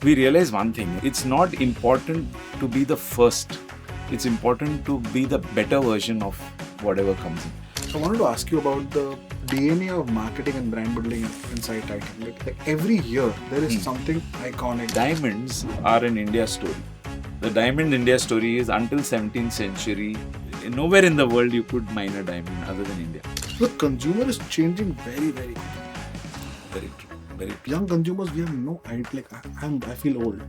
we realize one thing. It's not important to be the first. It's important to be the better version of whatever comes in. So I wanted to ask you about the DNA of marketing and brand building inside Titan. Like every year, there is something iconic. Diamonds are an India story. The diamond India story is until 17th century, nowhere in the world you could mine a diamond other than India. The consumer is changing very, very quickly. Very true. Very true. Young consumers, we have no idea. Like I feel old.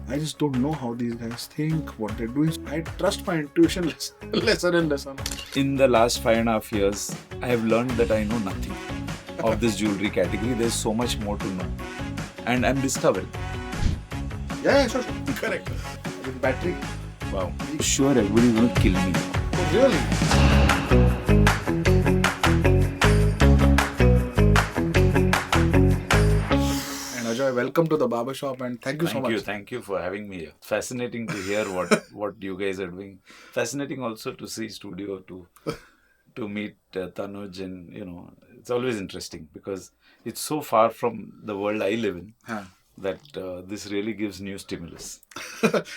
I just don't know how these guys think, what they're doing. I trust my intuition lesser and lesser. In the last 5.5 years, I have learned that I know nothing of this jewelry category. There's so much more to know. And I'm discovering. Yeah, sure. Correct. With battery. Wow. Sure, everybody will kill me. Oh, really? Ajoy, welcome to the BarberShop and thank you so much. Thank you for having me here. Fascinating to hear what you guys are doing. Fascinating also to see studio, to meet Tanuj, and it's always interesting because it's so far from the world I live in that this really gives new stimulus.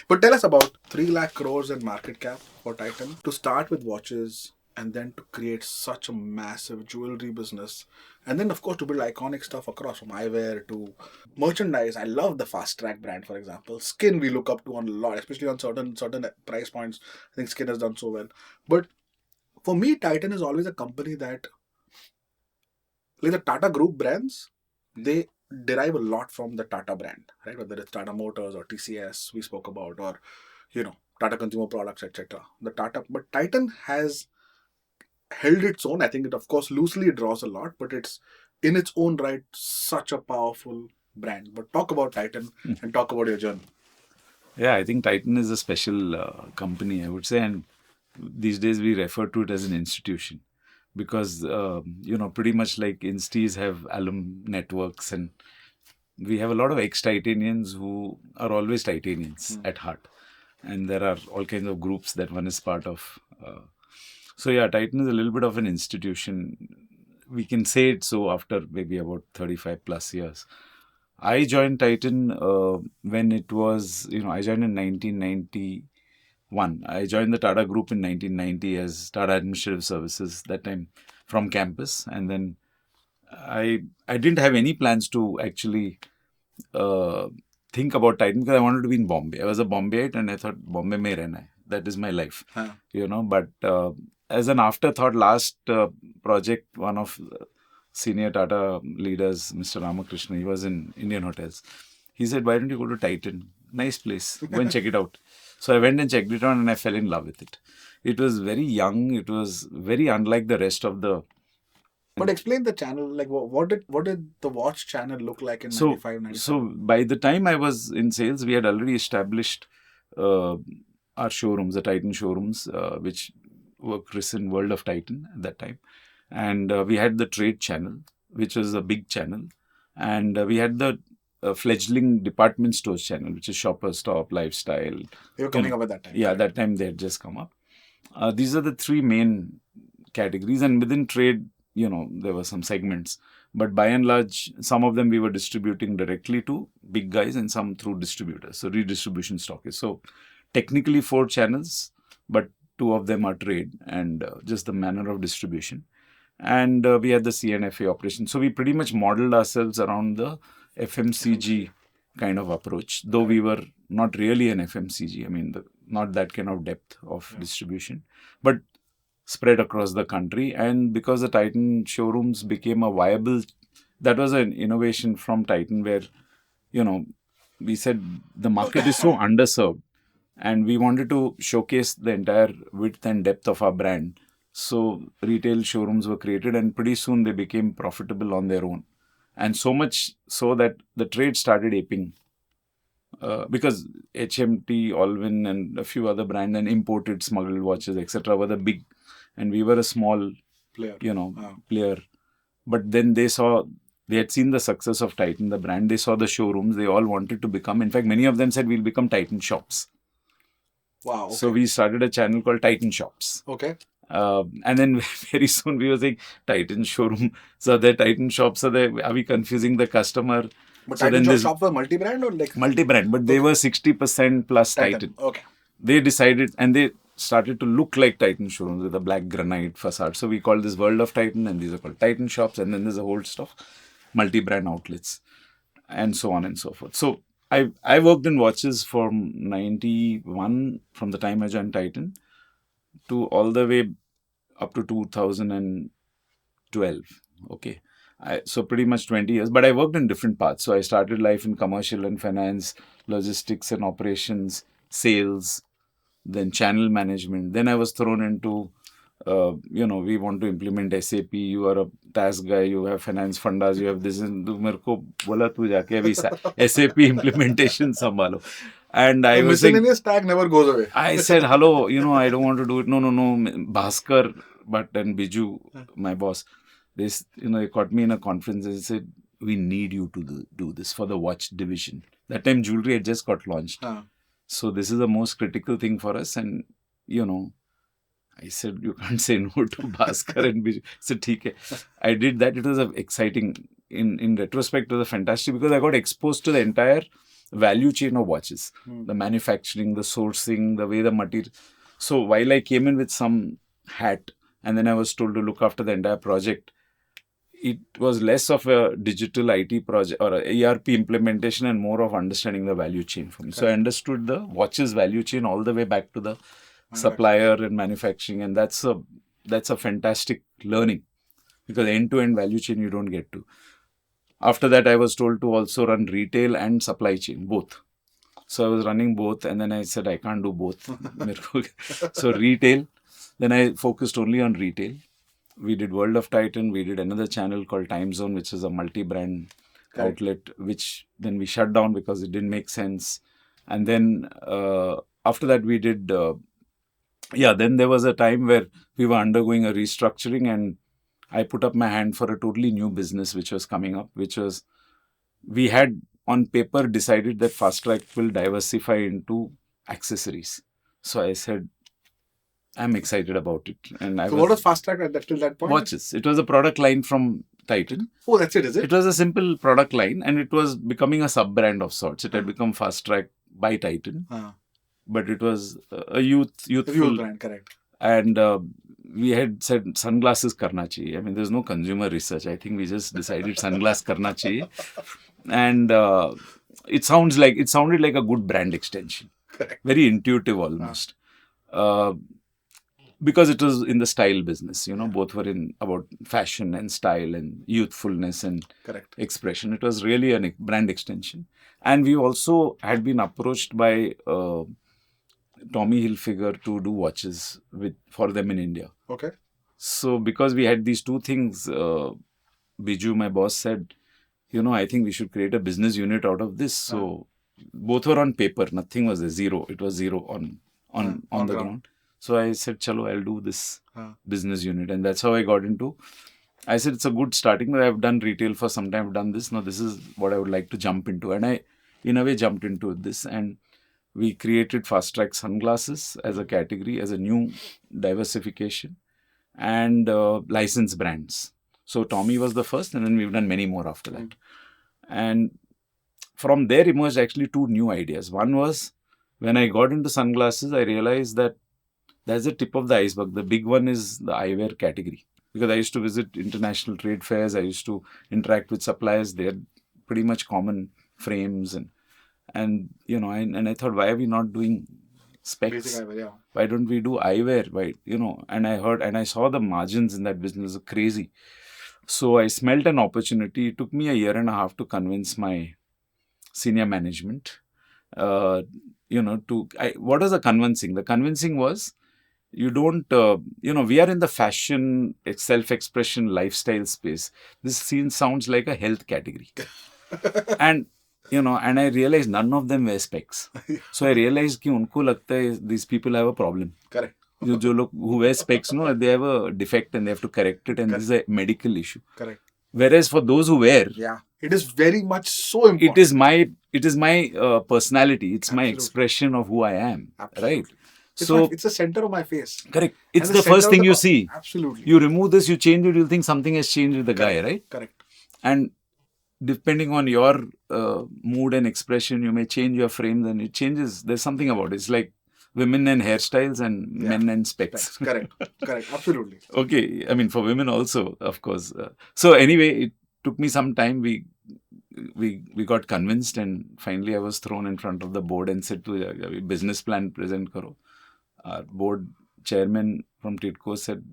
But tell us about 3 lakh crores in market cap for Titan. To start with watches and then to create such a massive jewelry business. And then, of course, to build iconic stuff across from eyewear to merchandise. I love the Fast Track brand, for example. Skin we look up to on a lot, especially on certain price points. I think Skin has done so well. But for me, Titan is always a company that, like the Tata Group brands, they derive a lot from the Tata brand, right? Whether it's Tata Motors or TCS we spoke about, or Tata Consumer Products, etc. But Titan has held its own. I think it, of course, loosely draws a lot, but it's in its own right such a powerful brand. But talk about Titan and talk about your journey. Yeah, I think Titan is a special company, I would say, and these days we refer to it as an institution because pretty much like instis have alum networks, and we have a lot of ex-Titanians who are always Titanians at heart, and there are all kinds of groups that one is part of. So yeah, Titan is a little bit of an institution. We can say it so after maybe about 35 plus years. I joined Titan when it was, I joined in 1991. I joined the Tata Group in 1990 as Tata Administrative Services, that time from campus. And then I didn't have any plans to actually think about Titan because I wanted to be in Bombay. I was a Bombayite and I thought, Bombay mein rehna hai. That is my life, But as an afterthought, last project, one of senior Tata leaders, Mr. Ramakrishna, he was in Indian Hotels. He said, why don't you go to Titan? Nice place. Go and check it out. So I went and checked it out and I fell in love with it. It was very young. It was very unlike the rest of the... But explain the channel. Like, what did the watch channel look like in 95, 96? So by the time I was in sales, we had already established our showrooms, the Titan showrooms, which were christened World of Titan at that time. And we had the trade channel, which was a big channel. And we had the fledgling department stores channel, which is Shoppers Stop, Lifestyle. They were coming up at that time. Yeah, that time they had just come up. These are the 3 main categories. And within trade, there were some segments. But by and large, some of them we were distributing directly to big guys and some through distributors. So redistribution stockists. So technically 4 channels, but 2 of them are trade and just the manner of distribution. And we had the CNFA operation. So we pretty much modeled ourselves around the FMCG kind of approach, though we were not really an FMCG. I mean, not that kind of depth of distribution, but spread across the country. And because the Titan showrooms became a viable, that was an innovation from Titan where, we said the market is so underserved and we wanted to showcase the entire width and depth of our brand. So retail showrooms were created and pretty soon they became profitable on their own. And so much so that the trade started aping because HMT, Alvin and a few other brands and imported smuggled watches, etc. were the big, and we were a small player. Player. But then they had seen the success of Titan, the brand. They saw the showrooms. They all wanted to become, in fact, many of them said we'll become Titan shops. Wow. Okay. So we started a channel called Titan Shops. Okay. And then very soon we were saying Titan showroom. So the Titan shops are there. Are we confusing the customer? But So Titan then there's shop was multi-brand or like multi-brand, but they were 60% plus Titan. Okay. They decided, and they started to look like Titan showrooms with a black granite facade. So we call this World of Titan, and these are called Titan shops. And then there's a whole stuff, multi-brand outlets, and so on and so forth. So I worked in watches from 91, from the time I joined Titan, to all the way up to 2012. Okay. So pretty much 20 years, but I worked in different paths. So I started life in commercial and finance, logistics and operations, sales, then channel management. Then I was thrown into, we want to implement SAP. You are a task guy. You have finance fundas. You have this. And मेरे को बोला तू जाके अभी SAP implementation संभालो. And I The was saying, miscellaneous tag never goes away. I said, hello, I don't want to do it. No. Bhaskar, and Biju, my boss, they caught me in a conference and said, we need you to do this for the watch division. That time, jewelry had just got launched. So this is the most critical thing for us. And, I said, you can't say no to Bhaskar and Biju. I said, theek hai. I did that. It was exciting. In retrospect, it was fantastic because I got exposed to the entire value chain of watches. The manufacturing, the sourcing, the way the material. So while I came in with some hat and then I was told to look after the entire project, it was less of a digital IT project or a ERP implementation and more of understanding the value chain for me. Okay. So I understood the watches value chain all the way back to the supplier and manufacturing, and that's a fantastic learning because end-to-end value chain you don't get to. After that, I was told to also run retail and supply chain, both. So I was running both, and then I said, I can't do both. So retail, then I focused only on retail. We did World of Titan. We did another channel called Time Zone, which is a multi-brand outlet, which then we shut down because it didn't make sense. And then after that, we did, then there was a time where we were undergoing a restructuring and I put up my hand for a totally new business which was coming up, which was, we had on paper decided that Fast Track will diversify into accessories. So I said, I'm excited about it. And what was Fast Track till that point? Watches. It was a product line from Titan. Oh, that's it, is it? It was a simple product line and it was becoming a sub-brand of sorts. It had become Fast Track by Titan. But it was a youthful brand, correct. And we had said sunglasses karna chahiye. I mean, there's no consumer research. I think we just decided sunglass karna chahiye. And it sounded like a good brand extension. Correct. Very intuitive almost. Because it was in the style business, both were in about fashion and style and youthfulness and expression. It was really a brand extension. And we also had been approached by Tommy Hilfiger to do watches for them in India. Okay. So because we had these two things, Biju, my boss, said, I think we should create a business unit out of this. So both were on paper. Nothing was a zero. It was zero on the ground. So I said, chalo, I'll do this business unit. And that's how I got into. I said, it's a good starting. I've done retail for some time. I've done this. Now, this is what I would like to jump into. And I, in a way, jumped into this. And we created Fast Track sunglasses as a category, as a new diversification. And licensed brands. So Tommy was the first. And then we've done many more after that. And from there emerged actually two new ideas. One was, when I got into sunglasses, I realized that that's the tip of the iceberg. The big one is the eyewear category. Because I used to visit international trade fairs. I used to interact with suppliers. They're pretty much common frames. And I thought, why are we not doing specs? Basic eyewear, yeah. Why don't we do eyewear? And I heard and I saw the margins in that business are crazy. So I smelt an opportunity. It took me a year and a half to convince my senior management. What was the convincing? The convincing was, you don't, we are in the fashion, self-expression, lifestyle space. This scene sounds like a health category. And I realized none of them wear specs. So I realized कि उनको लगता है these people have a problem. Correct. जो लोग who wear specs, they have a defect and they have to correct it, and this is a medical issue. Correct. Whereas for those who wear, it is very much so important. It is my personality. It's my expression of who I am. Absolutely. Right. It's the center of my face. Correct. It's the first thing you see. Absolutely. You remove this, you change it, you'll think something has changed with the guy, right? Correct. And depending on your mood and expression, you may change your frame, then it changes. There's something about it. It's like women and hairstyles and men and specs. Correct. Correct. Absolutely. Okay. I mean, for women also, of course. So anyway, it took me some time. We got convinced, and finally I was thrown in front of the board and said to business plan present karo. Our board chairman from TIDCO said,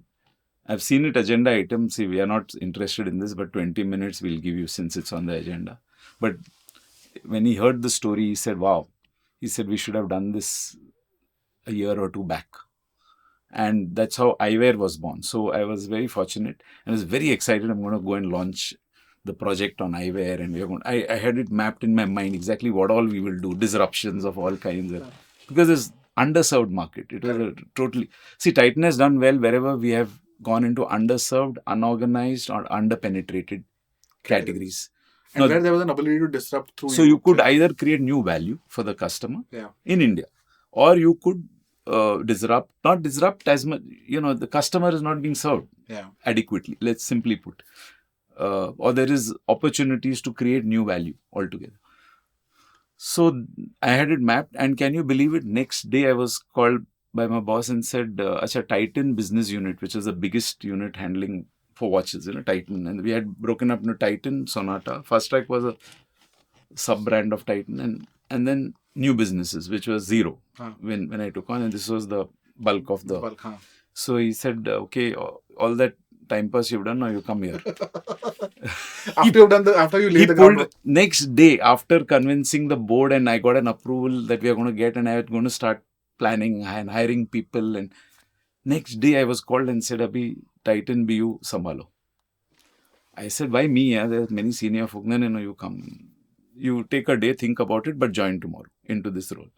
I've seen it agenda item. See, we are not interested in this, but 20 minutes we'll give you since it's on the agenda. But when he heard the story, he said, wow. He said, we should have done this a year or two back. And that's how Eyewear was born. So I was very fortunate and I was very excited. I'm going to go and launch the project on Eyewear. And we are going, I had it mapped in my mind exactly what all we will do, disruptions of all kinds. Because there's underserved market. It was a totally... See, Titan has done well wherever we have gone into underserved, unorganized or underpenetrated categories. And where there was an ability to disrupt through... So you could either create new value for the customer in India, or you could disrupt, not disrupt as much, the customer is not being served adequately, let's simply put. Or there is opportunities to create new value altogether. So I had it mapped, and can you believe it? Next day I was called by my boss and said, Acha, Titan business unit, which is the biggest unit handling for watches, Titan. And we had broken up into Titan, Sonata. Fast Track was a sub-brand of Titan, and then new businesses, which was zero when I took on, and this was the bulk of the... So he said, okay, all that time pass you've done, now you come here. After you laid the groundwork. Next day, after convincing the board, and I got an approval that we are going to get, and I was going to start planning and hiring people, and next day I was called and said, Abhi, Titan BU Sambhalo. I said, why me? There are many senior folk. No, you come. You take a day, think about it, but join tomorrow into this role.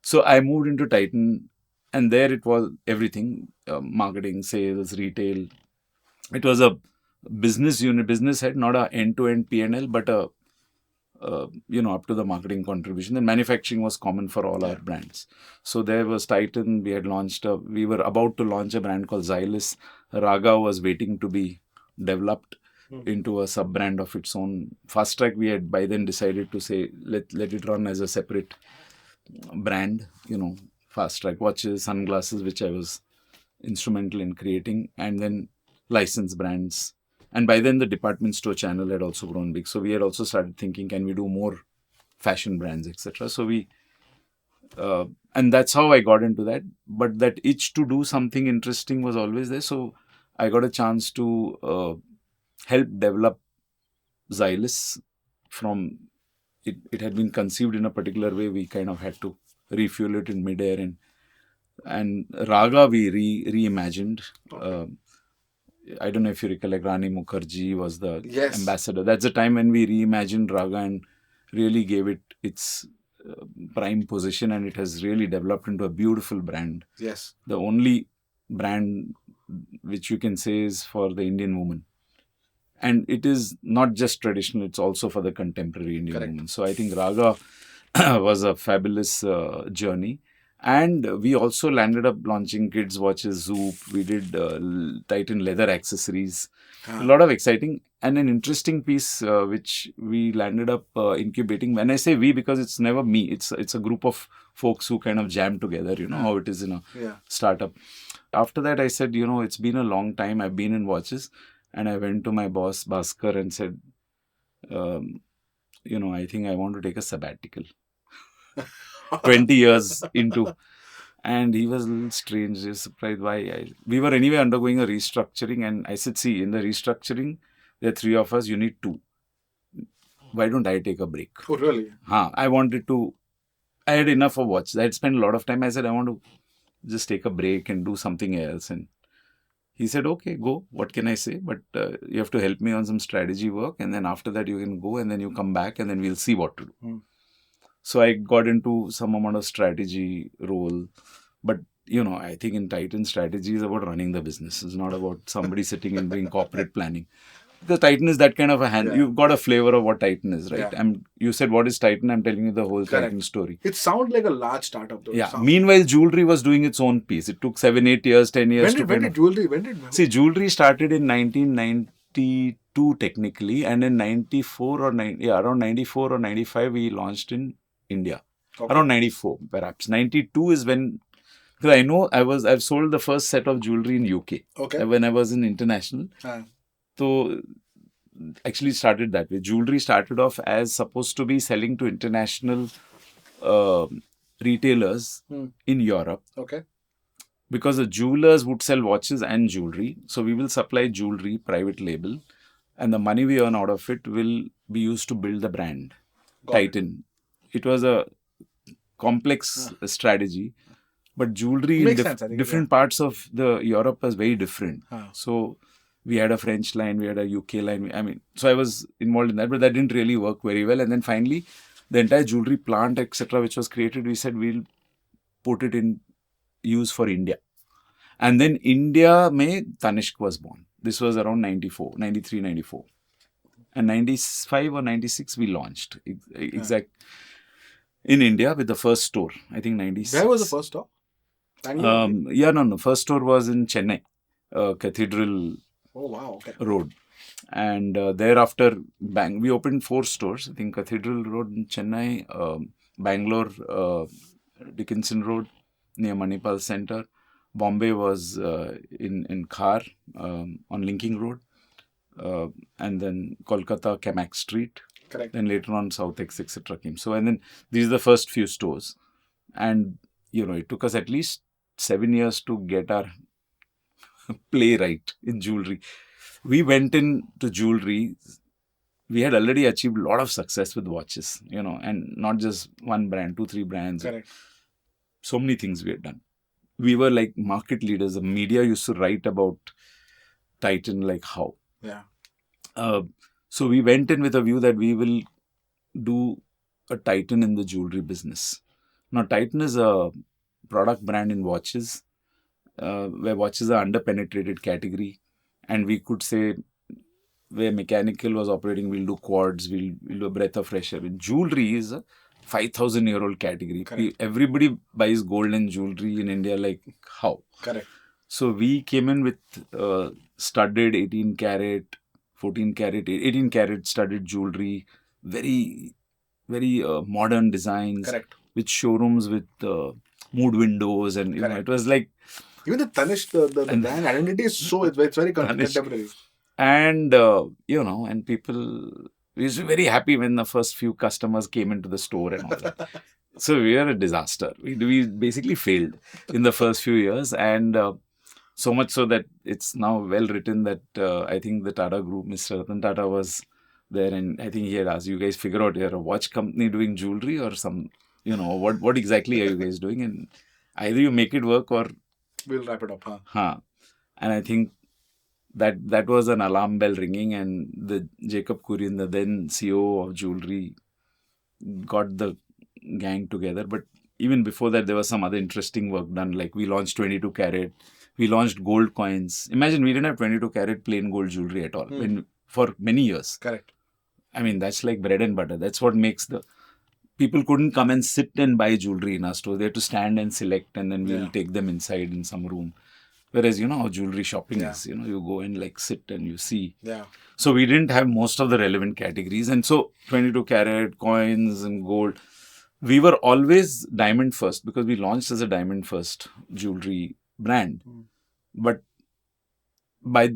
So I moved into Titan, and there it was everything, marketing, sales, retail. It was a business unit, business head, not a end-to-end P&L, but a, up to the marketing contribution. And manufacturing was common for all our brands. So there was Titan. We had launched we were about to launch a brand called Xylus. Raga was waiting to be developed into a sub-brand of its own. Fast Track, we had by then decided to say, let it run as a separate brand, Fast Track watches, sunglasses, which I was instrumental in creating, and then licensed brands. And by then the department store channel had also grown big. So we had also started thinking, can we do more fashion brands, etc. So we, and that's how I got into that. But that itch to do something interesting was always there. So I got a chance to help develop Xylus from... It had been conceived in a particular way. We kind of had to refuel it in midair, and Raga we reimagined. I don't know if you recollect, Rani Mukherjee was the ambassador. That's the time when we reimagined Raga and really gave it its prime position, and it has really developed into a beautiful brand. Yes. The only brand which you can say is for the Indian woman. And it is not just traditional, it's also for the contemporary Indian woman. So I think Raga was a fabulous journey. And we also landed up launching kids' watches, Zoop. We did Titan leather accessories. A lot of exciting and an interesting piece which we landed up incubating. When I say we, because it's never me. It's a group of folks who kind of jam together, how it is in a startup. After that, I said, it's been a long time. I've been in watches. And I went to my boss, Bhaskar, and said, I think I want to take a sabbatical. 20 years into. And he was a little strange. He was surprised why. We were anyway undergoing a restructuring. And I said, see, in the restructuring, there are 3 of us, you need 2. Why don't I take a break? Oh, really? I had enough of watches. I had spent a lot of time. I said, I want to just take a break and do something else. And he said, okay, go. What can I say? But you have to help me on some strategy work. And then after that, you can go and then you come back and then we'll see what to do. So I got into some amount of strategy role. But, I think in Titan, strategy is about running the business. It's not about somebody sitting and doing corporate planning. Because Titan is that kind of a hand. Yeah. You've got a flavor of what Titan is, right? Yeah. You said, what is Titan? I'm telling you the whole Titan story. It sounds like a large startup though. Yeah. Meanwhile, Jewellery was doing its own piece. It took 7, 8 years, 10 years when did Jewellery? See, Jewellery started in 1992. 92 technically, and in 94 or 90, yeah, around 94 or 95 we launched in India. Okay. Around 94 perhaps. 92 is when, because I know I've sold the first set of jewelry in UK. Okay. When I was in international. So actually started that way. Jewelry started off as supposed to be selling to international retailers in Europe. Okay. Because the jewelers would sell watches and jewelry. So we will supply jewelry, private label, and the money we earn out of it will be used to build the brand, Titan. It was a complex strategy, but jewelry in different parts of the Europe was very different. So we had a French line, we had a UK line. I mean, so I was involved in that, but that didn't really work very well. And then finally, the entire jewelry plant, etc., which was created, we said we'll put it in use for India. And then India mein Tanishq was born. This was around 94, 93, 94. And 95 or 96 we launched. Exact. In India with the first store. I think 96. Where was the first store? No. First store was in Chennai. Cathedral Road. And thereafter, we opened 4 stores. I think Cathedral Road in Chennai, Bangalore, Dickinson Road near Manipal Center. Bombay was in Khar on Linking Road. And then Kolkata, Kamak Street. Correct. Then later on South X, etc. came. So, and then these are the first few stores. And, it took us at least 7 years to get our play right in jewelry. We went into jewelry. We had already achieved a lot of success with watches, and not just one brand, 2, 3 brands. Correct. So many things we had done. We were like market leaders. The media used to write about Titan like how. Yeah. So we went in with a view that we will do a Titan in the jewelry business. Now, Titan is a product brand in watches, where watches are under-penetrated category. And we could say where mechanical was operating, we'll do quartz, we'll do a breath of fresh air. Jewelry is a 5,000-year-old category. Everybody buys gold and jewelry in India like how? Correct. So we came in with studded 18 karat, 14 karat, 18 karat studded jewelry, very, very modern designs. Correct. With showrooms with mood windows, and it was like even the Tanishq, the brand identity is it's very contemporary. And and people, we used to be very happy when the first few customers came into the store and all that. So we were a disaster. We basically failed in the first few years, and so much so that it's now well written that I think the Tata group, Mr. Ratan Tata was there, and I think he had asked, you guys figure out you're a watch company doing jewelry or some, what exactly are you guys doing? And either you make it work or we'll wrap it up. And I think that was an alarm bell ringing, and the Jacob Kurian, the then CEO of jewelry, got the gang together. But even before that, there was some other interesting work done. Like we launched 22 karat, we launched gold coins. Imagine we didn't have 22 karat plain gold jewelry at all for many years. Correct. I mean, that's like bread and butter. That's what makes people couldn't come and sit and buy jewelry in our store. They had to stand and select, and then we'll take them inside in some room. Whereas, how jewelry shopping is, you go and like sit and you see. Yeah. So we didn't have most of the relevant categories. And so 22 karat coins and gold, we were always diamond first because we launched as a diamond first jewelry brand. But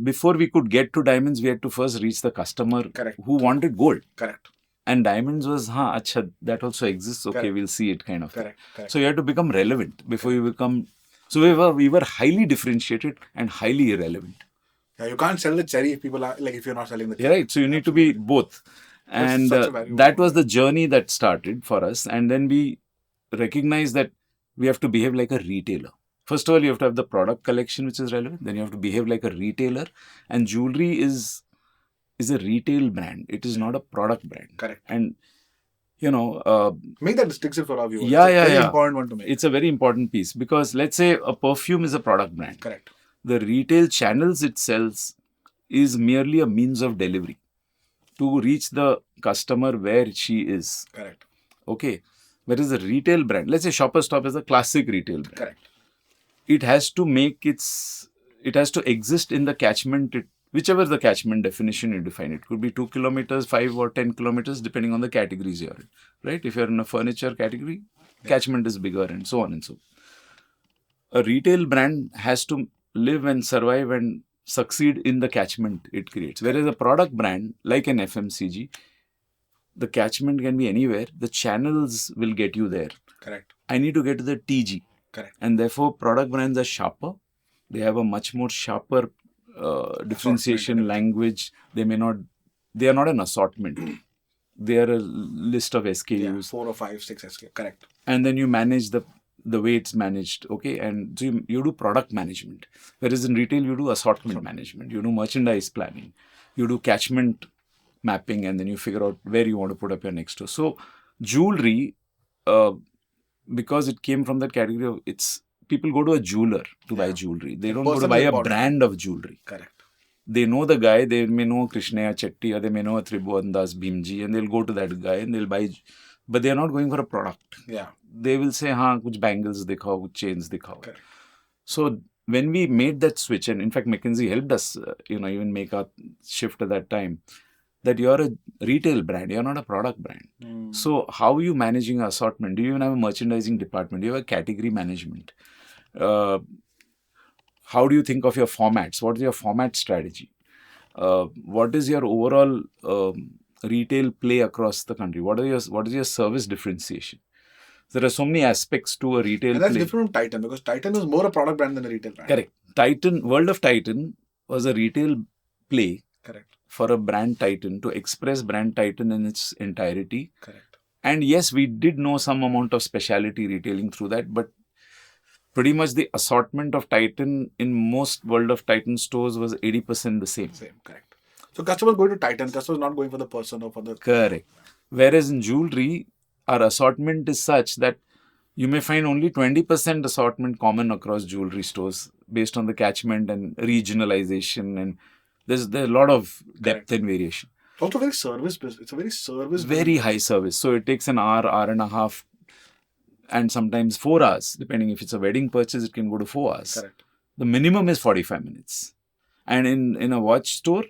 before we could get to diamonds, we had to first reach the customer who wanted gold. Correct. And diamonds was, acha, that also exists. Okay, we'll see it kind of. Correct. So you had to become relevant before you become. So we were highly differentiated and highly irrelevant. Yeah, you can't sell the cherry if people are if you're not selling the cherry. Yeah, right. So you need to be both. And that was the journey that started for us. And then we recognized that we have to behave like a retailer. First of all, you have to have the product collection which is relevant. Then you have to behave like a retailer. And jewelry is a retail brand. It is not a product brand. Correct. And make that distinction for our viewers. Yeah. It's a very important one to make. It's a very important piece because let's say a perfume is a product brand. Correct. The retail channels it sells is merely a means of delivery to reach the customer where she is. Correct. Okay. Whereas a retail brand, let's say Shoppers Stop is a classic retail brand. Correct. It has to exist in the catchment whichever the catchment definition you define. It could be 2 kilometers, 5 or 10 kilometers, depending on the categories you're in, right? If you're in a furniture category, catchment is bigger and so on and so. A retail brand has to live and survive and succeed in the catchment it creates. Whereas a product brand, like an FMCG, the catchment can be anywhere. The channels will get you there. Correct. I need to get to the TG. Correct. And therefore, product brands are sharper. They have a much more sharper differentiation language. They are not an assortment. They are a list of SKUs. Yeah, 4 or 5, 6 SKUs. Correct. And then you manage the way it's managed, okay? And so you do product management. Whereas in retail, you do assortment management. You do merchandise planning. You do catchment mapping, and then you figure out where you want to put up your next store. So jewelry, because it came from that category of people go to a jeweler to buy jewelry. They don't go to buy a brand of jewelry. Correct. They know the guy. They may know Krishnaya Chetty, or they may know a Tribhuvan Das Bhimji, and they'll go to that guy and they'll buy. But they are not going for a product. Yeah. They will say, "Haan, kuch bangles dikhao, kuch chains dikhao." Correct. So when we made that switch, and in fact McKinsey helped us, even make our shift at that time, that you're a retail brand, you're not a product brand. So how are you managing assortment? Do you even have a merchandising department? Do you have a category management? How do you think of your formats? What is your format strategy? What is your overall retail play across the country? What is your service differentiation? There are so many aspects to a retail and that's play. Different from Titan, because Titan is more a product brand than a retail brand. Correct. World of Titan was a retail play. Correct. For a brand Titan to express brand Titan in its entirety. Correct. And yes, we did know some amount of specialty retailing through that, but pretty much the assortment of Titan in most World of Titan stores was 80% the same. Correct. So customers going to Titan, customers not going for the person or for the... Correct. Whereas in jewelry, our assortment is such that you may find only 20% assortment common across jewelry stores based on the catchment and regionalization, and there's a lot of depth and variation. Also very service business. It's a very service Very high service. So it takes an hour and a half, and sometimes 4 hours. Depending if it's a wedding purchase, it can go to 4 hours. Correct. The minimum is 45 minutes. And in a watch store,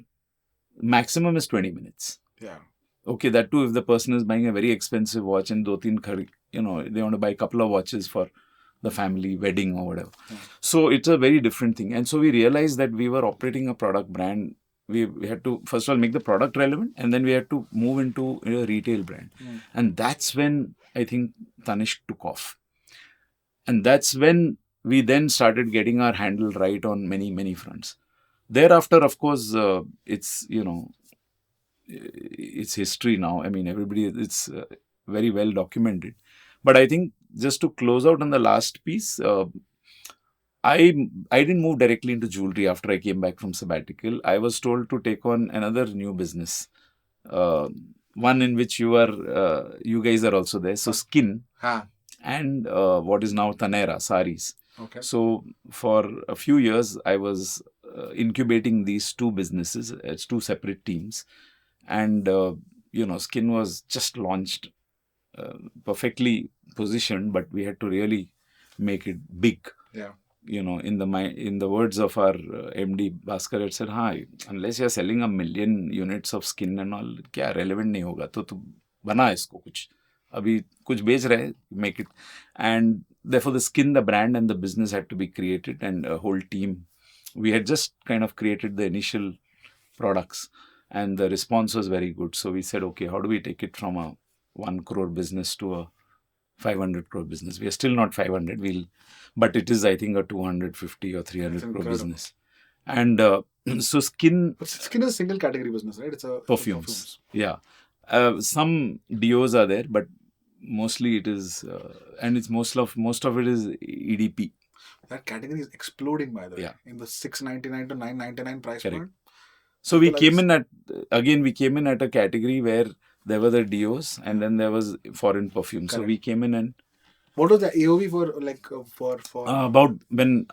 maximum is 20 minutes. Yeah. Okay, that too if the person is buying a very expensive watch and they want to buy a couple of watches for the family wedding or whatever. Yeah. So it's a very different thing. And so we realized that we were operating a product brand. We had to, first of all, make the product relevant, and then we had to move into a retail brand. And that's when I think Tanishq took off. And that's when we then started getting our handle right on many, many fronts. Thereafter, of course, it's history now. I mean, it's very well documented. But I think just to close out on the last piece, I didn't move directly into jewelry after I came back from sabbatical. I was told to take on another new business, one in which you guys are also there. So skin and what is now Taneira, saris. Okay. So for a few years, I was incubating these two businesses as two separate teams. And, skin was just launched, perfectly positioned, but we had to really make it big. Yeah. In the words of our MD, Bhaskar had said, unless you're selling 1 million units of skin and all, kya relevant nahi hoga, to tu bana isko kuch. Abhi kuch bech rahe, make it. And therefore the skin, the brand and the business had to be created, and a whole team. We had just kind of created the initial products. And the response was very good. So we said, okay, how do we take it from a 1 crore business to a 500 crore business? We are still not 500, but it is, I think, a 250 or 300 crore business. And so skin... But skin is a single category business, right? It's a perfumes. Yeah. Some deos are there, but mostly it is... and it's most of it is EDP. That category is exploding, by the way. Yeah. In the 699 to 999 price point. So we came in at a category where there were the deos and then there was foreign perfume. Correct. So we came in and... What was the AOV for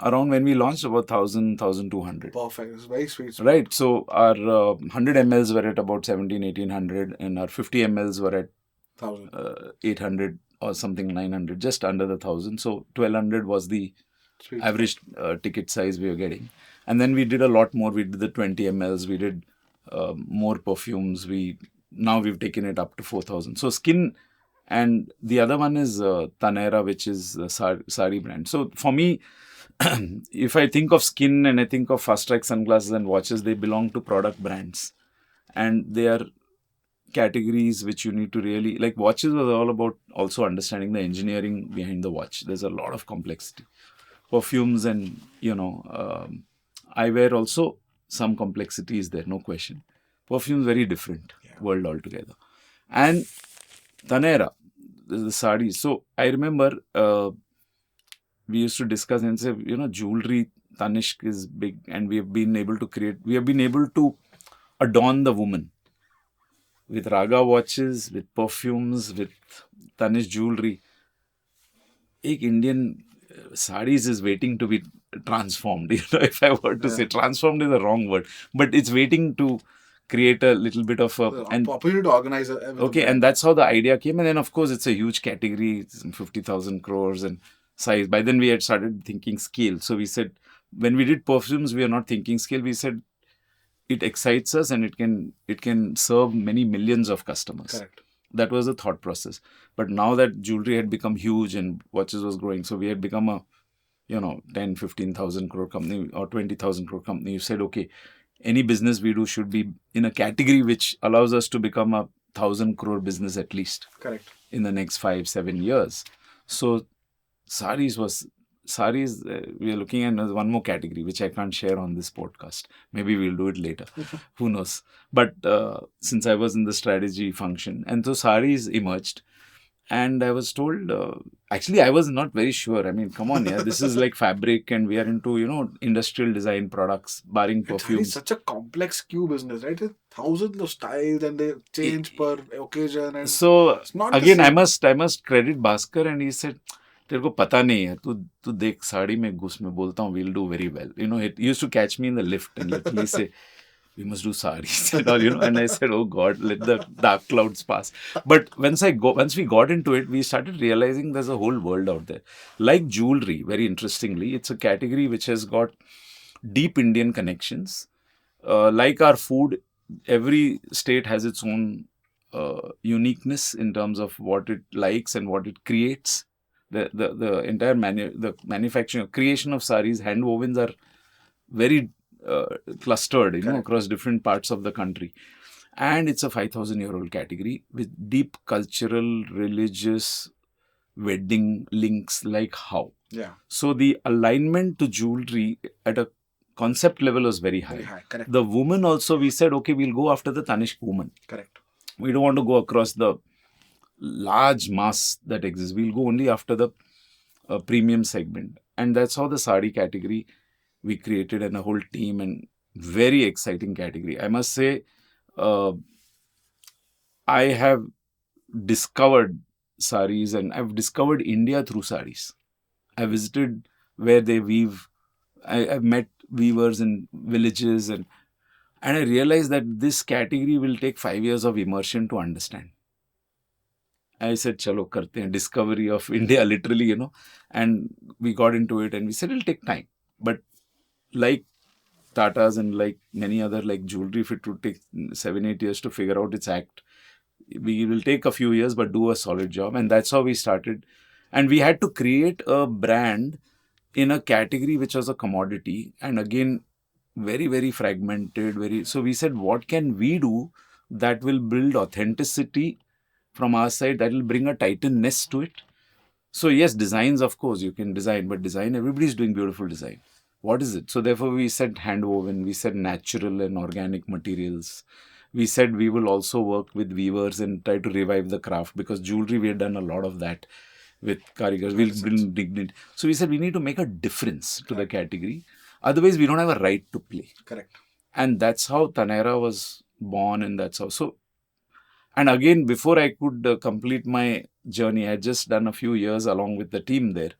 around when we launched, about 1,000, 1,200. Perfect. It's very sweet. Right. So our 100 mls were at about 1,700, 1,800, and our 50 mls were at 1,000. 800 or something, 900, just under the 1,000. So 1,200 was the Sweet. average ticket size we were getting. And then we did a lot more. We did the 20 mls. We did more perfumes. Now we've taken it up to 4,000. So skin, and the other one is Tanera, which is the sari brand. So for me, if I think of skin and I think of fast track sunglasses and watches, they belong to product brands, and they are categories which you need to really like. Watches was all about also understanding the engineering behind the watch. There's a lot of complexity. Perfumes and eyewear also, some complexity is there, no question. Perfumes very different world altogether. And Tanera, the sari. So I remember we used to discuss and say, jewelry, Tanishq is big, and we have been able to adorn the woman with Raga watches, with perfumes, with Tanishq jewelry. Ek Indian sarees is waiting to be transformed. If I were to say transformed is the wrong word, but it's waiting to create a little bit of a opportunity to organize everything. Okay, and that's how the idea came. And then, of course, it's a huge category, it's 50,000 crores and size. By then, we had started thinking scale. So we said, when we did perfumes, we are not thinking scale. We said it excites us and it can serve many millions of customers. Correct. That was the thought process. But now that jewelry had become huge and watches was growing, so we had become a 10, 15,000 crore company or 20,000 crore company. You said, okay, any business we do should be in a category which allows us to become a 1,000 crore business at least. Correct. In the next 5-7 years. So saris, we are looking at one more category which I can't share on this podcast. Maybe we'll do it later. Who knows? But since I was in the strategy function, and so saris emerged. And I was told, actually, I was not very sure. I mean, come on, yeah, this is like fabric and we are into, industrial design products, barring perfumes. It's such a complex SKU business, right? Thousands of styles and they change per occasion. And so, again, I must credit Bhaskar, and he said, तेरे को पता नहीं है, तू देख साड़ी में घुस में बोलता हूँ, we'll do very well. It used to catch me in the lift and literally say, we must do saris and all, and I said, oh God, let the dark clouds pass. But once we got into it, we started realizing there's a whole world out there. Like jewelry, very interestingly, it's a category which has got deep Indian connections. Like our food, every state has its own uniqueness in terms of what it likes and what it creates. The entire manufacturing, creation of saris, handwovens are very clustered, across different parts of the country. And it's a 5,000-year-old category with deep cultural, religious, wedding links, like how. Yeah. So the alignment to jewelry at a concept level was very high. Very high. Correct. The woman also, we said, okay, we'll go after the Tanishq woman. Correct. We don't want to go across the large mass that exists. We'll go only after the premium segment. And that's how the sari category we created, and a whole team, and very exciting category. I must say, I have discovered saris and I've discovered India through saris. I visited where they weave. I've met weavers in villages, and I realized that this category will take 5 years of immersion to understand. I said, chalo, karte hain, discovery of India, literally, and we got into it and we said, it'll take time. But like Tata's and like many other like jewelry, if it would take 7-8 years to figure out its act, we will take a few years, but do a solid job. And that's how we started. And we had to create a brand in a category which was a commodity. And again, very, very fragmented. So we said, what can we do that will build authenticity from our side, that will bring a Titanness to it? So yes, designs, of course, you can design, but design, everybody's doing beautiful design. What is it? So therefore, we said handwoven, we said natural and organic materials. We said we will also work with weavers and try to revive the craft, because jewelry, we had done a lot of that with karigars. We'll bring dignity. So we said we need to make a difference to the category. Otherwise, we don't have a right to play. Correct. And that's how Tanera was born, and that's how. So, and again, before I could complete my journey, I had just done a few years along with the team there.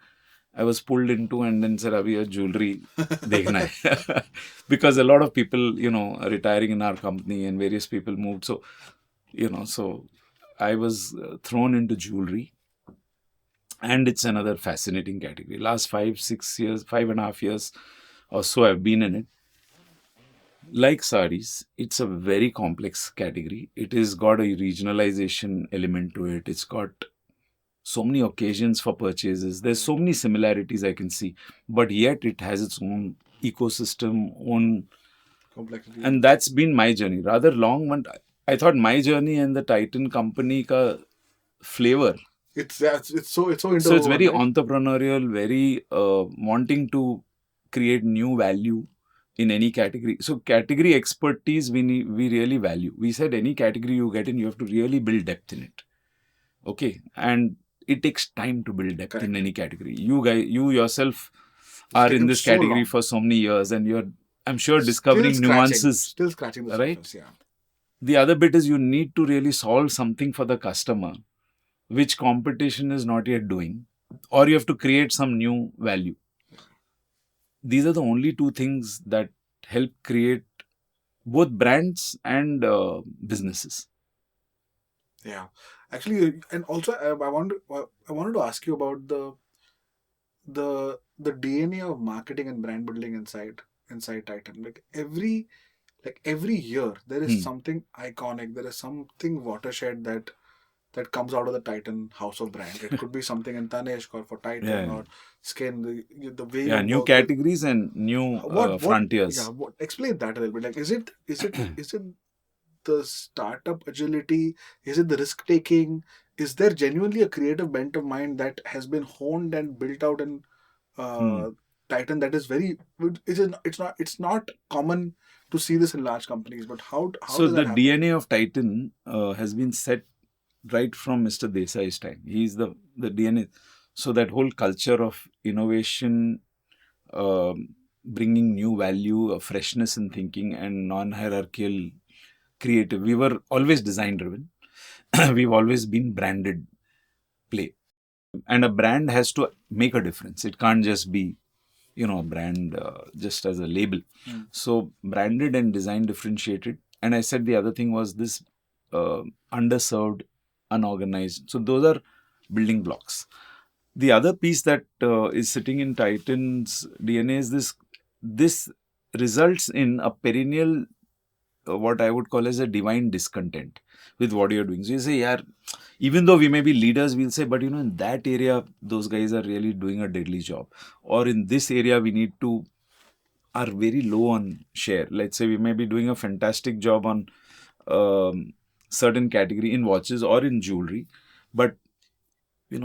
I was pulled into and then said, Abhi, a jewelry dekhna hai. Because a lot of people, are retiring in our company and various people moved. So, so I was thrown into jewelry. And it's another fascinating category. Last 5 6 years, 5.5 years or so I've been in it. Like saris, it's a very complex category. It has got a regionalization element to it. It's got so many occasions for purchases. There's so many similarities I can see, but yet it has its own ecosystem, own, Complexity. and that's been my journey. Rather long one. I thought my journey and the Titan company ka flavor. It's so So it's interwoven, very right? entrepreneurial, very wanting to create new value in any category. So category expertise we really value. We said any category you get in, you have to really build depth in it. Okay, and it takes time to build depth in Correct. any category. You yourself It's are in taken this so category long. for so many years, and you're, I'm sure, Still discovering scratching, nuances. still scratching the Right. surface. Yeah. The other bit is you need to really solve something for the customer, which competition is not yet doing, or you have to create some new value. These are the only two things that help create both brands and businesses. Yeah. Actually, and also I wanted to ask you about the DNA of marketing and brand building inside Titan. Like every year there is Hmm. something iconic. There is something watershed that comes out of the Titan house of brand. It could be something in Tanishq or for Titan Yeah, or Skin. The way you yeah, new work with categories and new what yeah, frontiers. what explain that a little bit. Like, is it the startup agility? Is it the risk taking? Is there genuinely a creative bent of mind that has been honed and built out in Hmm. uh, Titan that is very it's not common to see this in large companies, but how So does the that happen? DNA of Titan has been set right from Mr. Desai's time. He's the DNA. So that whole culture of innovation, bringing new value, freshness in thinking, and non-hierarchical creative. We were always design driven. We've always been branded play, and a brand has to make a difference. It can't just be a brand just as a label. Hmm. So branded and design differentiated. And I said the other thing was this uh, underserved, unorganized. So those are building blocks. The other piece that is sitting in Titan's DNA is this results in a perennial, what I would call as a divine discontent with what you're doing. So you say, yeah, even though we may be leaders, we'll say, but in that area, those guys are really doing a deadly job. Or in this area, we need to, are very low on share. Let's say we may be doing a fantastic job on certain category in watches or in jewelry, but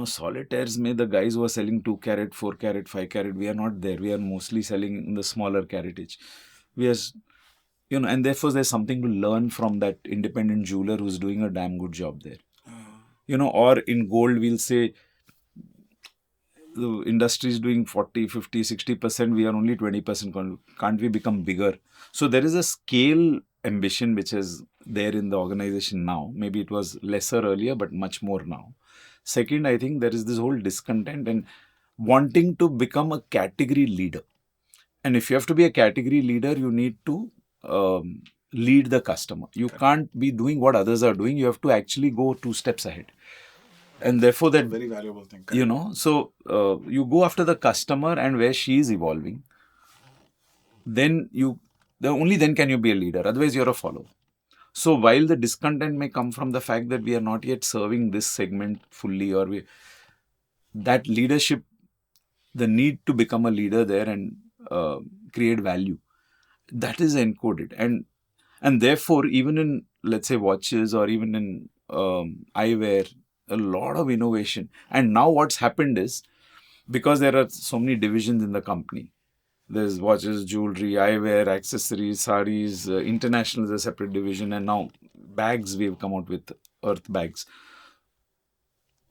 solitaires may the guys who are selling 2 carat, 4 carat, 5 carat, we are not there. We are mostly selling in the smaller caratage. We are, and therefore there's something to learn from that independent jeweler who's doing a damn good job there. Or in gold, we'll say the industry is doing 40, 50, 60%. We are only 20%. Can't we become bigger? So there is a scale ambition which is there in the organization now. Maybe it was lesser earlier, but much more now. Second, I think there is this whole discontent and wanting to become a category leader. And if you have to be a category leader, you need to lead the customer. You Correct. can't be doing what others are doing. You have to actually go 2 steps ahead. And That's therefore, a that, very valuable thing. Correct. so you go after the customer and where she is evolving, then only then can you be a leader. Otherwise, you're a follower. So while the discontent may come from the fact that we are not yet serving this segment fully, or that leadership, the need to become a leader there and create value, that is encoded. And therefore, even in, let's say, watches or even in eyewear, a lot of innovation. And now what's happened is, because there are so many divisions in the company, there's watches, jewelry, eyewear, accessories, saris, international is a separate division, and now bags, we've come out with earth bags.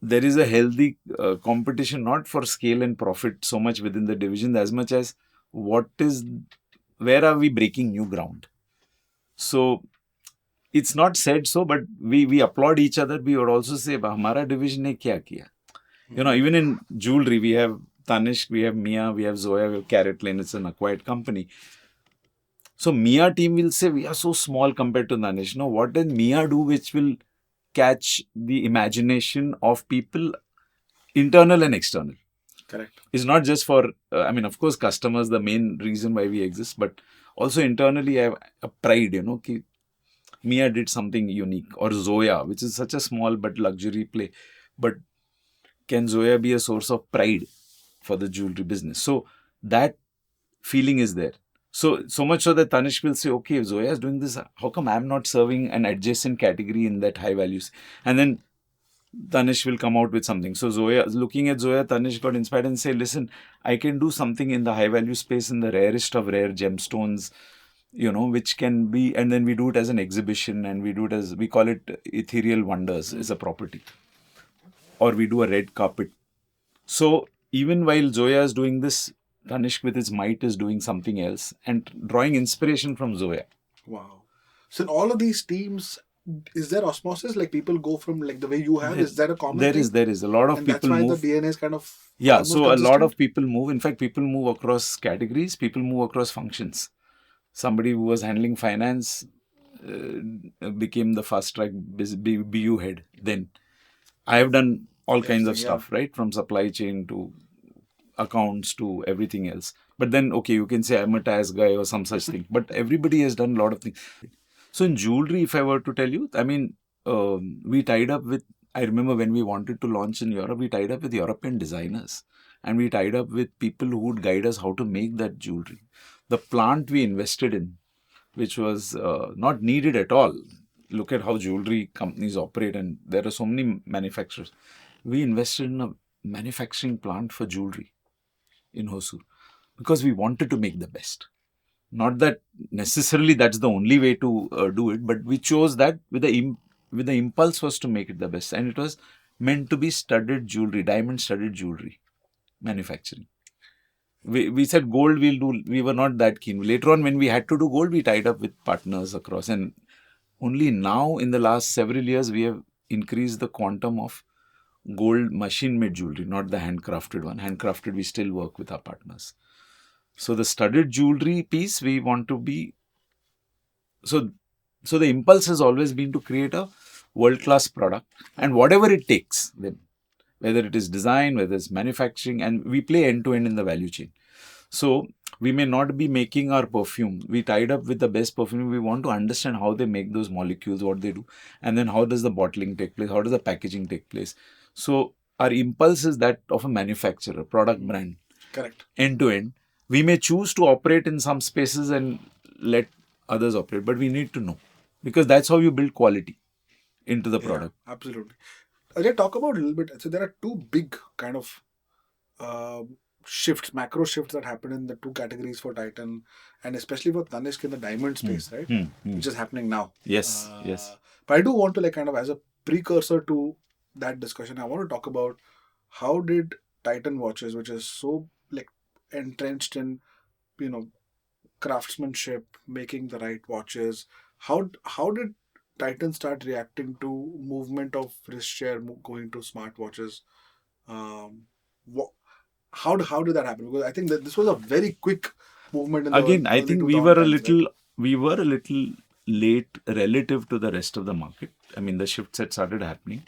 There is a healthy competition, not for scale and profit so much within the division, as much as where are we breaking new ground. So it's not said so, but we applaud each other. We would also say, "Hamara division ne kya kiya?" Even in jewelry, we have Tanishq, we have Mia, we have Zoya, we have Carrot Lane. It's an acquired company. So Mia team will say, we are so small compared to Tanishq. No, what does Mia do which will catch the imagination of people internal and external. Correct. It's not just for, I mean, of course, customers, the main reason why we exist, but also internally, I have a pride, ki Mia did something unique, or Zoya, which is such a small but luxury play. But can Zoya be a source of pride for the jewelry business? So that feeling is there. So much so that Tanishq will say, okay, if Zoya is doing this, how come I'm not serving an adjacent category in that high values? And then Tanishq will come out with something. So Zoya, looking at Zoya, Tanishq got inspired and say, listen, I can do something in the high value space, in the rarest of rare gemstones, which can be, and then we do it as an exhibition, and we do it as, we call it ethereal wonders as a property, or we do a red carpet. So even while Zoya is doing this, Tanishq with his might is doing something else and drawing inspiration from Zoya. Wow. So in all of these teams, is there osmosis? Like people go from like the way you have? Is that a common There thing? is a lot of And people that's why move. the DNA is kind of Yeah, almost so a lot consistent? of people move. In fact, people move across categories. People move across functions. Somebody who was handling finance became the fast track BU head. Then I have done all kinds of Interesting, yeah. stuff, right? From supply chain to accounts to everything else. But then, okay, you can say I'm a TAS guy or some such thing. But everybody has done a lot of things. So in jewelry, if I were to tell you, I mean, we tied up with, I remember when we wanted to launch in Europe, we tied up with European designers. And we tied up with people who would guide us how to make that jewelry. The plant we invested in, which was not needed at all. Look at how jewelry companies operate, and there are so many manufacturers. We invested in a manufacturing plant for jewelry in Hosur because we wanted to make the best. Not that necessarily that's the only way to do it, but we chose that with the impulse was to make it the best, and it was meant to be studded jewelry, diamond studded jewelry manufacturing. We said gold we'll do. We were not that keen. Later on, when we had to do gold, we tied up with partners across, and only now in the last several years we have increased the quantum of gold machine made jewelry, not the handcrafted one. Handcrafted, we still work with our partners. So the studded jewelry piece, we want to be so. So the impulse has always been to create a world class product, and whatever it takes, then whether it is design, whether it's manufacturing, and we play end to end in the value chain. So we may not be making our perfume. We tied up with the best perfume. We want to understand how they make those molecules, what they do, and then how does the bottling take place, how does the packaging take place. So our impulse is that of a manufacturer, product brand. Correct. End to end. We may choose to operate in some spaces and let others operate, but we need to know, because that's how you build quality into the product. Yeah, absolutely. Let's talk about a little bit. So there are two big kind of shifts, macro shifts that happen in the two categories for Titan, and especially for Tanishq in the diamond space, right? Which is happening now. Yes, yes. But I do want to like kind of as a precursor to that discussion, I want to talk about how did Titan watches, which is so like entrenched in you know craftsmanship, making the right watches, how did Titan start reacting to movement of wrist share going to smartwatches? Um, wha- how did that happen? Because I think that this was a very quick movement in the Again, I early think 2010s, right? we were a little late relative to the rest of the market. I mean, the shifts had started happening,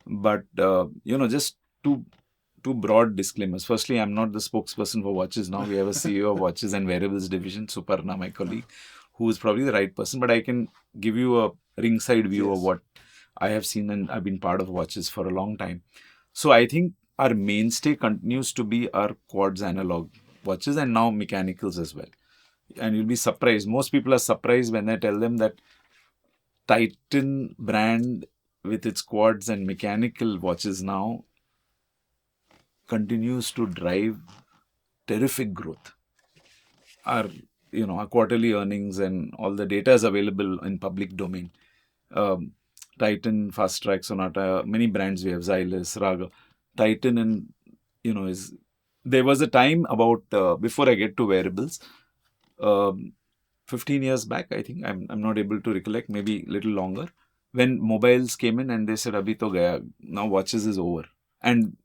but just two broad disclaimers. Firstly, I'm not the spokesperson for watches now. We have a CEO of watches and wearables division, Suparna, my colleague, who is probably the right person. But I can give you a ringside view of Yes. what I have seen, and I've been part of watches for a long time. So I think our mainstay continues to be our quartz analog watches, and now mechanicals as well. And you'll be surprised. Most people are surprised when I tell them that Titan brand with its quartz and mechanical watches now continues to drive terrific growth. Our quarterly earnings and all the data is available in public domain. Um, Titan, Fast Track, Sonata, many brands we have, Xylus, Raga. Titan, and is there was a time about before I get to wearables, um, 15 years back, I think, I'm not able to recollect, maybe a little longer, when mobiles came in and they said, Abhi to gaya, now watches is over. And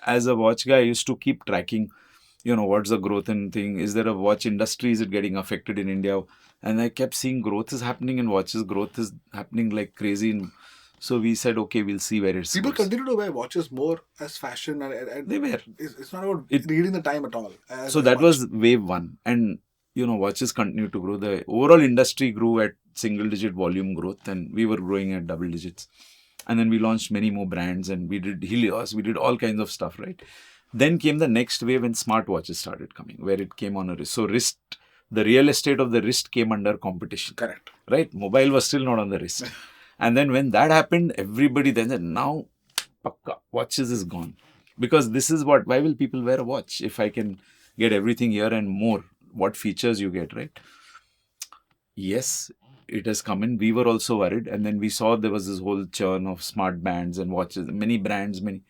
as a watch guy, I used to keep tracking, what's the growth in thing? Is there a watch industry? Is it getting affected in India? And I kept seeing growth is happening in watches, growth is happening like crazy in So we said, okay, we'll see where it's. People continue to wear watches more as fashion, and They were. it's not about It- reading the time at all. So that was wave one. And, watches continue to grow. The overall industry grew at single digit volume growth, and we were growing at double digits. And then we launched many more brands, and we did Helios, we did all kinds of stuff, right? Then came the next wave when smartwatches started coming, where it came on a wrist. So wrist, the real estate of the wrist came under competition. Correct. Right? Mobile was still not on the wrist. And then when that happened, everybody then said, now, pakka, watches is gone. Because this is why will people wear a watch? If I can get everything here and more, what features you get, right? Yes, it has come in. We were also worried. And then we saw there was this whole churn of smart bands and watches, many brands, many.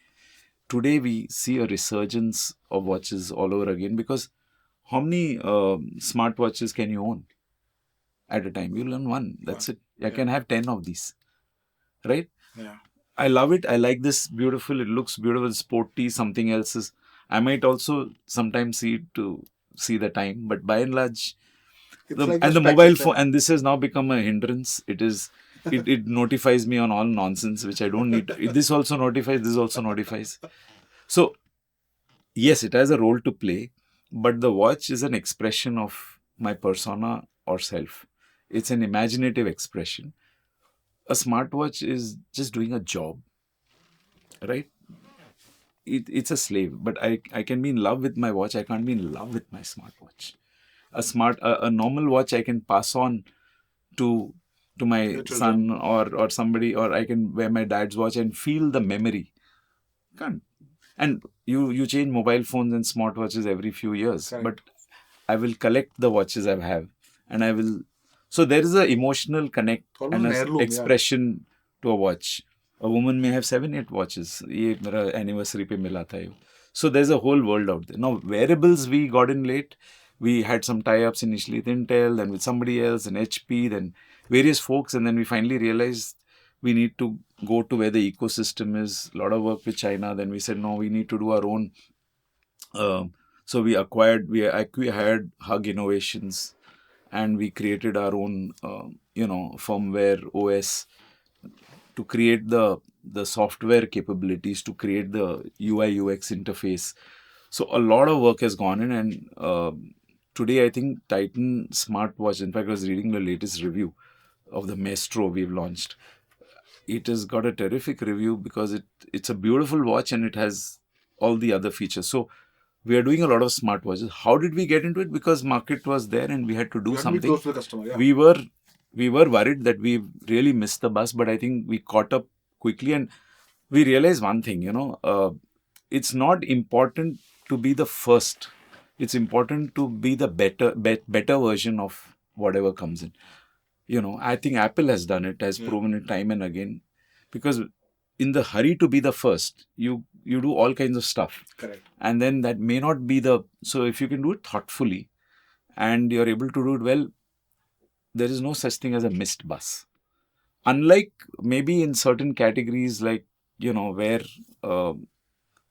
Today we see a resurgence of watches all over again, because how many smartwatches can you own at a time? You'll own one. That's it. I can have 10 of these. Right? Yeah. I love it. I like this beautiful. It looks beautiful, sporty. Something else is. I might also sometimes see it to see the time, but by and large, the mobile phone, and this has now become a hindrance. It notifies me on all nonsense, which I don't need. This also notifies. This also notifies. So yes, it has a role to play, but the watch is an expression of my persona or self. It's an imaginative expression. A smartwatch is just doing a job, right? It's a slave, but I can be in love with my watch. I can't be in love with my smartwatch. A normal watch I can pass on to my son or somebody, or I can wear my dad's watch and feel the memory. Can't. And you change mobile phones and smartwatches every few years. Correct. But I will collect the watches I have, and I will. So there is an emotional connect and an expression to a watch. A woman may have 7-8 watches. ये मेरा anniversary पे मिला था ये. So there's a whole world out there. Now wearables we got in late. We had some tie-ups initially with Intel, then with somebody else, and HP, then various folks, and then we finally realized we need to go to where the ecosystem is. A lot of work with China. Then we said, no, we need to do our own. So we hired Hug Innovations, and we created our own, firmware OS to create the software capabilities, to create the UI UX interface. So a lot of work has gone in, and today I think Titan smartwatch. In fact, I was reading the latest review of the Maestro we've launched. It has got a terrific review because it's a beautiful watch and it has all the other features. So we are doing a lot of smartwatches. How did we get into it? Because market was there and we had to do something. Close to the customer, yeah. We were worried that we really missed the bus, but I think we caught up quickly and we realized one thing. It's not important to be the first. It's important to be the better version of whatever comes in. I think Apple has done it, has proven it time and again, because in the hurry to be the first, you do all kinds of stuff. Correct. And then that may not be so if you can do it thoughtfully and you're able to do it well, there is no such thing as a missed bus. Unlike maybe in certain categories like, where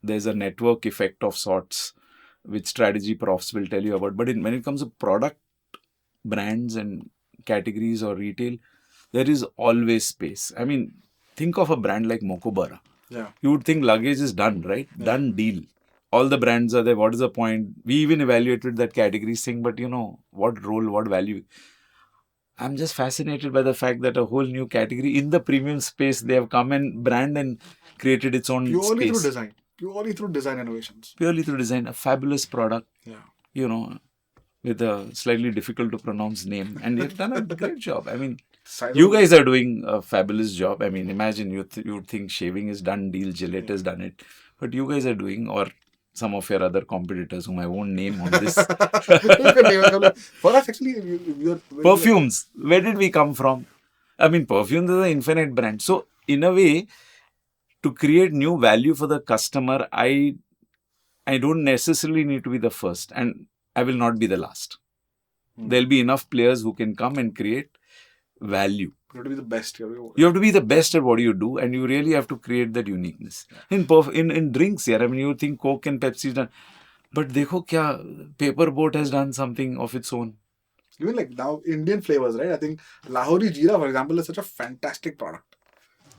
there's a network effect of sorts, which strategy profs will tell you about. But when it comes to product, brands and categories or retail, there is always space. I mean, think of a brand like Mokobara. Yeah. You would think luggage is done, right? Yeah. Done deal. All the brands are there. What is the point? We even evaluated that categories thing, but what role, what value? I'm just fascinated by the fact that a whole new category in the premium space, they have come and brand and created its own purely space. Through design. Purely through design innovations. Purely through design. A fabulous product. Yeah. With a slightly difficult to pronounce name. And they've done a great job. I mean, you guys are doing a fabulous job. I mean, imagine you would think shaving is done, deal, Gillette has done it. But you guys are doing, or some of your other competitors whom I won't name on this. For us, actually, perfumes. Where did we come from? I mean, perfumes is an infinite brand. So, in a way, to create new value for the customer, I don't necessarily need to be the first. And I will not be the last. There'll be enough players who can come and create value. You have to be the best. You have to be the best at what you do, and you really have to create that uniqueness. In drinks, I mean, you think Coke and Pepsi done, but dekho kya Paper Boat has done something of its own. Even like now Indian flavors, right? I think Lahori Jeera, for example, is such a fantastic product.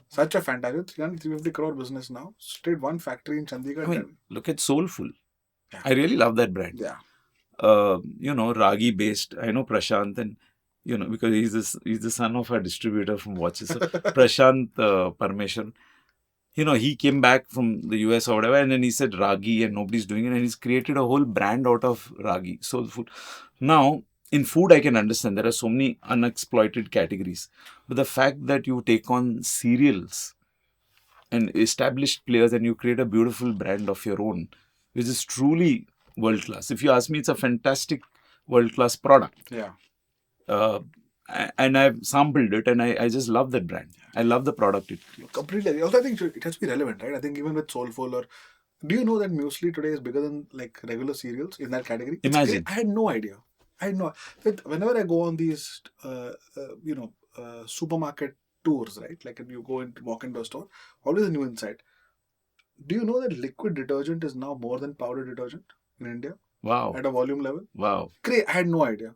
Such a fantastic 300, 350 crore business now. Straight one factory in I Chandigarh. mean, look at Soulful. Yeah. I really love that brand. Yeah. Ragi based. I know Prashant, and because he's the son of a distributor from watches. So Prashant Parmeshwar, he came back from the US or whatever, and then he said Ragi, and nobody's doing it, and he's created a whole brand out of Ragi, soul food. Now, in food, I can understand there are so many unexploited categories, but the fact that you take on cereals and established players and you create a beautiful brand of your own, which is truly world class. If you ask me, it's a fantastic world class product. Yeah. Uh, and I've sampled it, and I just love that brand. I love the product it creates. Completely. Also, I think it has to be relevant, right? I think even with Soulful or do you know that muesli today is bigger than like regular cereals in that category? It's Imagine. great. I had no idea. I had no. That whenever I go on these, supermarket tours, right? Like when you go and walk into a store, always a new insight. Do you know that liquid detergent is now more than powder detergent in India Wow. at a volume level? Wow. Great. I had no idea.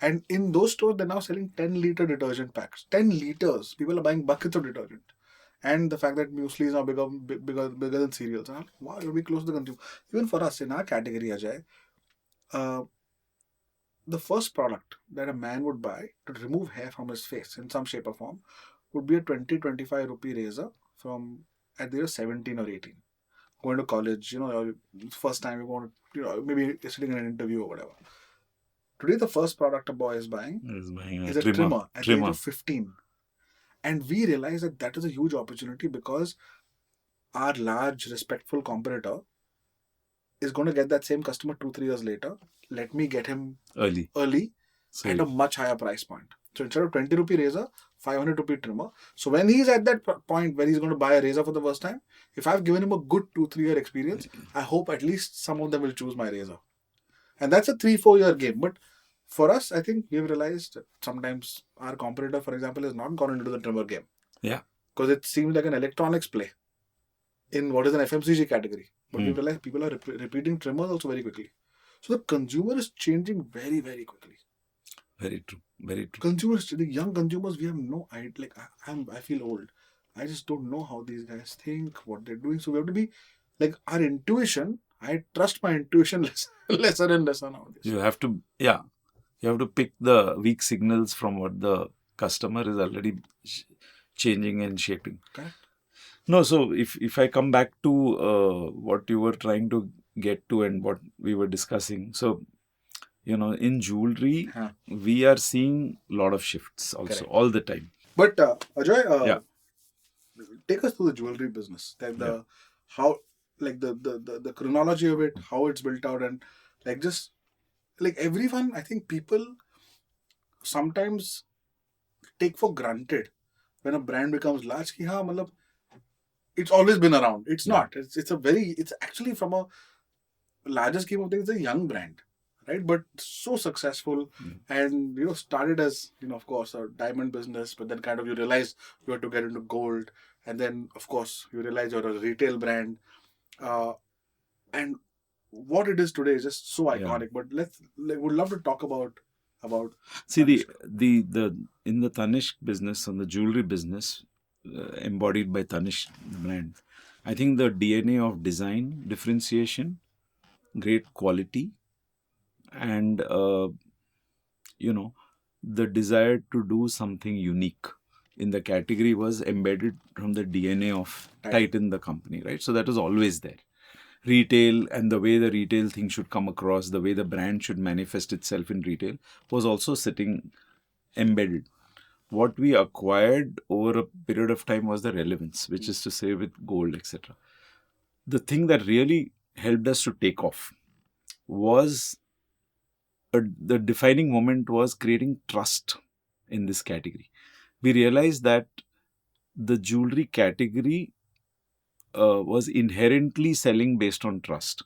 And in those stores, they're now selling 10-liter detergent packs. 10 liters. People are buying buckets of detergent. And the fact that muesli is now bigger than cereals. And I'm like, wow, you'll be close to the consumer. Even for us, in our category, Ajay, uh, the first product that a man would buy to remove hair from his face in some shape or form would be a 20-25 rupee razor from at the age of 17 or 18. Going to college, first time you want to, maybe you're sitting in an interview or whatever. Today, the first product a boy is buying is a trimmer at the age of 15. And we realize that that is a huge opportunity because our large, respectful competitor is going to get that same customer 2-3 years later. Let me get him early at a much higher price point. So instead of 20 rupee razor, 500 rupee trimmer. So when he's at that point where he's going to buy a razor for the first time, if I've given him a good 2-3 year experience, I hope at least some of them will choose my razor. And that's a 3-4 year game. But for us, I think we've realized that sometimes our competitor, for example, has not gone into the trimmer game. Yeah. Because it seems like an electronics play in what is an FMCG category. But we realize people are repeating trimmers also very quickly. So the consumer is changing very, very quickly. Very true. Very true. Consumers, the young consumers, we have no idea. Like I feel old. I just don't know how these guys think, what they're doing. So we have to be like our intuition. I trust my intuition lesser and lesser nowadays. You have to pick the weak signals from what the customer is already changing and shaping. Correct. No, so if I come back to what you were trying to get to and what we were discussing, so in jewelry, we are seeing a lot of shifts also. Correct. All the time. But Ajoy, take us through the jewelry business. Like how, like the chronology of it, how it's built out, and like just like everyone, I think people sometimes take for granted when a brand becomes large. Ki, haan, it's always been around. It's not. It's actually from a larger scheme of things, it's a young brand, right? But so successful, and started as of course a diamond business, but then kind of you realize you have to get into gold, and then of course you realize you're a retail brand, and what it is today is just so iconic. But would love to talk about. See the in the Tanishq business, on the jewelry business, embodied by Tanishq the brand, I think the DNA of design, differentiation, great quality, and the desire to do something unique in the category was embedded from the DNA of Titan, the company, right? So that was always there. Retail and the way the retail thing should come across, the way the brand should manifest itself in retail was also sitting embedded. What we acquired over a period of time was the relevance, which is to say with gold, etc. The thing that really helped us to take off was the defining moment was creating trust in this category. We realized that the jewelry category was inherently selling based on trust.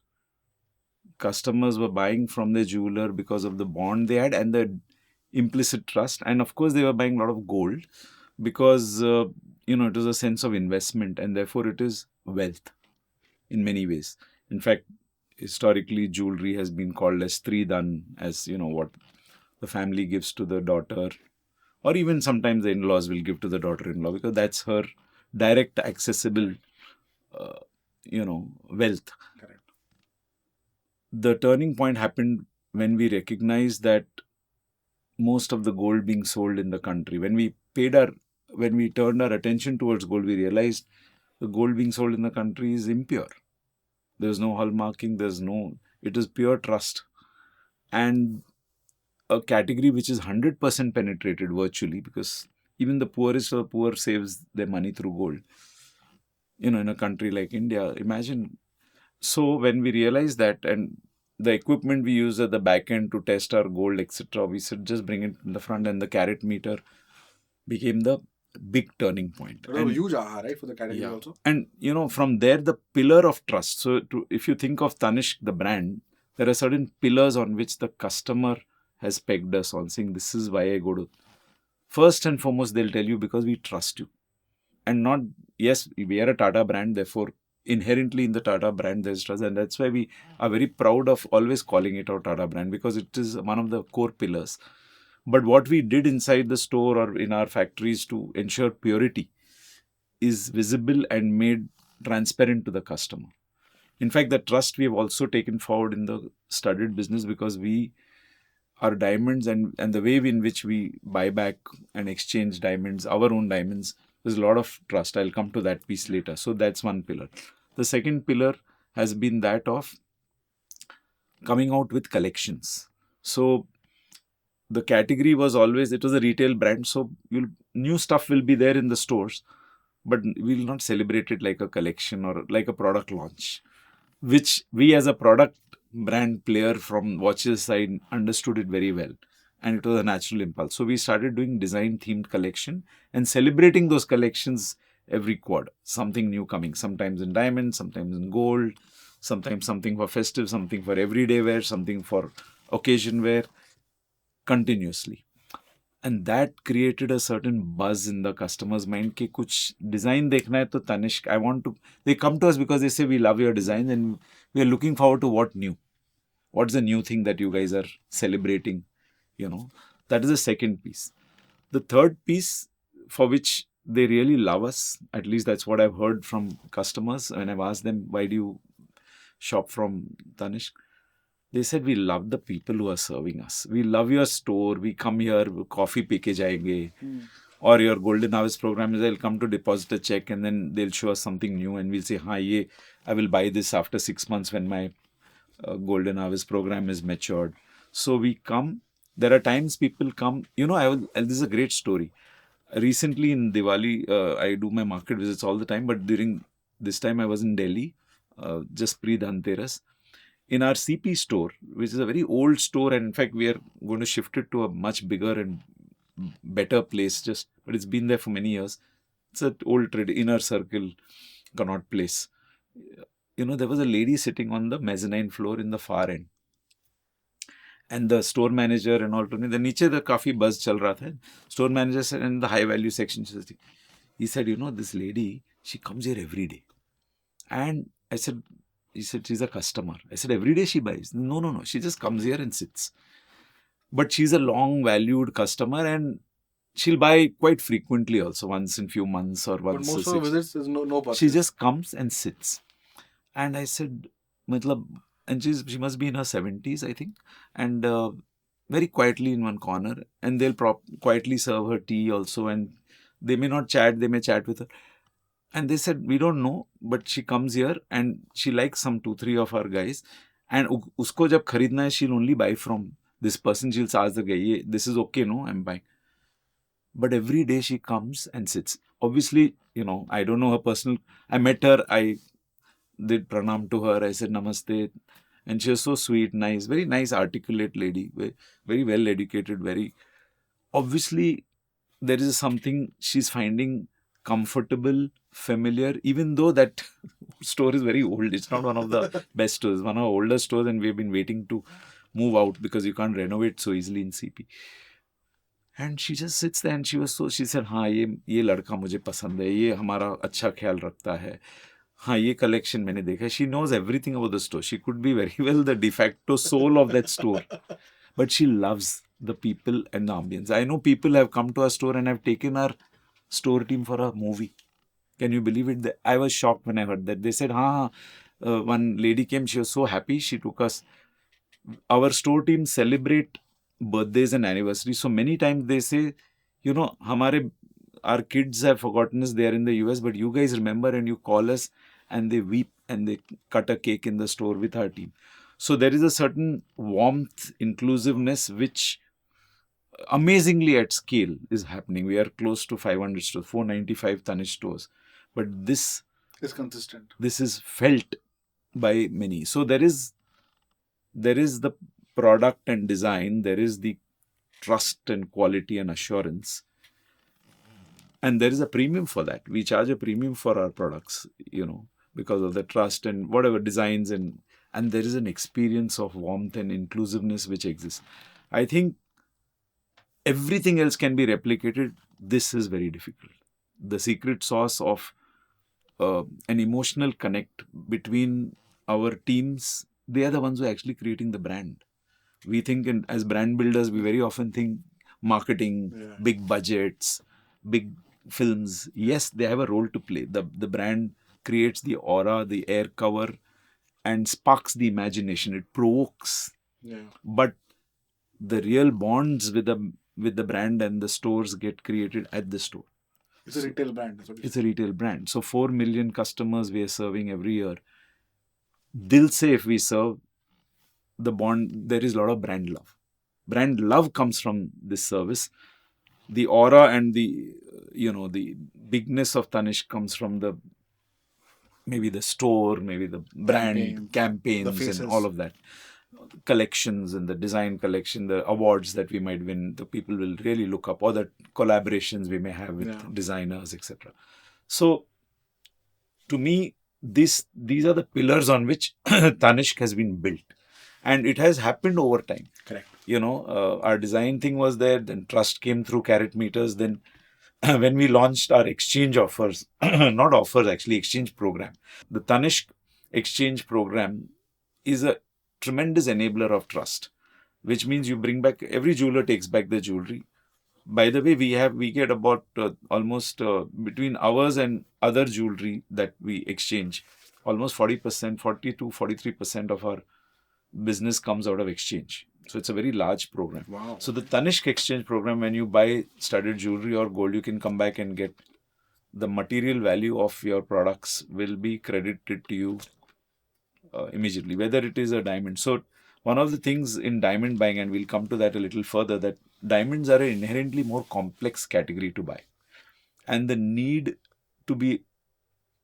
Customers were buying from their jeweler because of the bond they had and the implicit trust. And of course, they were buying a lot of gold because, it was a sense of investment, and therefore it is wealth in many ways. In fact, historically, jewelry has been called as Tridan, as, what the family gives to the daughter, or even sometimes the in-laws will give to the daughter-in-law because that's her direct accessible, uh, wealth. Correct. The turning point happened when we recognized that most of the gold being sold in the country, when we turned our attention towards gold, we realized the gold being sold in the country is impure. There's no hallmarking, it is pure trust. And a category which is 100% penetrated virtually, because even the poorest of the poor saves their money through gold. In a country like India, imagine. So when we realized that, and the equipment we use at the back end to test our gold, etc., we said just bring it in the front, and the carat meter became the big turning point. It was a huge aha, right, for the category also. And from there, the pillar of trust. So if you think of Tanishq, the brand, there are certain pillars on which the customer has pegged us on, saying this is why I go to. First and foremost, they'll tell you because we trust you. And not, yes, we are a Tata brand, therefore inherently in the Tata brand there's trust, and that's why we are very proud of always calling it our Tata brand, because it is one of the core pillars. But what we did inside the store or in our factories to ensure purity is visible and made transparent to the customer. In fact, the trust we have also taken forward in the studded business, because our diamonds and the way in which we buy back and exchange diamonds, our own diamonds, there's a lot of trust. I'll come to that piece later. So that's one pillar. The second pillar has been that of coming out with collections. So the category was always, it was a retail brand, so new stuff will be there in the stores, but we will not celebrate it like a collection or like a product launch, which we as a product brand player from watches side understood it very well, and it was a natural impulse. So we started doing design themed collection and celebrating those collections every quarter, something new coming, sometimes in diamond, sometimes in gold, sometimes something for festive, something for everyday wear, something for occasion wear, continuously. And that created a certain buzz in the customer's mind कि कुछ design देखना है तो Tanishq, they come to us because they say we love your design and we are looking forward to what's the new thing that you guys are celebrating. That is the second piece. The third piece, for which they really love us, at least that's what I've heard from customers when I've asked them, why do you shop from Tanishq? They said, we love the people who are serving us. We love your store. We come here, coffee pe ke jayenge. Or your Golden Harvest program is, they'll come to deposit a check and then they'll show us something new and we'll say, I will buy this after 6 months when my Golden Harvest program is matured. So we come. There are times people come. This is a great story. Recently in Diwali, I do my market visits all the time, but during this time I was in Delhi, just pre-Dhanteras. In our CP store, which is a very old store, and in fact we are going to shift it to a much bigger and better place, but it's been there for many years. It's an old inner circle Connaught place. There was a lady sitting on the mezzanine floor in the far end, and the store manager and all told me, the niche the काफी buzz चल रहा था. Store manager said, in the high value section, he said, this lady, she comes here every day. And he said, she's a customer. I said, every day she buys? No. She just comes here and sits. But she's a long valued customer and she'll buy quite frequently also, once in few months or once. But most of the visits is no purchase. She just comes and sits. And I said, and she must be in her 70s, I think. And very quietly in one corner. And they'll quietly serve her tea also. And they may not chat, they may chat with her. And they said, we don't know, but she comes here and she likes some 2-3 of our guys. And usko jab kharidna hai, she'll only buy from this person. She'll ask the guy, this is okay, no, I'm buying. But every day she comes and sits. Obviously, I don't know her personal. I met her, I did pranam to her, I said namaste. And she was so sweet, nice, very nice, articulate lady, very, very well educated, very. Obviously, there is something she's finding comfortable, familiar, even though that store is very old. It's not one of the best stores, one of our older stores, and we've been waiting to move out because you can't renovate so easily in CP. And she just sits there and she said, हाँ ये लड़का मुझे पसंद है, ये हमारा अच्छा ख्याल रखता है, हाँ ये collection मैंने देखा. She knows everything about the store. She could be very well the de facto soul of that store, but she loves the people and the ambience. I know people have come to our store and have taken our store team for a movie. Can you believe it? I was shocked when I heard that. They said, "Ha, one lady came. She was so happy. She took us. Our store team celebrate birthdays and anniversaries. So many times they say, our kids have forgotten us. They are in the US, but you guys remember and you call us, and they weep and they cut a cake in the store with our team. So there is a certain warmth, inclusiveness, which amazingly at scale is happening. We are close to 500 stores, 495 Tanishq stores, but It's consistent. this is felt by many. So there is the product and design, there is the trust and quality and assurance, and there is a premium for that. We charge a premium for our products, because of the trust and whatever designs, and there is an experience of warmth and inclusiveness which exists. I think everything else can be replicated. This is very difficult. The secret sauce of an emotional connect between our teams, they are the ones who are actually creating the brand. We think, as brand builders, we very often think marketing, big budgets, big films. Yes, they have a role to play. The brand creates the aura, the air cover, and sparks the imagination. It provokes. Yeah. But the real bonds with the brand and the stores get created at the store. It's a retail brand. It's a retail brand. So 4 million customers we are serving every year. Dil se, if we serve the bond, there is a lot of brand love. Brand love comes from this service. The aura and the bigness of Tanishq comes from maybe the store, maybe the brand campaigns and all of that. Collections and the design collection, the awards that we might win, the people will really look up, or the collaborations we may have with designers, etc. So, to me, these are the pillars on which Tanishq has been built, and it has happened over time. Correct. Our design thing was there, then trust came through carat meters, then when we launched our exchange offers, not offers actually, exchange program. The Tanishq exchange program is a tremendous enabler of trust, which means you bring back, every jeweler takes back the jewelry. By the way, we get about almost between ours and other jewelry that we exchange, almost 40%, 40 to 43% of our business comes out of exchange. So it's a very large program. Wow. So the Tanishq exchange program, when you buy studded jewelry or gold, you can come back and get the material value of your products will be credited to you immediately, whether it is a diamond. So one of the things in diamond buying, and we'll come to that a little further, that diamonds are an inherently more complex category to buy, and the need to be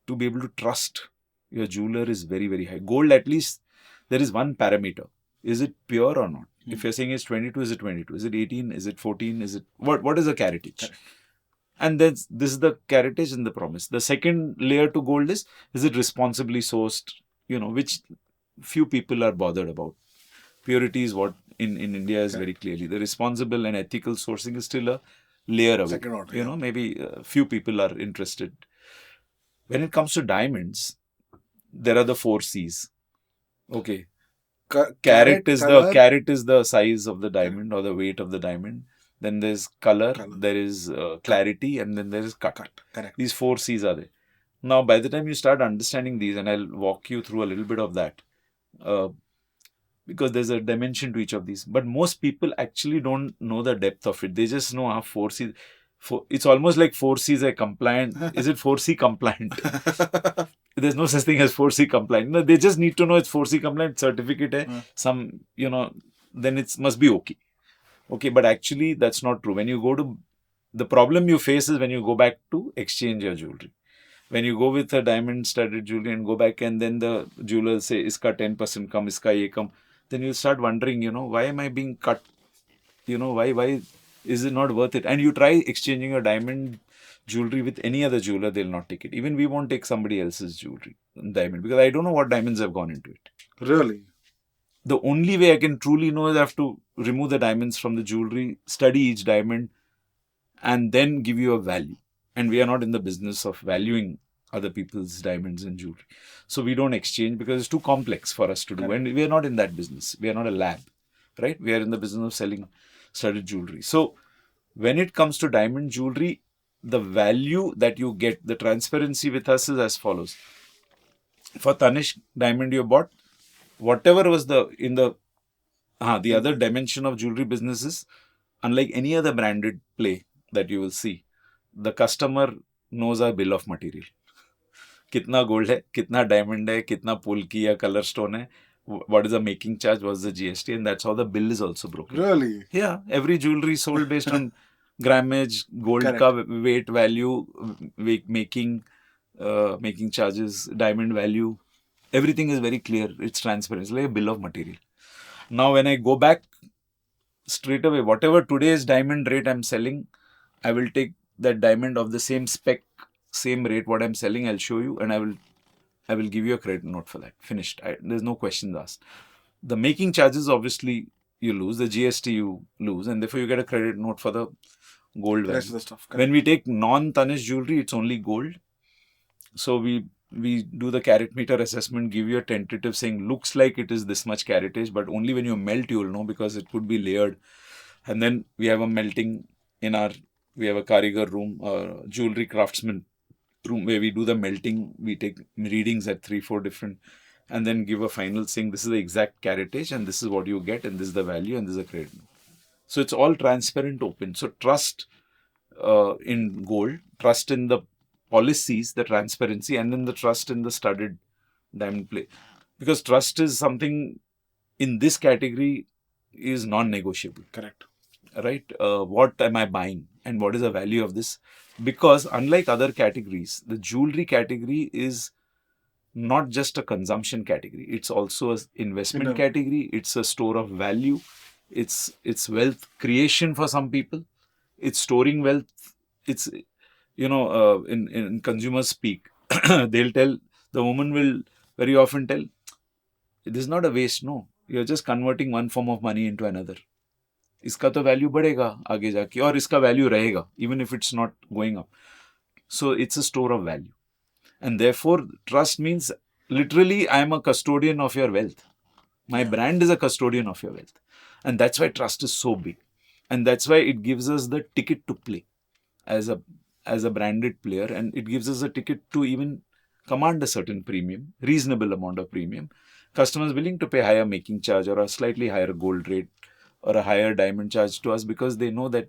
able to trust your jeweler is very, very high. Gold, at least there is one parameter: is it pure or not? If you're saying it's 22, is it 22? Is it 18? Is it 14? Is it what is the caratage? Correct. And then this is the caratage and the promise. The second layer to gold is it responsibly sourced? Which few people are bothered about. Purity is what in India is very clearly. The responsible and ethical sourcing is still a layer away. Second order, Maybe few people are interested. When it comes to diamonds, there are the 4 C's. Okay. Carat is the size of the diamond or the weight of the diamond. Then there's color. There is clarity, and then there is cut. Correct. These 4 C's are there. Now, by the time you start understanding these, and I'll walk you through a little bit of that, because there's a dimension to each of these. But most people actually don't know the depth of it. They just know how 4 C's. It's almost like 4 C's are compliant. Is it 4C compliant? There's no such thing as 4C compliant. No, they just need to know it's 4C compliant certificate. Some, then it must be okay. Okay, but actually that's not true. When you go to, the problem you face is when you go back to exchange your jewelry. When you go with a diamond studded jewelry and go back, and then the jeweler say, iska 10% come, iska ye come, then you start wondering, why am I being cut? Why is it not worth it? And you try exchanging a diamond jewelry with any other jeweler, they'll not take it. Even we won't take somebody else's jewelry, diamond, because I don't know what diamonds have gone into it. Really? The only way I can truly know is I have to remove the diamonds from the jewelry, study each diamond, and then give you a value. And we are not in the business of valuing other people's diamonds and jewelry. So we don't exchange because it's too complex for us to do. And we are not in that business. We are not a lab, right? We are in the business of selling studded jewelry. So when it comes to diamond jewelry, the value that you get, the transparency with us is as follows. For Tanishq diamond you bought, whatever was the other dimension of jewelry business is, unlike any other branded play that you will see, the customer knows our bill of material. कितना gold है, कितना diamond है, कितना पोल्की या colour stone है, what is the making charge, what's the GST, and that's how the bill is also broken. Really? Yeah, every jewelry sold based on grammage, gold Correct. ka weight value, making charges, diamond value. Everything is very clear. It's transparent. It's like a bill of material. Now, when I go back straight away, whatever today's diamond rate I'm selling, I will take that diamond of the same spec, same rate what I'm selling. I'll show you, and I will give you a credit note for that. Finished. There's no questions asked. The making charges, obviously, you lose. The GST you lose, and therefore you get a credit note for the gold The rest of value. the stuff. Correct. When we take non-Tanishq jewelry, it's only gold. So we do the carat meter assessment, give you a tentative saying looks like it is this much caratage, but only when you melt you will know, because it could be layered. And then we have a melting we have a karigar room, jewelry craftsman room, where we do the melting. We take readings at 3-4 different, and then give a final saying this is the exact caratage and this is what you get and this is the value and this is a credit note. So it's all transparent, open. So trust in gold, trust in the policies, the transparency, and then the trust in the studded diamond play. Because trust is something in this category is non-negotiable. Correct. Right? What am I buying and what is the value of this? Because unlike other categories, the jewelry category is not just a consumption category. It's also an investment category. It's a store of value. It's wealth creation for some people. It's storing wealth. It's, in consumer speak, they'll tell, the woman will very often tell, it is not a waste. No, you're just converting one form of money into another. इसका तो value बढ़ेगा आगे जाके, और इसका value रहेगा even if it's not going up. So it's a store of value. And therefore, trust means literally I am a custodian of your wealth. My brand is a custodian of your wealth. And that's why trust is so big. And that's why it gives us the ticket to play as a branded player. And it gives us a ticket to even command a certain premium, reasonable amount of premium. Customers willing to pay higher making charge or a slightly higher gold rate or a higher diamond charge to us, because they know that.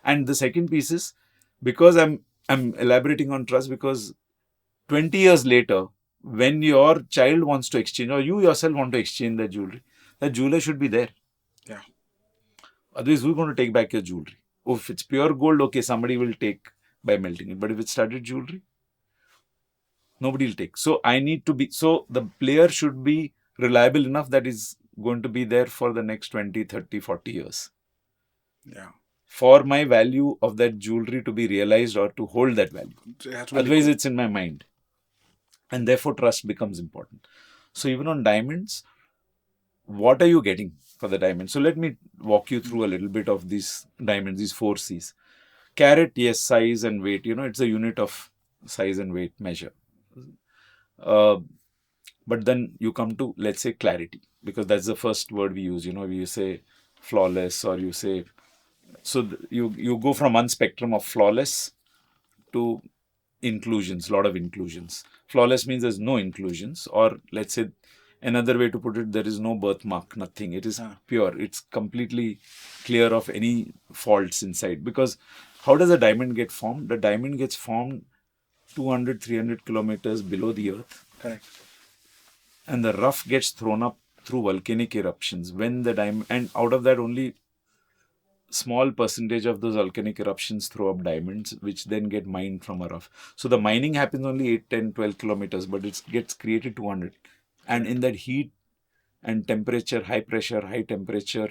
And the second piece is, because I'm elaborating on trust, because 20 years later, when your child wants to exchange or you yourself want to exchange that jeweler should be there. Yeah. Otherwise, who's going to take back your jewelry? Oh, if it's pure gold, okay, somebody will take by melting it. But if it's studded jewelry, nobody will take. So the player should be reliable enough that is going to be there for the next 20, 30, 40 years. Yeah. For my value of that jewelry to be realized or to hold that value. Otherwise, it's in my mind. And therefore, trust becomes important. So even on diamonds, what are you getting for the diamond? So let me walk you through a little bit of these diamonds, these 4 C's. Carat, yes, size and weight. It's a unit of size and weight measure. But then you come to, let's say, clarity, because that's the first word we use. You say flawless, or you say, so you go from one spectrum of flawless to inclusions, a lot of inclusions. Flawless means there's no inclusions, or let's say another way to put it, there is no birthmark, nothing. It is pure. It's completely clear of any faults inside. Because how does a diamond get formed? The diamond gets formed 200, 300 kilometers below the earth. Correct. And the rough gets thrown up through volcanic eruptions. When the diamond, and out of that only small percentage of those volcanic eruptions throw up diamonds, which then get mined from a rough. So the mining happens only 8, 10, 12 kilometers, but it gets created 200. And in that heat and temperature, high pressure, high temperature,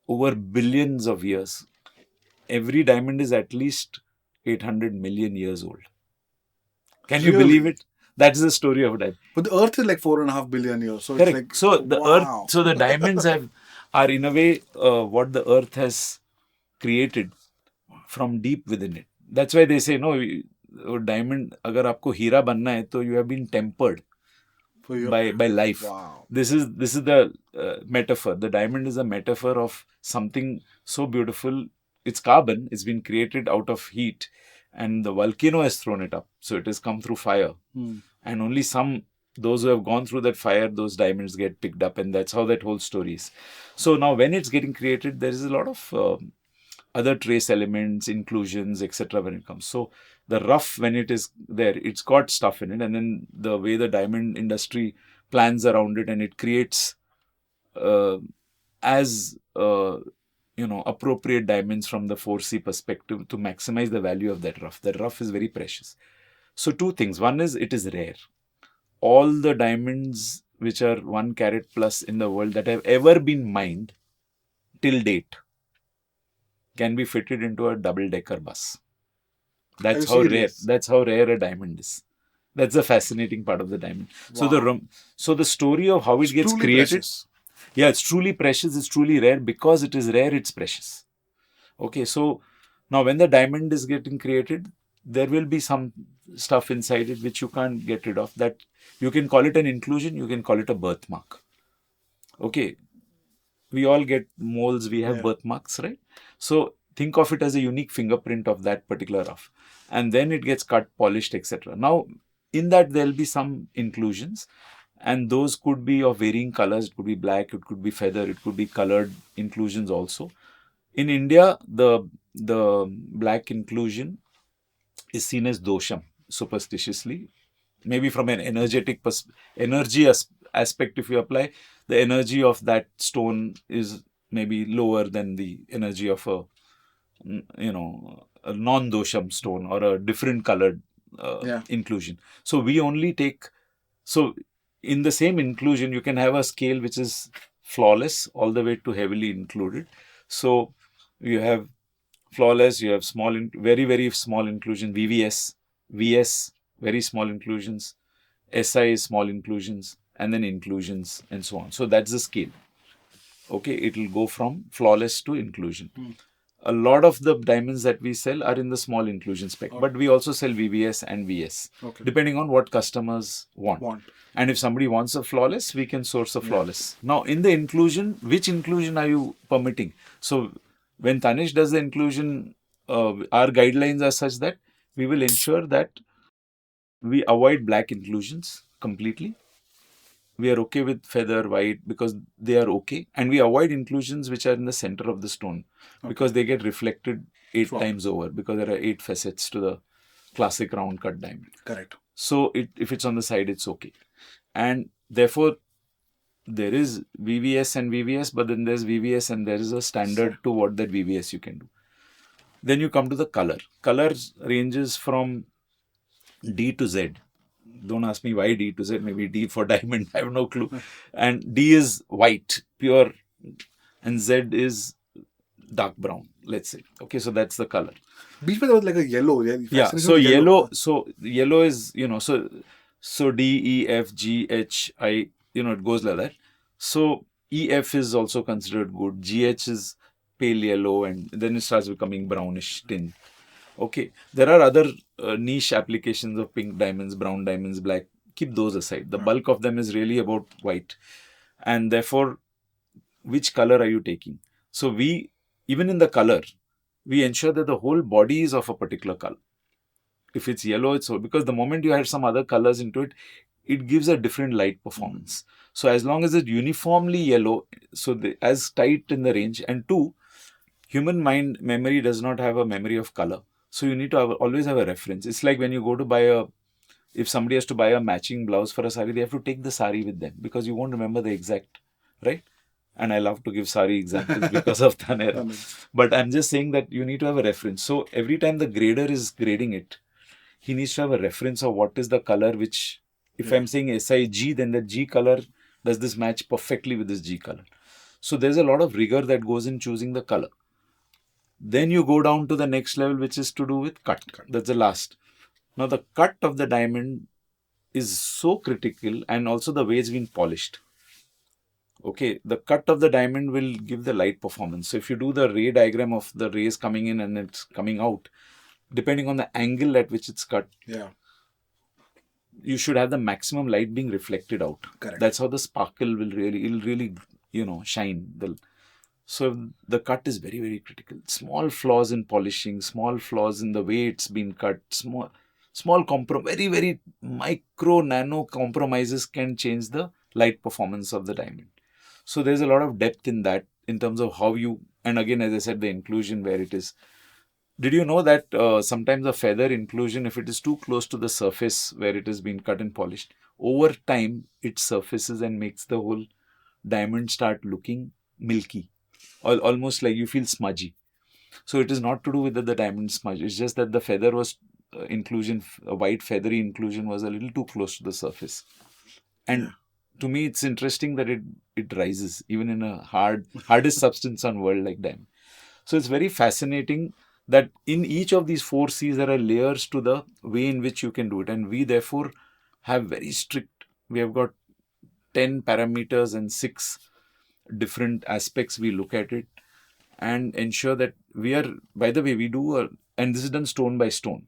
over billions of years, every diamond is at least 800 million years old. Can you believe it? That's the story of a diamond. But the Earth is like 4.5 billion years. So correct. It's like, so the Earth, so the diamonds are in a way what the Earth has created from deep within it. That's why they say, no, diamond, agar aapko हीरा बनना है, तो you have been tempered by life. Wow. This is the metaphor. The diamond is a metaphor of something so beautiful. It's carbon. It's been created out of heat. and the volcano has thrown it up. So it has come through fire. And only those who have gone through that fire, those diamonds get picked up, and that's how that whole story is. So now when it's getting created, there is a lot of other trace elements, inclusions, etc. when it comes. So the rough, when it is there, it's got stuff in it, and then the way the diamond industry plans around it, and it creates as appropriate diamonds from the 4C perspective to maximize the value of that rough. That rough is very precious. So two things. One is it is rare. All the diamonds which are 1 carat plus in the world that have ever been mined till date can be fitted into a double-decker bus. That's how rare. That's how rare a diamond is. That's the fascinating part of the diamond. Wow. So the story of how it gets created. Precious. Yeah, it's truly precious. It's truly rare. Because it is rare, it's precious. Okay, so now when the diamond is getting created, there will be some stuff inside it which you can't get rid of. That you can call it an inclusion, you can call it a birthmark. Okay, we all get moles, we have birthmarks, right? So think of it as a unique fingerprint of that particular rough. And then it gets cut, polished, etc. Now, in that there'll be some inclusions, and those could be of varying colors. It could be black, it could be feather, it could be colored inclusions also. In India, the black inclusion is seen as dosham, superstitiously. Maybe from an energy aspect, if you apply, the energy of that stone is maybe lower than the energy of a non-dosham stone or a different colored inclusion. So we only take, so in the same inclusion, you can have a scale which is flawless all the way to heavily included. So you have flawless, you have small, very, very small inclusion, VVS, VS, very small inclusions, SI is small inclusions, and then inclusions and so on. So that's the scale. Okay, it will go from flawless to inclusion. A lot of the diamonds that we sell are in the small inclusion spec, but we also sell VVS and VS, depending on what customers want. And if somebody wants a flawless, we can source a flawless. Now, in the inclusion, which inclusion are you permitting? So, when Tanishq does the inclusion, our guidelines are such that we will ensure that we avoid black inclusions completely. We are okay with feather, white, because they are okay. And we avoid inclusions which are in the center of the stone because they get reflected 8 times over, because there are 8 facets to the classic round cut diamond. Correct. So if it's on the side, it's okay. And therefore, there is VVS and VVS, but then there's VVS and there is a standard to what that VVS you can do. Then you come to the color. Colors ranges from D to Z. Don't ask me why D to Z, maybe D for diamond, I have no clue. And D is white, pure, and Z is dark brown, let's say. Okay, so that's the color. Before there was like a yellow. Yeah, so yellow is, so D, E, F, G, H, I, it goes like that. So EF is also considered good. GH is pale yellow, and then it starts becoming brownish tin. Okay, there are other niche applications of pink diamonds, brown diamonds, black. Keep those aside. The bulk of them is really about white. And therefore, which color are you taking? So even in the color, we ensure that the whole body is of a particular color. If it's yellow, it's so, because the moment you add some other colors into it, it gives a different light performance. So as long as it's uniformly yellow, so as tight in the range. And 2, human mind memory does not have a memory of color. So you need to always have a reference. It's like when you go to if somebody has to buy a matching blouse for a sari, they have to take the sari with them because you won't remember the exact, right? And I love to give sari examples because of Tanera. But I'm just saying that you need to have a reference. So every time the grader is grading it, he needs to have a reference of what is the color which, if I'm saying SIG, then the G color, does this match perfectly with this G color? So there's a lot of rigor that goes in choosing the color. Then you go down to the next level, which is to do with cut. That's the last. Now, the cut of the diamond is so critical, and also the way it's been polished. Okay, the cut of the diamond will give the light performance. So if you do the ray diagram of the rays coming in and it's coming out, depending on the angle at which it's cut, you should have the maximum light being reflected out. Correct. That's how the sparkle will really, shine. So the cut is very, very critical. Small flaws in polishing, small flaws in the way it's been cut, very, very micro nano compromises can change the light performance of the diamond. So there's a lot of depth in that in terms of how you, and again, as I said, the inclusion where it is. Did you know that sometimes a feather inclusion, if it is too close to the surface where it has been cut and polished, over time it surfaces and makes the whole diamond start looking milky, almost like you feel smudgy. So it is not to do with the diamond smudge. It's just that the feather was inclusion, a white feathery inclusion was a little too close to the surface. And to me, it's interesting that it rises even in a hardest substance on world like diamond. So it's very fascinating that in each of these 4 C's there are layers to the way in which you can do it, and we therefore have very strict. We have got 10 parameters and 6 different aspects we look at it and ensure that we are, by the way, we do and this is done stone by stone.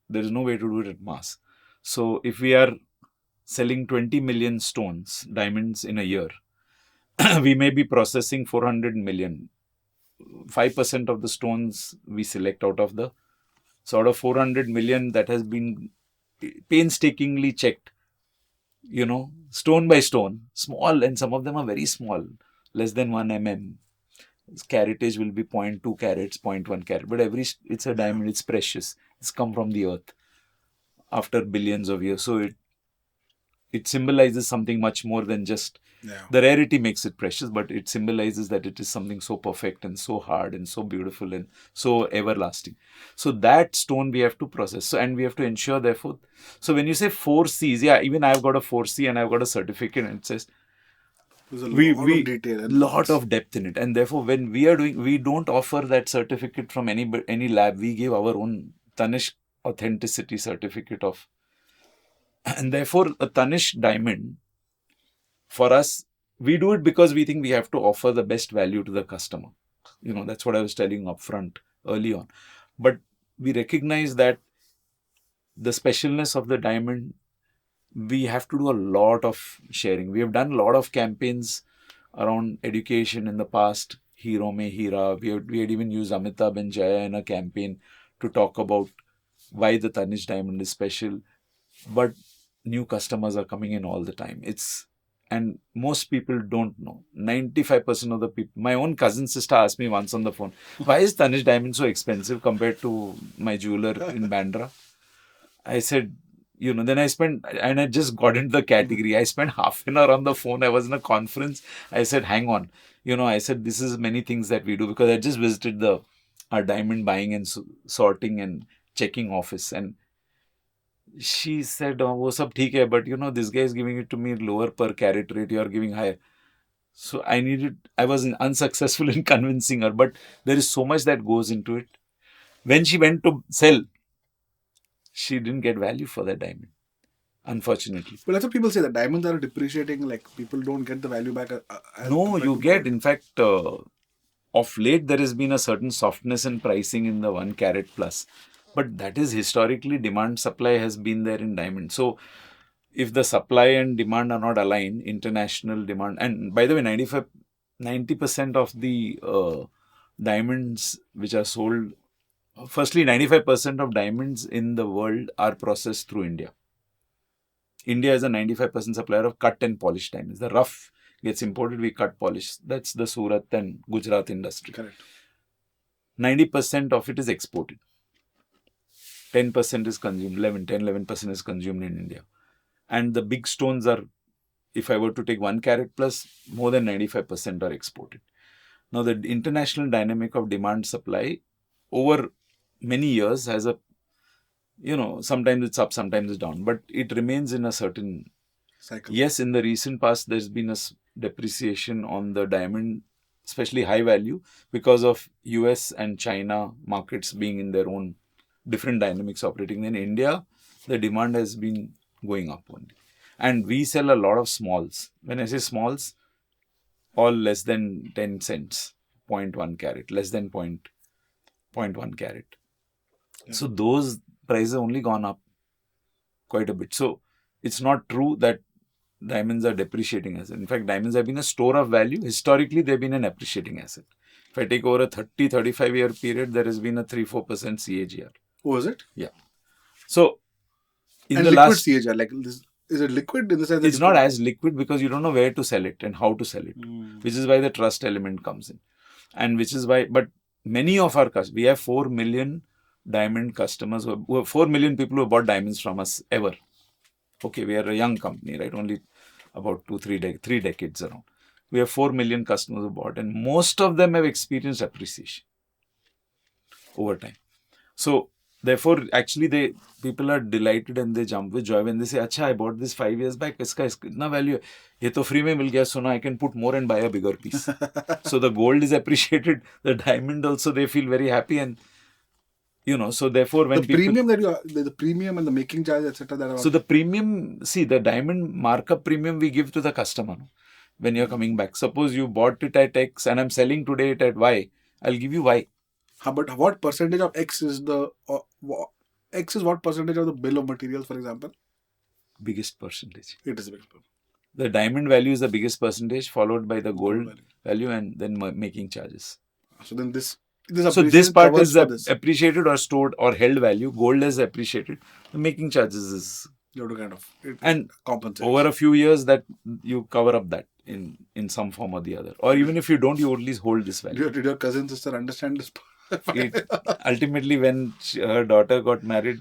There is no way to do it at mass. So if we are selling 20 million stones, diamonds in a year, we may be processing 400 million. 5% of the stones we select out of the sort of 400 million that has been painstakingly checked, stone by stone, small, and some of them are very small, less than 1 mm. Caratage will be zero point 0.2 carats, 0.1 carat, but it's a diamond, it's precious. It's come from the earth after billions of years. So it symbolizes something much more than just the rarity makes it precious, but it symbolizes that it is something so perfect and so hard and so beautiful and so everlasting. So that stone we have to process. So, and we have to ensure, therefore. So when you say 4 C's, yeah, even I've got a 4C and I've got a certificate, and it says there's a lot of detail and lot of depth in it. And therefore, when we are doing, we don't offer that certificate from any lab. We give our own Tanishq authenticity certificate of. And therefore, a Tanishq diamond, for us, we do it because we think we have to offer the best value to the customer. That's what I was telling you upfront early on. But we recognize that the specialness of the diamond, we have to do a lot of sharing. We have done a lot of campaigns around education in the past. Hero Mein Hira. We had even used Amitabh and Jaya in a campaign to talk about why the Tanishq diamond is special. But new customers are coming in all the time. And most people don't know. 95% of the people. My own cousin sister asked me once on the phone, why is Tanishq diamond so expensive compared to my jeweler in Bandra? I said, then I spent, and I just got into the category. I spent half an hour on the phone. I was in a conference. I said, hang on. I said, this is many things that we do, because I just visited our diamond buying and sorting and checking office. And she said, oh, wo sab theek hai, but this guy is giving it to me lower per carat rate. You are giving higher. So I was unsuccessful in convincing her, but there is so much that goes into it. When she went to sell, she didn't get value for that diamond, unfortunately. But that's what people say, that diamonds are depreciating, like people don't get the value back. No, you get, in fact, of late there has been a certain softness in pricing in the 1 carat plus. But that is historically, demand supply has been there in diamond. So if the supply and demand are not aligned, international demand, and by the way, 90% of the diamonds which are sold, firstly, 95% of diamonds in the world are processed through India. India is a 95% supplier of cut and polished diamonds. The rough gets imported, we cut polish. That's the Surat and Gujarat industry. Correct. 90% of it is exported. 10% is consumed, 11% is consumed in India. And the big stones are, if I were to take 1 carat plus, more than 95% are exported. Now, the international dynamic of demand supply over many years has a, sometimes it's up, sometimes it's down, but it remains in a certain cycle. Yes, in the recent past, there's been a depreciation on the diamond, especially high value, because of US and China markets being in their own different dynamics operating. In India, the demand has been going up only. And we sell a lot of smalls. When I say smalls, all less than 10 cents, 0.1 carat, less than 0.1 carat. Yeah. So those prices have only gone up quite a bit. So it's not true that diamonds are depreciating asset. In fact, diamonds have been a store of value. Historically, they've been an appreciating asset. If I take over a 35 year period, there has been a 3-4% CAGR. Oh, is it? Yeah. So, in And the liquid last, CAGR, like this, is it liquid in the sense that it's not as liquid because you don't know where to sell it and how to sell it, which is why the trust element comes in. And which is why, but many of our customers, we have 4 million diamond customers, 4 million people who bought diamonds from us ever. Okay, we are a young company, right? Only about 3 decades around. We have 4 million customers who bought, and most of them have experienced appreciation over time. So, therefore, actually, people are delighted and they jump with joy when they say, "Acha, I bought this 5 years back. Iska itna value. Ye to free mein mil gaya. So now I can put more and buy a bigger piece." So the gold is appreciated. The diamond also, they feel very happy, and so therefore when the premium that the premium and the making charge, etc. So the premium, see, the diamond markup premium we give to the customer when you're coming back. Suppose you bought it at X and I'm selling today it at Y. I'll give you Y. But what percentage of X is X is what percentage of the bill of materials, for example? Biggest percentage. It is the biggest. The diamond value is the biggest percentage, followed by the gold value and then making charges. So then this part is appreciated or stored or held value. Gold is appreciated. The making charges is, you have to kind of and compensate. Over a few years that you cover up that in some form or the other. Or even if you don't, you at least hold this value. Did your cousin sister understand this? Ultimately, when her daughter got married,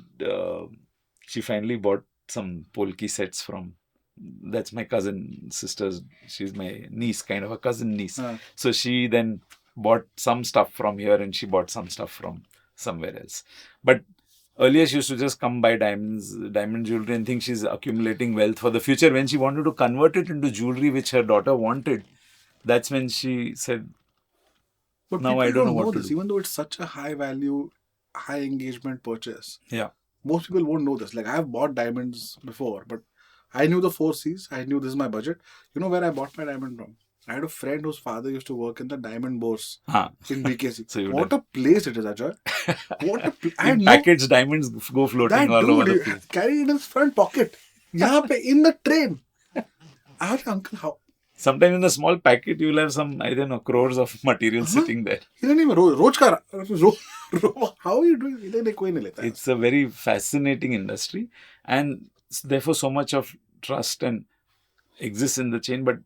she finally bought some polki sets from. That's my cousin sister's. She's my niece, kind of a cousin niece. So she then bought some stuff from here and she bought some stuff from somewhere else. But earlier she used to just come buy diamond jewelry and think she's accumulating wealth for the future. When she wanted to convert it into jewelry which her daughter wanted, that's when she said, but now I don't know what to do. Even though it's such a high value, high engagement purchase. Yeah. Most people won't know this. Like, I have bought diamonds before, but I knew the 4 C's. I knew this is my budget. You know where I bought my diamond from? I had a friend whose father used to work in the diamond bourse in BKC. So what a place it is, Ajoy. What a packaged diamonds go floating all over the place. Carried in his front pocket. In the train. I was like, uncle, how? Sometimes in a small packet, you will have some, I don't know, crores of material sitting there. He didn't even how are you doing? It's a very fascinating industry, and therefore so much of trust and exists in the chain. But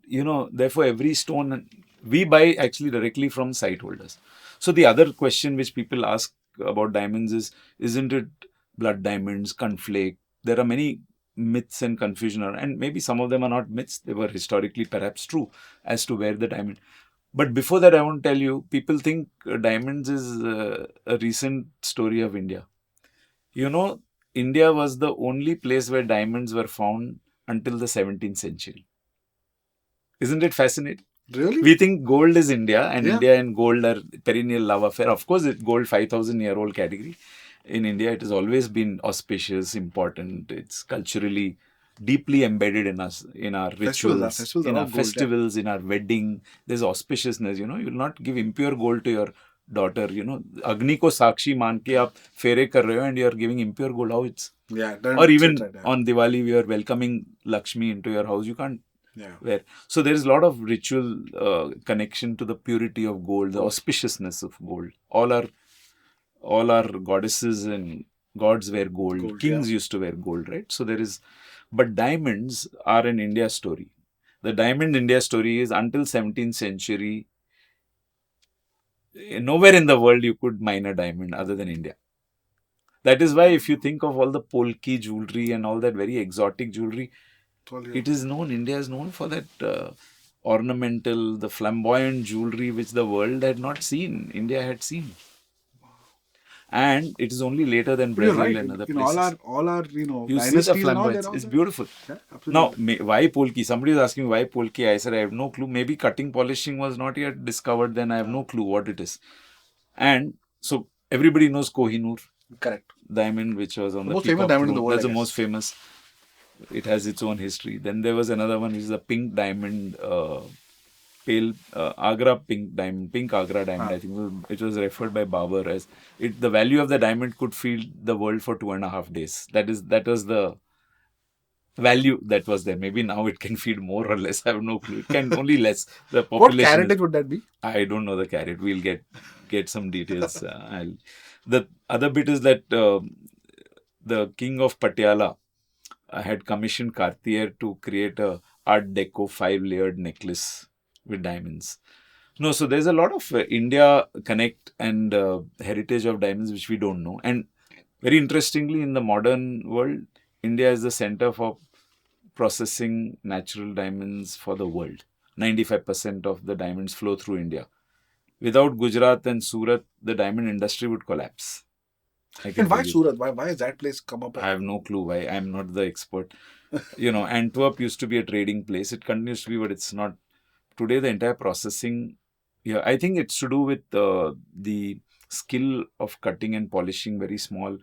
therefore every stone we buy actually directly from site holders. So the other question which people ask about diamonds is, isn't it blood diamonds, conflake? There are many myths and confusion, and maybe some of them are not myths. They were historically perhaps true as to where the diamond. But before that, I want to tell you, people think diamonds is a recent story of India. India was the only place where diamonds were found until the 17th century. Isn't it fascinating? Really? We think gold is India, and India and gold are perennial love affair. Of course, it's gold 5,000-year-old category. In India, it has always been auspicious, important. It's culturally deeply embedded in us, in our rituals, in our festivals, in our wedding. There's auspiciousness. You'll not give impure gold to your daughter. Agni ko sakshi maan ke aap fere kar rahe ho and you're giving impure gold. How it's or even on Diwali, we are welcoming Lakshmi into your house. You can't. Where so there is a lot of ritual connection to the purity of gold, the auspiciousness of gold. All our goddesses and gods wear gold. Kings used to wear gold, right? So there is, but diamonds are an India story. The diamond India story is until 17th century. Nowhere in the world you could mine a diamond other than India. That is why if you think of all the polki jewelry and all that very exotic jewelry, it is known, India is known for that ornamental, the flamboyant jewelry which the world had not seen, India had seen. And it is only later than Brazil and other places. All our you see the flamboyance. It's beautiful. Yeah, now, why polki? Somebody is asking why polki. I said I have no clue. Maybe cutting polishing was not yet discovered. Then I have no clue what it is. And so everybody knows Kohinoor. Correct. Diamond, which was on the most famous diamond in the world. That's the most famous. It has its own history. Then there was another one, which is a pink diamond, pale Agra pink diamond, pink Agra diamond. I think it was referred by Barber as the value of the diamond could feed the world for 2.5 days. That was the value that was there. Maybe now it can feed more or less. I have no clue. It can only less. The What population is. carriage would that be? I don't know the carrot. We'll get some details. The other bit is that the king of Patiala had commissioned Cartier to create a Art Deco 5-layered necklace with diamonds. No, so there's a lot of India connect and heritage of diamonds which we don't know. And very interestingly, in the modern world, India is the center for processing natural diamonds for the world. 95% of the diamonds flow through India. Without Gujarat and Surat, the diamond industry would collapse. I can And why tell you. Surat? Why is that place come up? I have no clue why. I'm not the expert. Antwerp used to be a trading place. It continues to be, but it's not. Today, the entire processing, yeah, I think it's to do with the skill of cutting and polishing very small.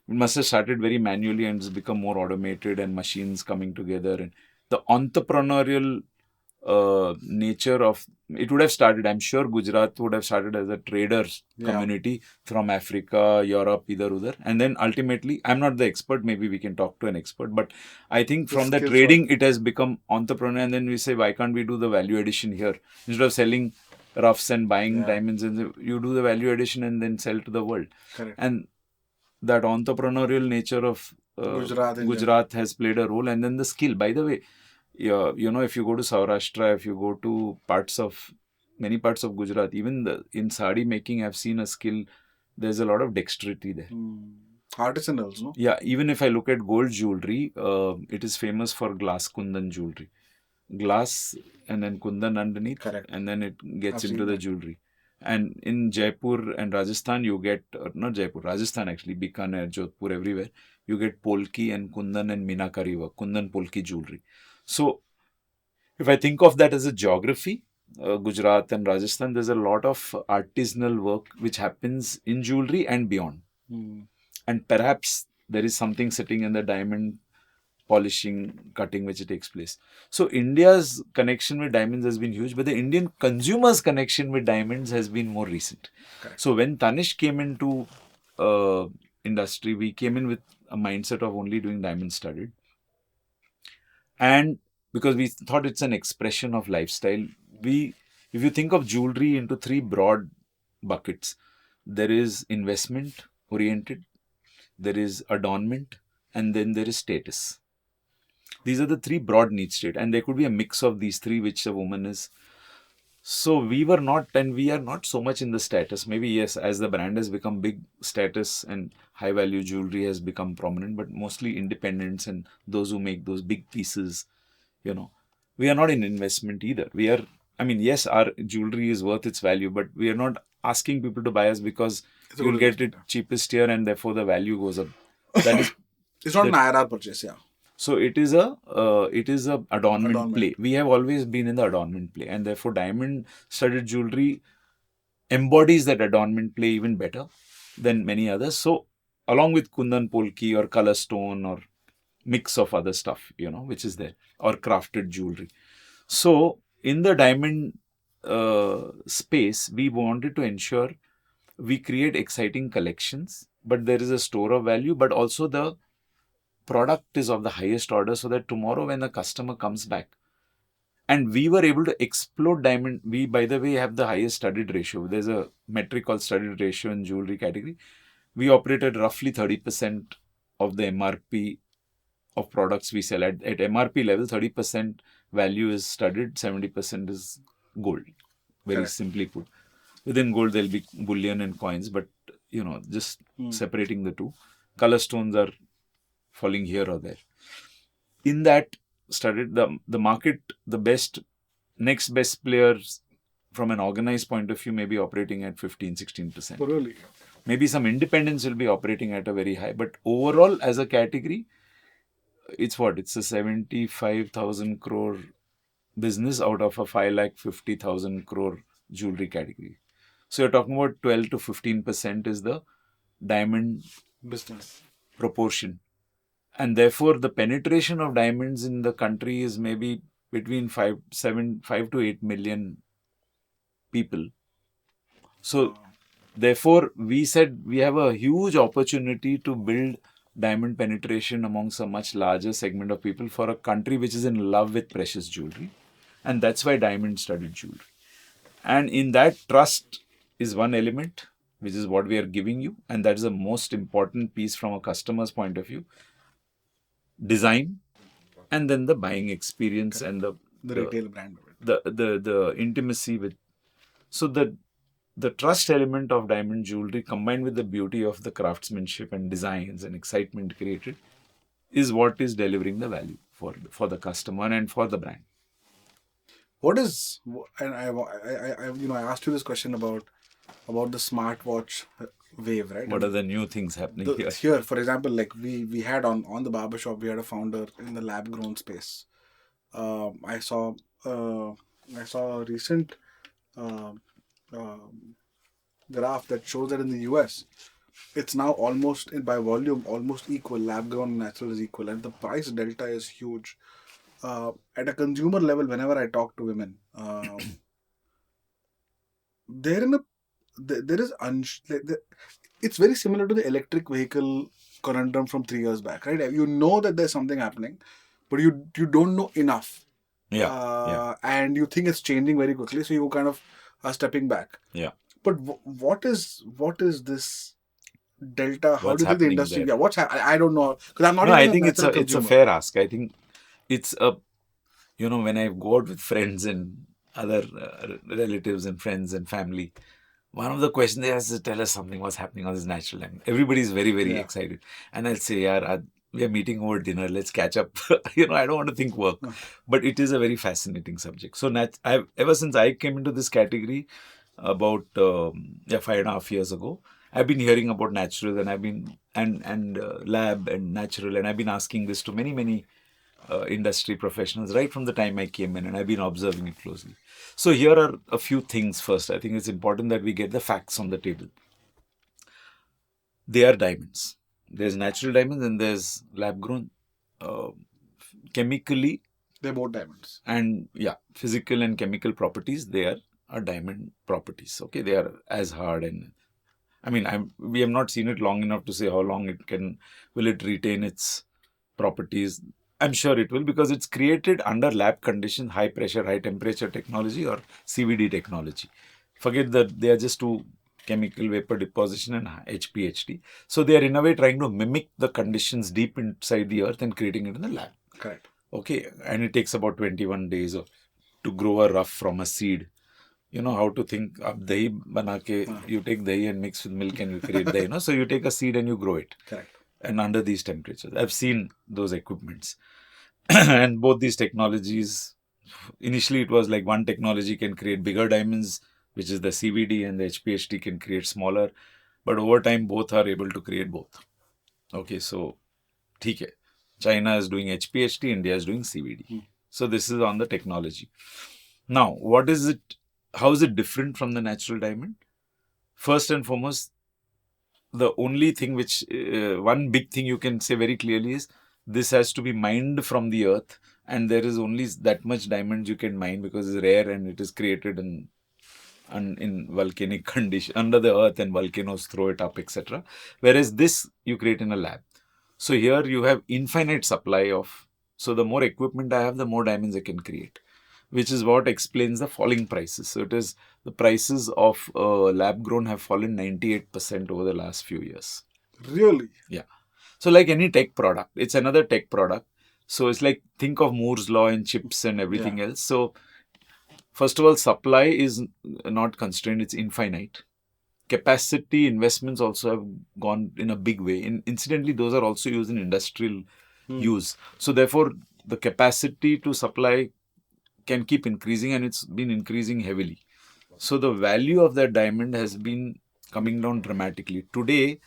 It must have started very manually and it's become more automated and machines coming together. And the entrepreneurial nature of it would have started. I'm sure Gujarat would have started as a traders community from Africa, Europe, either other, and then ultimately, I'm not the expert. Maybe we can talk to an expert, but I think from the trading, it has become entrepreneur, and then we say, why can't we do the value addition here instead of selling roughs and buying diamonds, and you do the value addition and then sell to the world. Correct. And that entrepreneurial nature of Gujarat has played a role, and then the skill. By the way, if you go to Saurashtra, if you go to many parts of Gujarat, even in sari making, I've seen a skill. There's a lot of dexterity there. Artisanals, no? Yeah, even if I look at gold jewelry, it is famous for glass kundan jewelry. Glass and then kundan underneath. Correct. And then it gets into the jewelry. And in Jaipur and Rajasthan, you get, not Jaipur, Rajasthan actually, Bikaner, Jodhpur, everywhere, you get polki and kundan and minakari work, kundan polki jewelry. So, if I think of that as a geography, Gujarat and Rajasthan, there's a lot of artisanal work which happens in jewelry and beyond. And perhaps there is something sitting in the diamond polishing, cutting, which takes place. So India's connection with diamonds has been huge, but the Indian consumers' connection with diamonds has been more recent. Okay. So when Tanishq came into industry, we came in with a mindset of only doing diamond studded. And because we thought it's an expression of lifestyle, if you think of jewelry into three broad buckets, there is investment oriented, there is adornment, and then there is status. These are the three broad need state, and there could be a mix of these three, which a woman is. So we were not, and we are not so much in the status. Maybe yes, as the brand has become big, status and high value jewelry has become prominent, but mostly independents and those who make those big pieces, we are not in investment either. We are, yes, our jewelry is worth its value, but we are not asking people to buy us because you will get it cheapest here and therefore the value goes up. That is, it's not an IRR purchase, yeah. So it is a adornment play. We have always been in the adornment play, and therefore diamond studded jewelry embodies that adornment play even better than many others. So along with kundan polki or color stone or mix of other stuff, which is there, or crafted jewelry. So in the diamond space, we wanted to ensure we create exciting collections, but there is a store of value, but also the product is of the highest order so that tomorrow when a customer comes back, and we were able to explode diamond. We, by the way, have the highest studded ratio. There's a metric called studded ratio in jewelry category. We operated roughly 30% of the MRP of products we sell. At MRP level, 30% value is studded, 70% is gold. Very simply put. Within gold, there'll be bullion and coins, but just separating the two. Color stones are falling here or there. In that studied the market, the next best players from an organized point of view may be operating at 15-16%. Really? Maybe some independents will be operating at a very high, but overall as a category, it's a 75,000 crore business out of a 550,000 crore jewelry category. So you're talking about 12 to 15% is the diamond business proportion. And therefore, the penetration of diamonds in the country is maybe between 5 to 8 million people. So, therefore, we said we have a huge opportunity to build diamond penetration amongst a much larger segment of people for a country which is in love with precious jewelry. And that's why diamond studded jewelry. And in that, trust is one element, which is what we are giving you. And that is the most important piece from a customer's point of view. Design, and then the buying experience and The retail brand of it. the intimacy with. So the trust element of diamond jewelry combined with the beauty of the craftsmanship and designs and excitement created is what is delivering the value for the customer and for the brand. What is, and I asked you this question about the smartwatch wave, right? What are the new things happening here? Here, for example, like we had on the BarberShop, we had a founder in the lab grown space. I saw a recent uh, uh, graph that shows that in the US, it's now almost by volume almost equal. Lab grown and natural is equal, and the price delta is huge. At a consumer level, whenever I talk to women, they're in a there is it's very similar to the electric vehicle conundrum from 3 years back, right? You know that there's something happening, but you don't know enough. Yeah. And you think it's changing very quickly, so you kind of are stepping back. Yeah. But what is this delta? How What's do you think the happening industry? there? Yeah, what's I don't know, because I'm not No, even I a think natural it's a consumer. fair ask. I think it's a, when I go out with friends and other relatives and friends and family, one of the questions they ask is, tell us something, what's happening on this natural diamond. Everybody is very, very Yeah. excited. And I'll say, yeah, we are meeting over dinner, let's catch up. I don't want to think work. But it is a very fascinating subject. So ever since I came into this category about 5.5 years ago, I've been hearing about natural, and I've been and lab and natural, and I've been asking this to many industry professionals right from the time I came in, and I've been observing it closely. So here are a few things. First, I think it's important that we get the facts on the table. They are diamonds. There's natural diamonds and there's lab grown. Chemically, they're both diamonds. And physical and chemical properties, they are diamond properties. Okay, they are as hard, and we have not seen it long enough to say how long will it retain its properties. I'm sure it will, because it's created under lab conditions, high pressure, high temperature technology, or CVD technology. Forget that they are just two: chemical vapor deposition and HPHT. So they are in a way trying to mimic the conditions deep inside the earth and creating it in the lab. Correct. Okay, and it takes about 21 days to grow a rough from a seed. You know how to think. Ab dahi bana ke, you take dahi and mix with milk and you create dahi. So you take a seed and you grow it. Correct. And under these temperatures, I've seen those equipments. And both these technologies, initially it was like one technology can create bigger diamonds, which is the CVD, and the HPHT can create smaller. But over time, both are able to create both. Okay, so theek hai. China is doing HPHT, India is doing CVD. So this is on the technology. Now, what is it? How is it different from the natural diamond? First and foremost, the only thing one big thing you can say very clearly is this has to be mined from the earth, and there is only that much diamonds you can mine because it's rare and it is created in volcanic condition under the earth, and volcanoes throw it up, etc. Whereas this you create in a lab. So here you have infinite supply of. So the more equipment I have, the more diamonds I can create, which is what explains the falling prices. So it is the prices of lab grown have fallen 98% over the last few years. Really? Yeah. So like any tech product, it's another tech product. So it's like, think of Moore's law and chips and everything else. So first of all, supply is not constrained, it's infinite. Capacity investments also have gone in a big way. Incidentally, those are also used in industrial use. So therefore, the capacity to supply can keep increasing, and it's been increasing heavily. So the value of that diamond has been coming down dramatically. Today,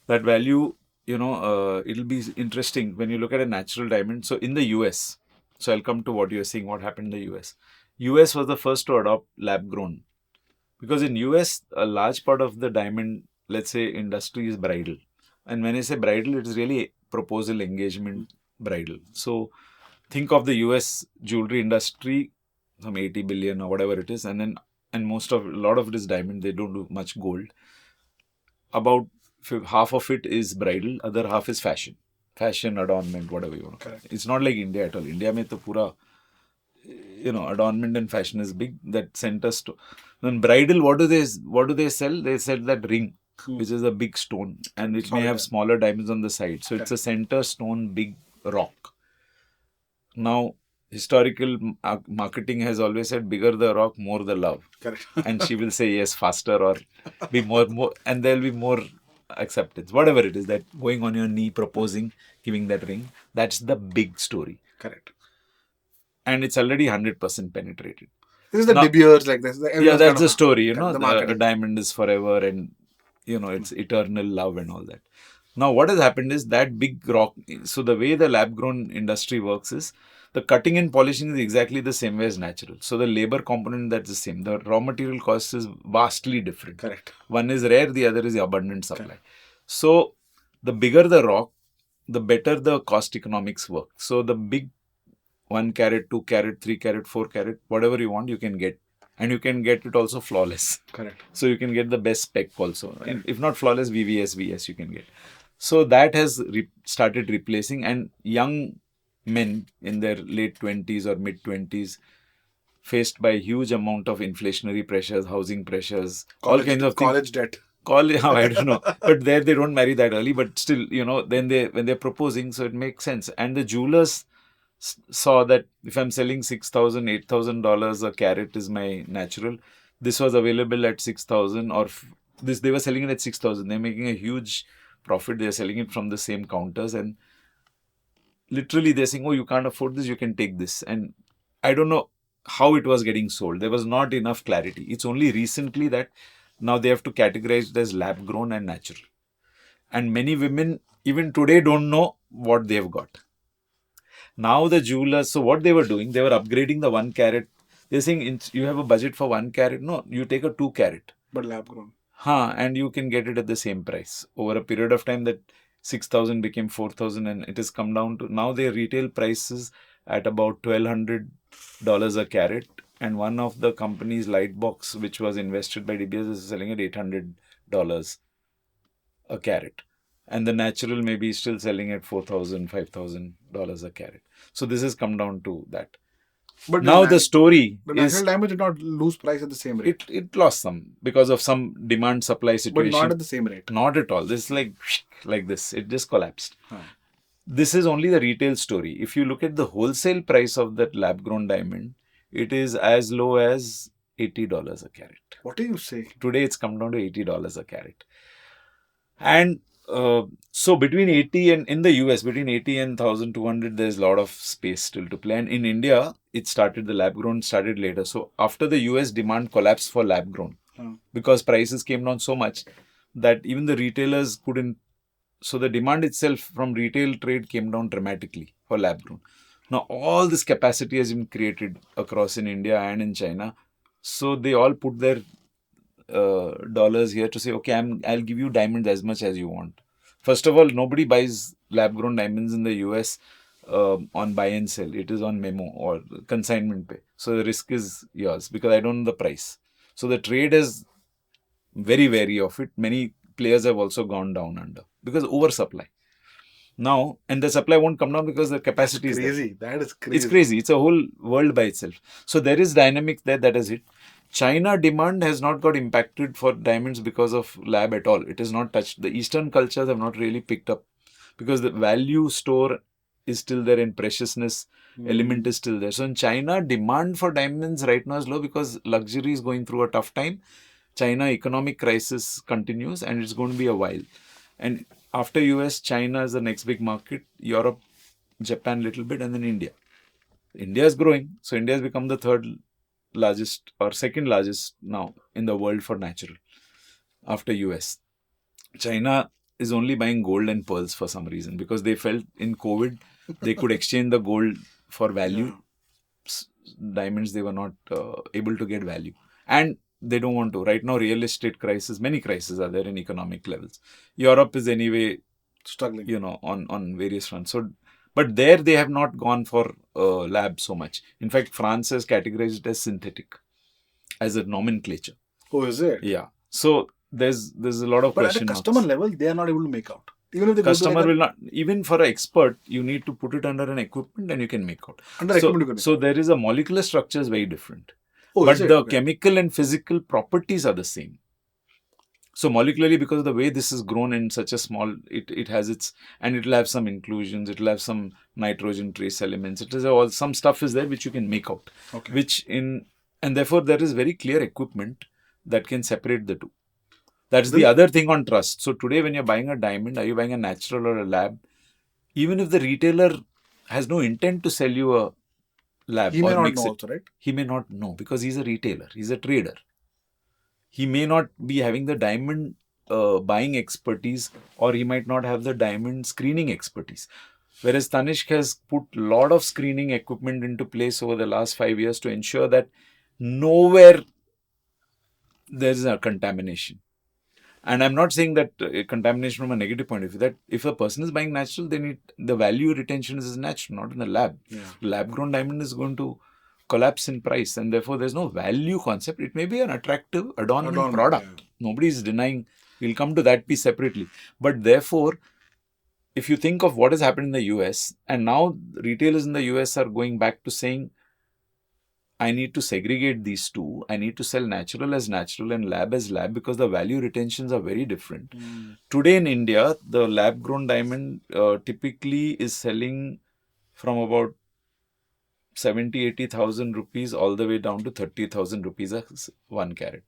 that value, it'll be interesting when you look at a natural diamond. So in the US, so I'll come to what you're saying, what happened in the US. US was the first to adopt lab grown, because in US, a large part of the diamond, let's say, industry is bridal. And when I say bridal, it is really proposal, engagement, bridal. So think of the US jewelry industry, some 80 billion or whatever it is, and a lot of it is diamond. They don't do much gold. About half of it is bridal, other half is fashion, adornment, whatever you want. Correct. It's not like India at all. India mein to pura, adornment and fashion is big. That center store. Then bridal, what do they sell? They sell that ring, which is a big stone, and it may have smaller diamonds on the side. So it's a center stone, big rock. Now, historical marketing has always said, bigger the rock, more the love. Correct. And she will say yes faster, or be more, and there'll be more acceptance. Whatever it is, that going on your knee, proposing, giving that ring, that's the big story. Correct. And it's already 100% penetrated. This is the Behaviours like this. Yeah, that's the story, the diamond is forever, and it's eternal love and all that. Now, what has happened is that big rock. So the way the lab-grown industry works is the cutting and polishing is exactly the same way as natural. So the labor component, that's the same. The raw material cost is vastly different. Correct. One is rare, the other is abundant supply. Correct. So the bigger the rock, the better the cost economics work. So the big 1 carat, 2 carat, 3 carat, 4 carat, whatever you want, you can get. And you can get it also flawless. Correct. So you can get the best spec also. And if not flawless, VVS you can get. So that has started replacing, and young men in their late 20s or mid 20s, faced by huge amount of inflationary pressures, housing pressures, all kinds of things. College debt. I don't know. But there they don't marry that early, but still, then when they're proposing, so it makes sense. And the jewelers saw that if I'm selling $6,000, $8,000 a carat is my natural, this was available at 6,000, or this they were selling it at 6,000. They're making a huge profit. They're selling it from the same counters, and literally they're saying, oh, you can't afford this, you can take this. And I don't know how it was getting sold. There was not enough clarity. It's only recently that now they have to categorize it as lab grown and natural. And many women even today don't know what they've got. Now the jewelers, so what they were doing, they were upgrading the 1 carat. They're saying, you have a budget for 1 carat. No, you take a 2 carat. But lab grown. And you can get it at the same price. Over a period of time, that 6,000 became 4,000, and it has come down to, now their retail prices at about $1,200 a carat. And one of the company's light box, which was invested by DBS, is selling at $800 a carat. And the natural may be still selling at $4,000, $5,000 a carat. So this has come down to that. But now the story is... The natural diamond did not lose price at the same rate. It lost some because of some demand-supply situation. But not at the same rate. Not at all. This is like this. It just collapsed. This is only the retail story. If you look at the wholesale price of that lab-grown diamond, it is as low as $80 a carat. What do you say? Today it's come down to $80 a carat. And so between 80 and in the US, between 80 and 1,200, there's a lot of space still to play. And in India, the lab grown started later. So after the US, demand collapsed for lab grown because prices came down so much that even the retailers couldn't. So the demand itself from retail trade came down dramatically for lab grown. Now all this capacity has been created across in India and in China. So they all put their dollars here to say, okay, I'll give you diamonds as much as you want. First of all, nobody buys lab-grown diamonds in the US on buy and sell. It is on memo or consignment pay. So the risk is yours because I don't know the price. So the trade is very wary of it. Many players have also gone down under because oversupply. Now, and the supply won't come down because the capacity is crazy. That is crazy. It's crazy. It's a whole world by itself. So there is dynamics there that is it. China demand has not got impacted for diamonds because of lab at all. It is not touched. The Eastern cultures have not really picked up because the value store is still there and preciousness element is still there. So in China, demand for diamonds right now is low because luxury is going through a tough time. China economic crisis continues and it's going to be a while. And after US, China is the next big market. Europe, Japan little bit, and then India. India is growing. So India has become the third largest or second largest now in the world for natural after US. China is only buying gold and pearls for some reason because they felt in COVID they could exchange the gold for value. Diamonds they were not able to get value and they don't want to. Right now real estate crisis, many crises are there in economic levels. Europe is anyway struggling, on various fronts. So but there they have not gone for lab so much. In fact, France has categorized it as synthetic, as a nomenclature. Oh, is it? Yeah. So there's a lot of But at a question customer marks. level, they are not able to make out. Even if they Customer go to will not, even for an expert, you need to put it under an equipment and you can make out. under So, equipment, you can make so out. there is a molecular structure is very different. Oh, is But it? the Okay. chemical and physical properties are the same. So molecularly, because of the way this is grown in such a small, it has its, and it'll have some inclusions, it'll have some nitrogen trace elements. It is all, some stuff is there which you can make out. Okay. Which in, and therefore there is very clear equipment that can separate the two. That's the other thing on trust. So today when you're buying a diamond, are you buying a natural or a lab? Even if the retailer has no intent to sell you a lab He may or not mix know it, also, right? he may not know because he's a retailer, he's a trader. He may not be having the diamond buying expertise, or he might not have the diamond screening expertise. Whereas Tanishq has put a lot of screening equipment into place over the last 5 years to ensure that nowhere there is a contamination. And I'm not saying that contamination from a negative point of view, that if a person is buying natural, they need the value retention is natural, not in the lab. Yeah. Lab grown diamond is going to collapse in price, and therefore there's no value concept. It may be an attractive adornment product. Yeah. Nobody is denying. We'll come to that piece separately. But therefore, if you think of what has happened in the US, and now retailers in the US are going back to saying, I need to segregate these two. I need to sell natural as natural and lab as lab because the value retentions are very different. Today in India, the lab grown diamond typically is selling from about 70,000-80,000 rupees all the way down to 30,000 rupees as 1 carat.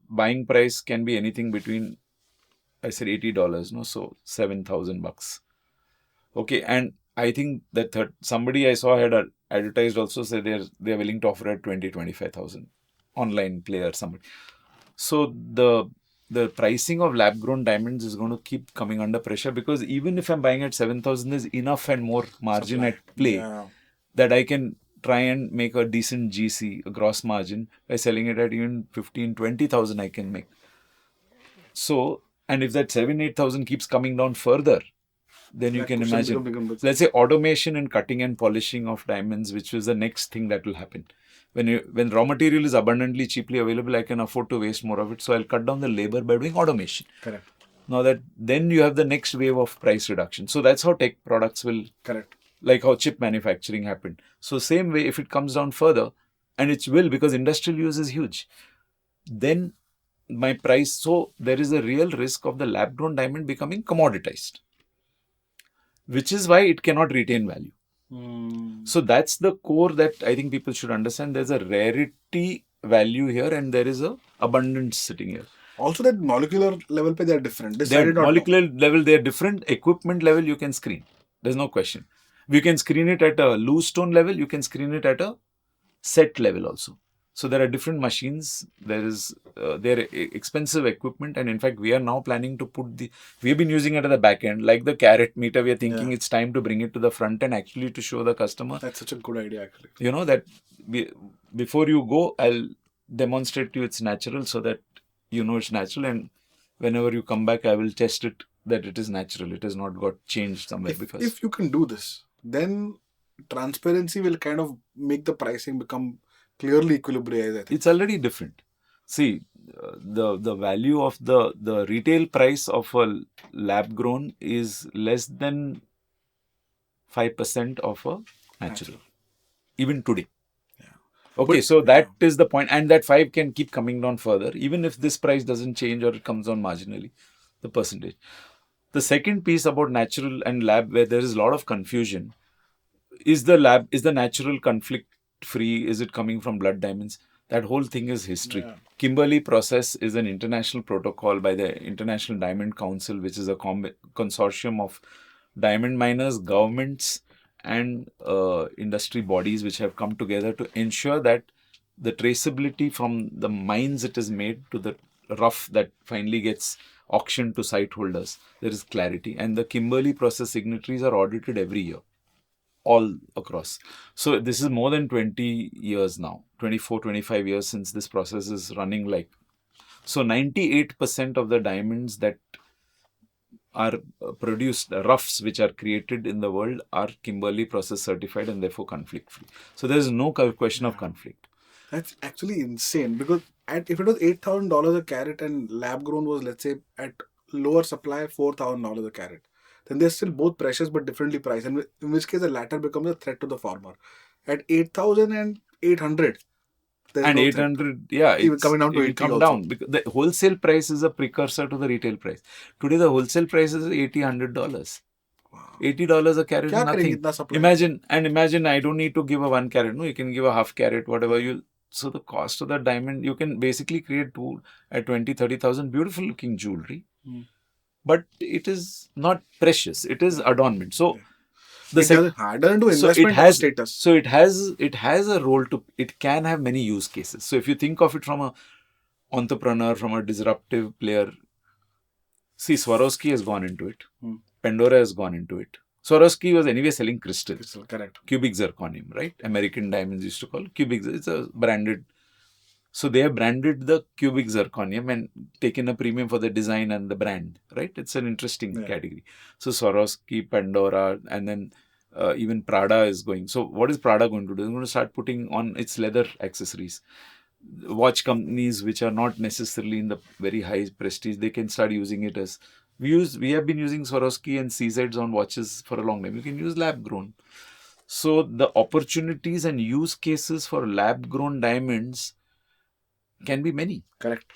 Buying price can be anything between, I said $80, no? So $7,000. Okay, and I think that somebody I saw had advertised also said they're willing to offer at 20,000-25,000 online player somebody. So the pricing of lab grown diamonds is going to keep coming under pressure because even if I'm buying at 7,000, there's enough and more margin at play that I can try and make a decent GC, a gross margin, by selling it at even 15,000-20,000 I can make. So, and if that 7,000-8,000 keeps coming down further, then you can imagine. Let's say automation and cutting and polishing of diamonds, which is the next thing that will happen. When raw material is abundantly cheaply available, I can afford to waste more of it. So I'll cut down the labor by doing automation. Correct. Now then you have the next wave of price reduction. So that's how tech products will. Correct. Like how chip manufacturing happened. So same way, if it comes down further, and it will because industrial use is huge, then my price. So there is a real risk of the lab grown diamond becoming commoditized, which is why it cannot retain value. So that's the core that I think people should understand. There's a rarity value here and there is a abundance sitting here. Also that molecular level they are different. Molecular level, they are different. Equipment level, you can screen. There's no question. We can screen it at a loose stone level. You can screen it at a set level also. So there are different machines. There are expensive equipment, and in fact, we are now planning to we've been using it at the back end, like the carat meter. We are thinking it's time to bring it to the front end, actually, to show the customer. That's such a good idea, actually. You know that before you go, I'll demonstrate to you it's natural, so that you know it's natural, and whenever you come back, I will test it that it is natural. It has not got changed somewhere. If you can do this, then transparency will kind of make the pricing become clearly equilibrated. It's already different. See, the value of the retail price of a lab grown is less than 5% of a natural, even today. Okay, so that is the point, and that 5 can keep coming down further, even if this price doesn't change or it comes down marginally, the percentage. The second piece about natural and lab, where there is a lot of confusion, is the natural conflict free? Is it coming from blood diamonds? That whole thing is history. Kimberley process is an international protocol by the International Diamond Council, which is a consortium of diamond miners, governments, and industry bodies which have come together to ensure that the traceability from the mines it is made to the rough that finally gets auctioned to site holders, there is clarity. And the Kimberley process signatories are audited every year, all across. So this is more than 20 years now, 24, 25 years since this process is running. So 98% of the diamonds that are produced, roughs which are created in the world, are Kimberley process certified and therefore conflict free. So there is no question of conflict. That's actually insane, because And if it was $8,000 a carat and lab grown was, let's say, at lower supply, $4,000 a carat, then they're still both precious but differently priced. And in which case, the latter becomes a threat to the farmer. At 8,000 and 800, there's And no threat. 800, yeah, Even coming down to it'll 80 come also. down because the wholesale price is a precursor to the retail price. Today, the wholesale price is $80-$100. Wow. $80 a carat is क्या करेंगे nothing. इतना supply? Imagine I don't need to give a 1 carat. No, you can give a half carat, whatever you. So the cost of that diamond, you can basically create two at 20,000-30,000 beautiful looking jewelry, but it is not precious. It is adornment. So the It doesn't do so it investment or has status. so it has a role to. It can have many use cases. So if you think of it from a entrepreneur, from a disruptive player, see, Swarovski has gone into it. Pandora has gone into it. Swarovski was anyway selling crystal. Correct. Cubic zirconium, right? American diamonds used to call cubic. It's a branded. So they have branded the cubic zirconium and taken a premium for the design and the brand, right? It's an interesting category. So Swarovski, Pandora, and then even Prada is going. So what is Prada going to do? It's going to start putting on its leather accessories. Watch companies which are not necessarily in the very high prestige, they can start using it as we have been using Swarovski and CZs on watches for a long time. You can use lab grown. So the opportunities and use cases for lab grown diamonds can be many. Correct.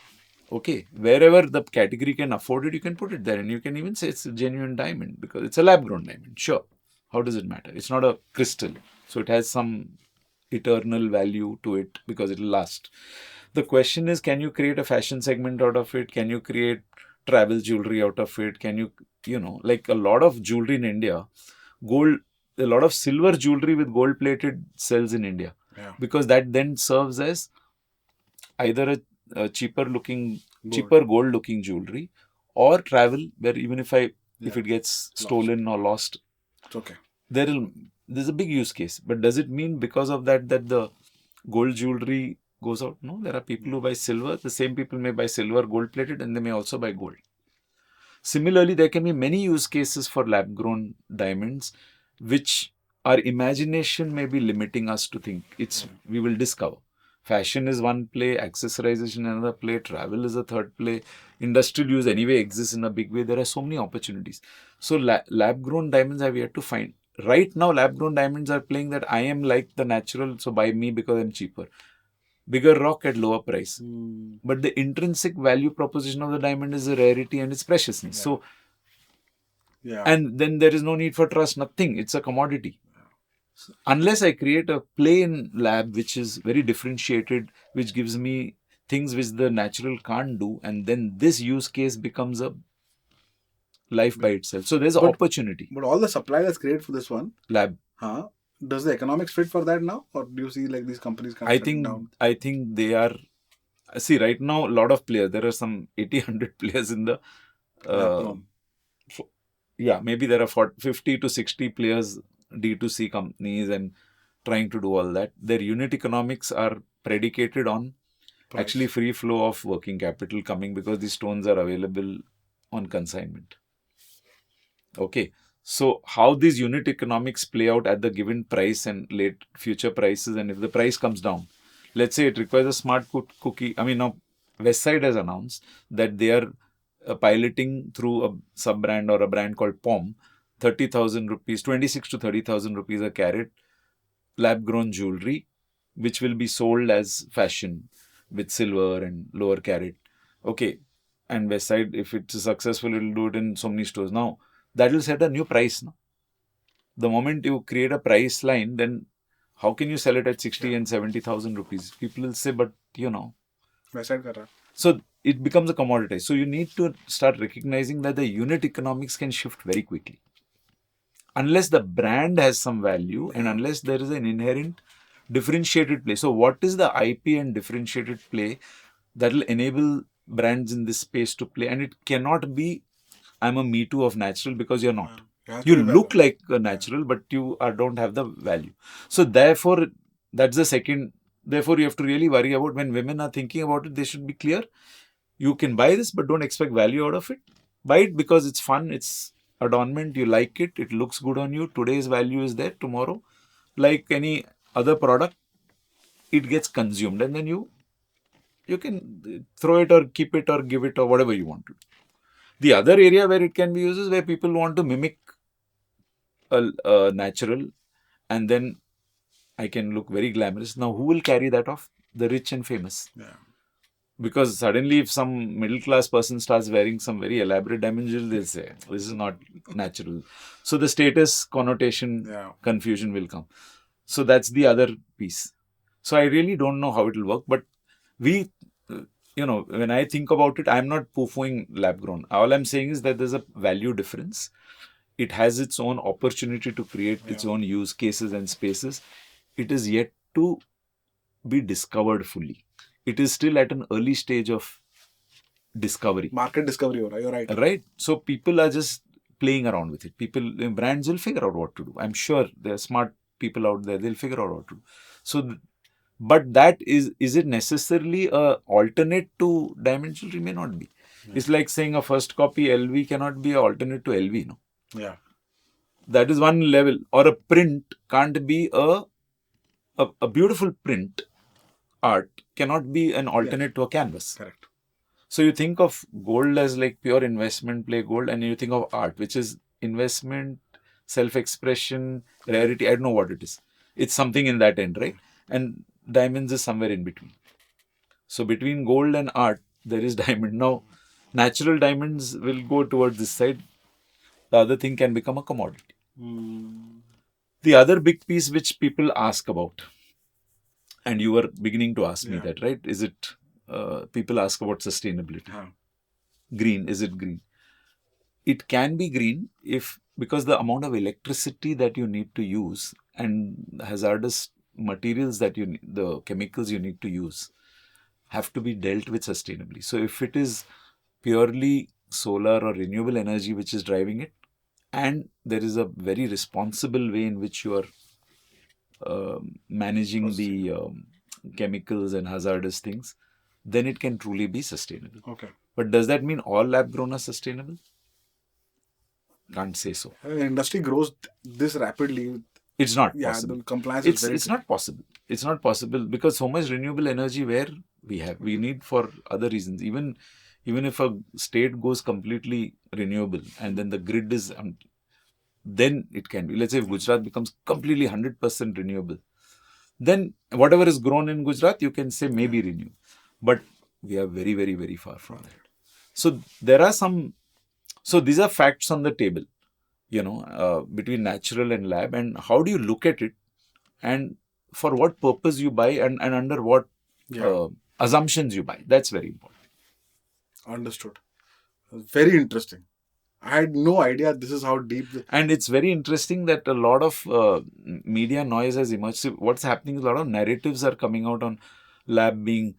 Okay, wherever the category can afford it, you can put it there, and you can even say it's a genuine diamond because it's a lab grown diamond. Sure, how does it matter? It's not a crystal, so it has some eternal value to it because it'll last. The question is, can you create a fashion segment out of it? Can you create travel jewelry out of it? Can you, like a lot of jewelry in India, a lot of silver jewelry with gold plated sells in India because that then serves as either a cheaper gold looking jewelry or travel where even if it gets stolen or lost, it's okay. There's a big use case. But does it mean because of that the gold jewelry goes out? No, there are people who buy silver. The same people may buy silver gold plated and they may also buy gold. Similarly, there can be many use cases for lab grown diamonds which our imagination may be limiting us to think. We will discover. Fashion is one play, accessorization another play, travel is a third play, industrial use anyway exists in a big way. There are so many opportunities. So lab grown diamonds have yet to find. Right now, lab grown diamonds are playing that I am like the natural, so buy me because I'm cheaper. Bigger rock at lower price. But the intrinsic value proposition of the diamond is the rarity and its preciousness. So, and then there is no need for trust, nothing. It's a commodity. Unless I create a plain lab which is very differentiated, which gives me things which the natural can't do, and then this use case becomes a life by itself. So there's an opportunity. But all the supply that's created for this one lab. Does the economics fit for that now, or do you see like these companies kind of shutting down? I think they are. See, right now, a lot of players. There are some 80-100 players in the. Maybe there are 50 to 60 players, D2C companies, and trying to do all that. Their unit economics are predicated on actually free flow of working capital coming because these stones are available on consignment. Okay. So how these unit economics play out at the given price and late future prices, and if the price comes down, let's say it requires a smart cookie. I mean, now Westside has announced that they are piloting through a sub-brand or a brand called POM, 30,000 rupees, 26 to 30,000 rupees a carat, lab-grown jewelry, which will be sold as fashion with silver and lower carat. Okay. And Westside, if it's successful, it will do it in so many stores. Now, that will set a new price. No? The moment you create a price line, then how can you sell it at 60 and 70,000 rupees? People will say, but so it becomes a commodity. So you need to start recognizing that the unit economics can shift very quickly. Unless the brand has some value and unless there is an inherent differentiated play. So what is the IP and differentiated play that will enable brands in this space to play? And it cannot be, I'm a me too of natural, because you're not. You look like a natural, but you don't have the value. So therefore, that's the second. Therefore, you have to really worry about when women are thinking about it, they should be clear. You can buy this, but don't expect value out of it. Buy it because it's fun, it's adornment, you like it, it looks good on you. Today's value is there, tomorrow, like any other product, it gets consumed and then you you can throw it or keep it or give it or whatever you want to do. The other area where it can be used is where people want to mimic a natural, and then I can look very glamorous. Now, who will carry that off? The rich and famous. Yeah. Because suddenly, if some middle class person starts wearing some very elaborate diamond jewelry, they'll say, this is not natural. So, the status connotation confusion will come. So, that's the other piece. So, I really don't know how it will work. But we, when I think about it, I'm not poo-pooing lab grown. All I'm saying is that there's a value difference. It has its own opportunity to create its own use cases and spaces. It is yet to be discovered fully. It is still at an early stage of discovery. Market discovery, you're right. Right. So people are just playing around with it. Brands will figure out what to do. I'm sure there are smart people out there. They'll figure out what to do. So, but that is it necessarily a alternate to diamond jewelry? May not be. It's like saying a first copy LV cannot be an alternate to LV. No. Yeah. That is one level. Or a print can't be a beautiful print art cannot be an alternate to a canvas. Correct. So you think of gold as like pure investment play gold, and you think of art, which is investment, self-expression, rarity. I don't know what it is. It's something in that end, right? And diamonds is somewhere in between. So between gold and art, there is diamond. Now, natural diamonds will go towards this side. The other thing can become a commodity. The other big piece which people ask about, and you were beginning to ask me that, right? Is it, people ask about sustainability. Green, is it green? It can be green because the amount of electricity that you need to use and hazardous materials that the chemicals you need to use have to be dealt with sustainably. So if it is purely solar or renewable energy which is driving it, and there is a very responsible way in which you are managing the chemicals and hazardous things, then it can truly be sustainable. Okay. But does that mean all lab grown are sustainable? Can't say so. Industry grows this rapidly. It's not possible. The compliance it's not possible. It's not possible because so much renewable energy where we need for other reasons. Even if a state goes completely renewable and then the grid is, then it can be. Let's say if Gujarat becomes completely 100% renewable, then whatever is grown in Gujarat, you can say maybe renew. But we are very, very, very far from that. So there are so these are facts on the table, between natural and lab, and how do you look at it, and for what purpose you buy, and under what assumptions you buy. That's very important. Understood. Very interesting. I had no idea this is how deep. And it's very interesting that a lot of media noise has emerged. What's happening is a lot of narratives are coming out on lab being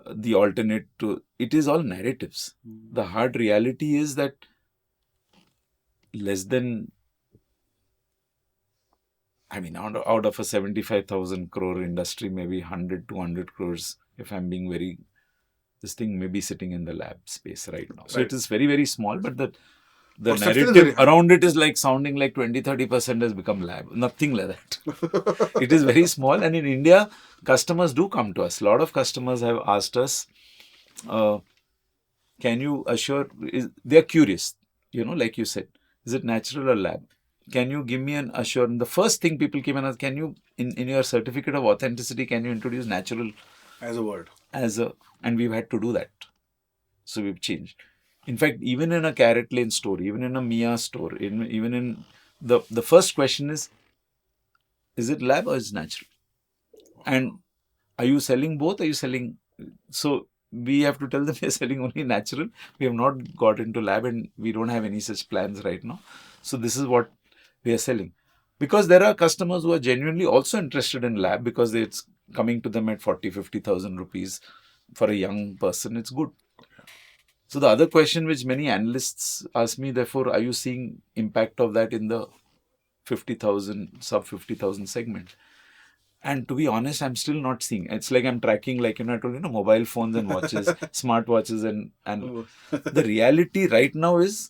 the alternate to. It is all narratives. The hard reality is that less than, out of a 75,000 crore industry, maybe 100, 200 crores, if I'm being very, this thing may be sitting in the lab space right now. So it is very, very small, but the narrative around it is like sounding like 20-30% has become lab. Nothing like that. It is very small. And in India, customers do come to us. A lot of customers have asked us, can you assure, they're curious, like you said, is it natural or lab? Can you give me an assurance? The first thing people came and asked, can you, in your certificate of authenticity, can you introduce natural as a word? And we've had to do that. So we've changed. In fact, even in a Carrot Lane store, even in a Mia store, even in the first question is it lab or is it natural? And are you selling both? Are you selling? So we have to tell them we are selling only natural. We have not got into lab and we don't have any such plans right now. So this is what we are selling. Because there are customers who are genuinely also interested in lab because it's coming to them at 40,000-50,000 rupees for a young person. It's good. So the other question which many analysts ask me, therefore, are you seeing impact of that in the 50,000, sub 50,000 segment? And to be honest, I'm still not seeing. It's like I'm tracking, like, I told mobile phones and watches, smartwatches, and the reality right now is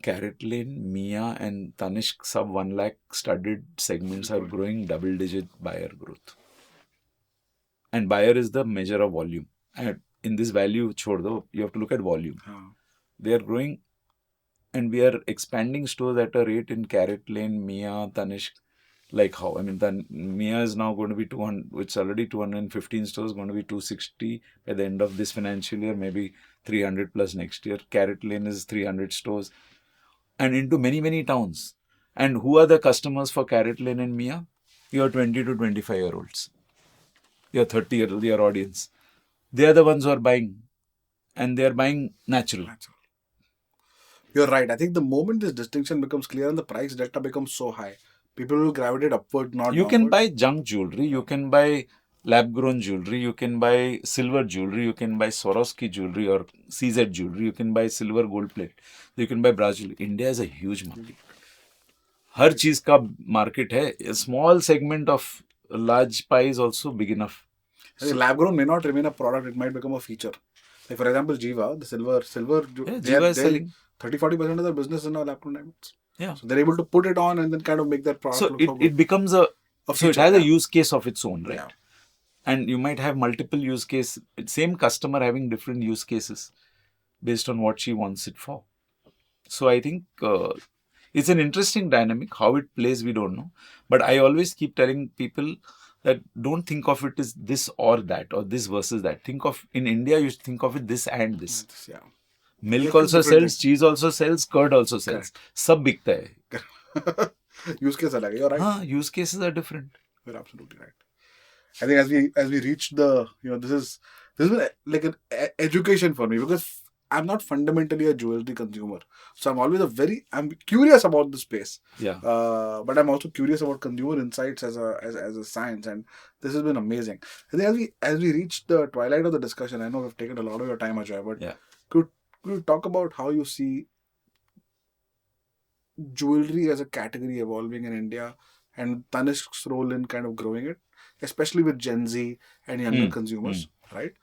Carrot Lane, Mia, and Tanishq sub 1 lakh studded segments are growing double-digit buyer growth. And buyer is the measure of volume. And in this value, chhod do, you have to look at volume. They are growing, and we are expanding stores at a rate in Carrot Lane, Mia, Tanishq. Like how? I mean, Mia is now going to be 200, it's already 215 stores, going to be 260 at the end of this financial year, maybe 300 plus next year. Carrot Lane is 300 stores, and into many, many towns. And who are the customers for Carrot Lane and Mia? Your 20 to 25-year-olds, your 30-year audience. They are the ones who are buying, and they are buying natural. You're right. I think the moment this distinction becomes clear and the price delta becomes so high, people will gravitate upward, not You can downward. buy junk jewelry, you can buy lab-grown jewelry, you can buy silver jewelry, you can buy Swarovski jewelry or CZ jewelry, you can buy silver gold plate, you can buy brass jewelry. India is a huge market. हर चीज का market है. A small segment of large pie is also big enough. I think lab grown may not remain a product, it might become a feature. Like for example, Jiva, the silver, Yeah, Jiva is selling 30-40% of their business is now lab grown diamonds. Yeah. So they're able to put it on and then kind of make that product So look so good. it becomes a feature, so it has yeah. a use case of its own, right? Yeah. And you might have multiple use case, same customer having different use cases based on what she wants it for. So I think it's an interesting dynamic. How it plays, we don't know. But I always keep telling people that don't think of it as this or that or this versus that. Think of, in India, you think of it this and this. Yeah. Milk also sells, cheese also sells, curd also sells. Sab bikta hai. Use case alag hai. You're right. Use cases are different. You're absolutely right. I think as we reach the, this is like an education for me, because I'm not fundamentally a jewelry consumer, so I'm always I'm curious about the space. Yeah. But I'm also curious about consumer insights as a science, and this has been amazing. I think as we reach the twilight of the discussion, I know we've taken a lot of your time, Ajoy, but yeah, could you talk about how you see jewelry as a category evolving in India and Tanishq's role in kind of growing it, especially with Gen Z and younger consumers, right?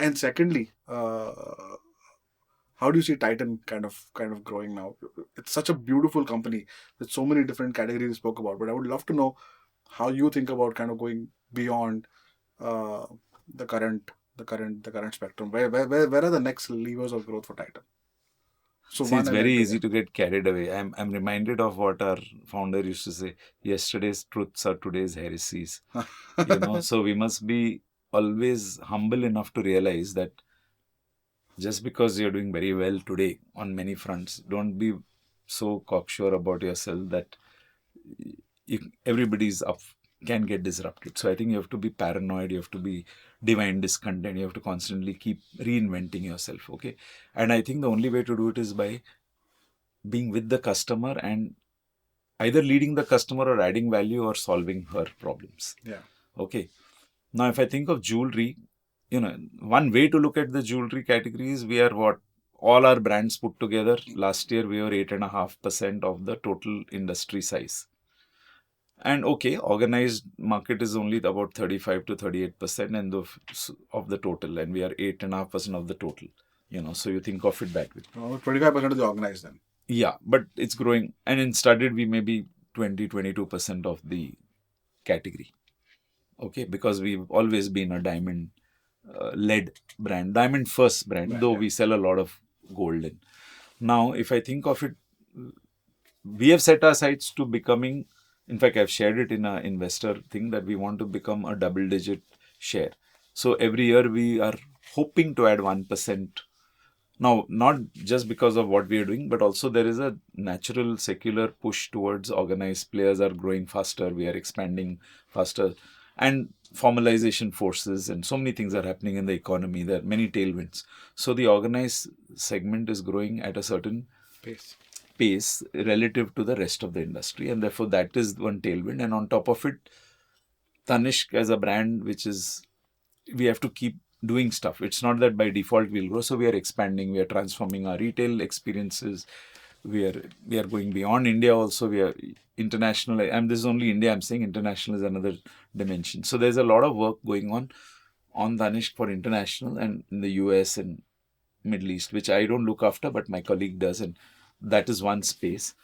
And secondly, how do you see Titan kind of growing now? It's such a beautiful company with so many different categories we spoke about, but I would love to know how you think about kind of going beyond the current spectrum. Where are the next levers of growth for Titan? So see, it's very easy to get carried away. I'm reminded of what our founder used to say: yesterday's truths are today's heresies. So we must be always humble enough to realize that just because you're doing very well today on many fronts, don't be so cocksure about yourself that everybody's up can get disrupted. So I think you have to be paranoid, you have to be divine discontent, you have to constantly keep reinventing yourself. Okay. And I think the only way to do it is by being with the customer and either leading the customer or adding value or solving her problems. Yeah. Okay. Now, if I think of jewelry, one way to look at the jewelry category is we are what? All our brands put together. Last year, we were 8.5% of the total industry size. And okay, organized market is only about 35 to 38% and of the total, and we are 8.5% of the total. So you think of it that way. 25% is organized then. Yeah, but it's growing, and in studded we may be 22% of the category. Okay, because we've always been a diamond led brand, diamond first brand, though we sell a lot of gold in. Now, if I think of it, we have set our sights to becoming, in fact, I've shared it in an investor thing that we want to become a double-digit share. So every year we are hoping to add 1%. Now, not just because of what we are doing, but also there is a natural secular push towards organized players are growing faster. We are expanding faster. And formalization forces and so many things are happening in the economy. There are many tailwinds. So the organized segment is growing at a certain pace relative to the rest of the industry, and therefore that is one tailwind. And on top of it, Tanishq as a brand, which is, we have to keep doing stuff. It's not that by default we'll grow. So we are expanding, we are transforming our retail experiences. We are going beyond India also. We are international. And this is only India. I'm saying international is another dimension. So there's a lot of work going on Tanishq for international and in the US and Middle East, which I don't look after, but my colleague does, and that is one space.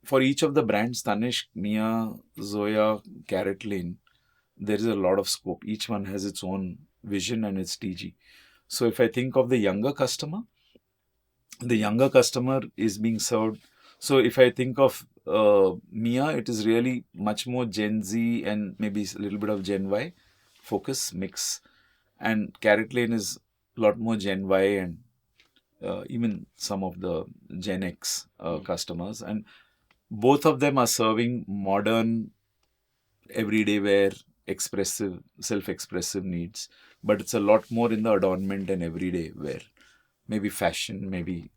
For each of the brands, Tanishq, Mia, Zoya, Carrot Lane, there is a lot of scope. Each one has its own vision and its TG. So if I think of the younger customer is being served. So if I think of Mia, it is really much more Gen Z and maybe a little bit of Gen Y focus mix. And Carrot Lane is a lot more Gen Y and even some of the Gen X customers. And both of them are serving modern, everyday wear, expressive, self-expressive needs. But it's a lot more in the adornment and everyday wear. Maybe fashion, maybe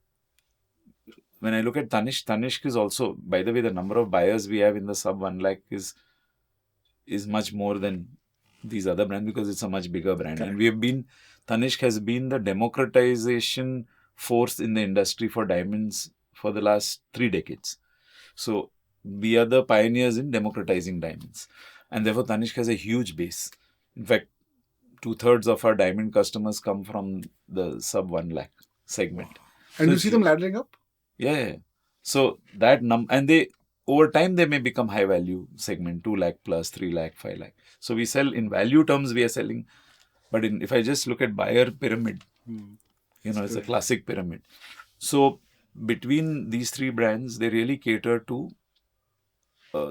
when I look at Tanishq is also, by the way, the number of buyers we have in the sub 1 lakh is much more than these other brands because it's a much bigger brand. Correct. And Tanishq has been the democratization force in the industry for diamonds for the last 3 decades. So we are the pioneers in democratizing diamonds. And therefore, Tanishq has a huge base. In fact, 2/3 of our diamond customers come from the sub 1 lakh segment. And So you see them laddering up? yeah. So that and they over time they may become high value segment, 2 lakh plus, 3 lakh, 5 lakh. So we sell in value terms, we are selling. But if I just look at buyer pyramid, it's a classic pyramid. So between these three brands, they really cater to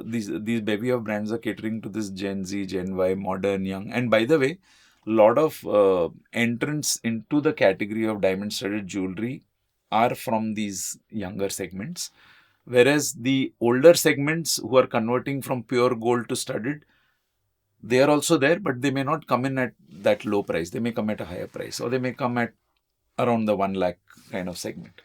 these bevy of brands are catering to this Gen Z, Gen Y, modern, young. And by the way, a lot of entrants into the category of diamond studded jewelry are from these younger segments. Whereas the older segments who are converting from pure gold to studded, they are also there, but they may not come in at that low price. They may come at a higher price, or they may come at around the 1 lakh kind of segment.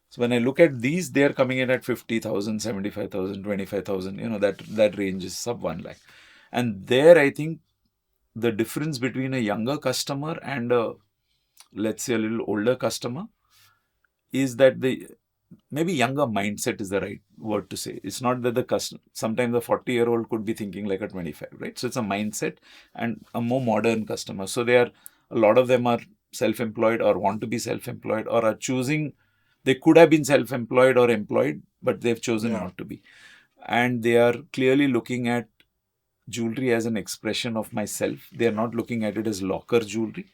So when I look at these, they are coming in at 50,000, 75,000, 25,000. That range is sub 1 lakh. And there, I think the difference between a younger customer and let's say a little older customer is that maybe younger mindset is the right word to say. It's not that the customer, sometimes the 40-year-old could be thinking like a 25, right? So it's a mindset and a more modern customer. So a lot of them are self-employed or want to be self-employed or are choosing, they could have been self-employed or employed, but they've chosen not to be. And they are clearly looking at jewelry as an expression of myself. They are not looking at it as locker jewelry.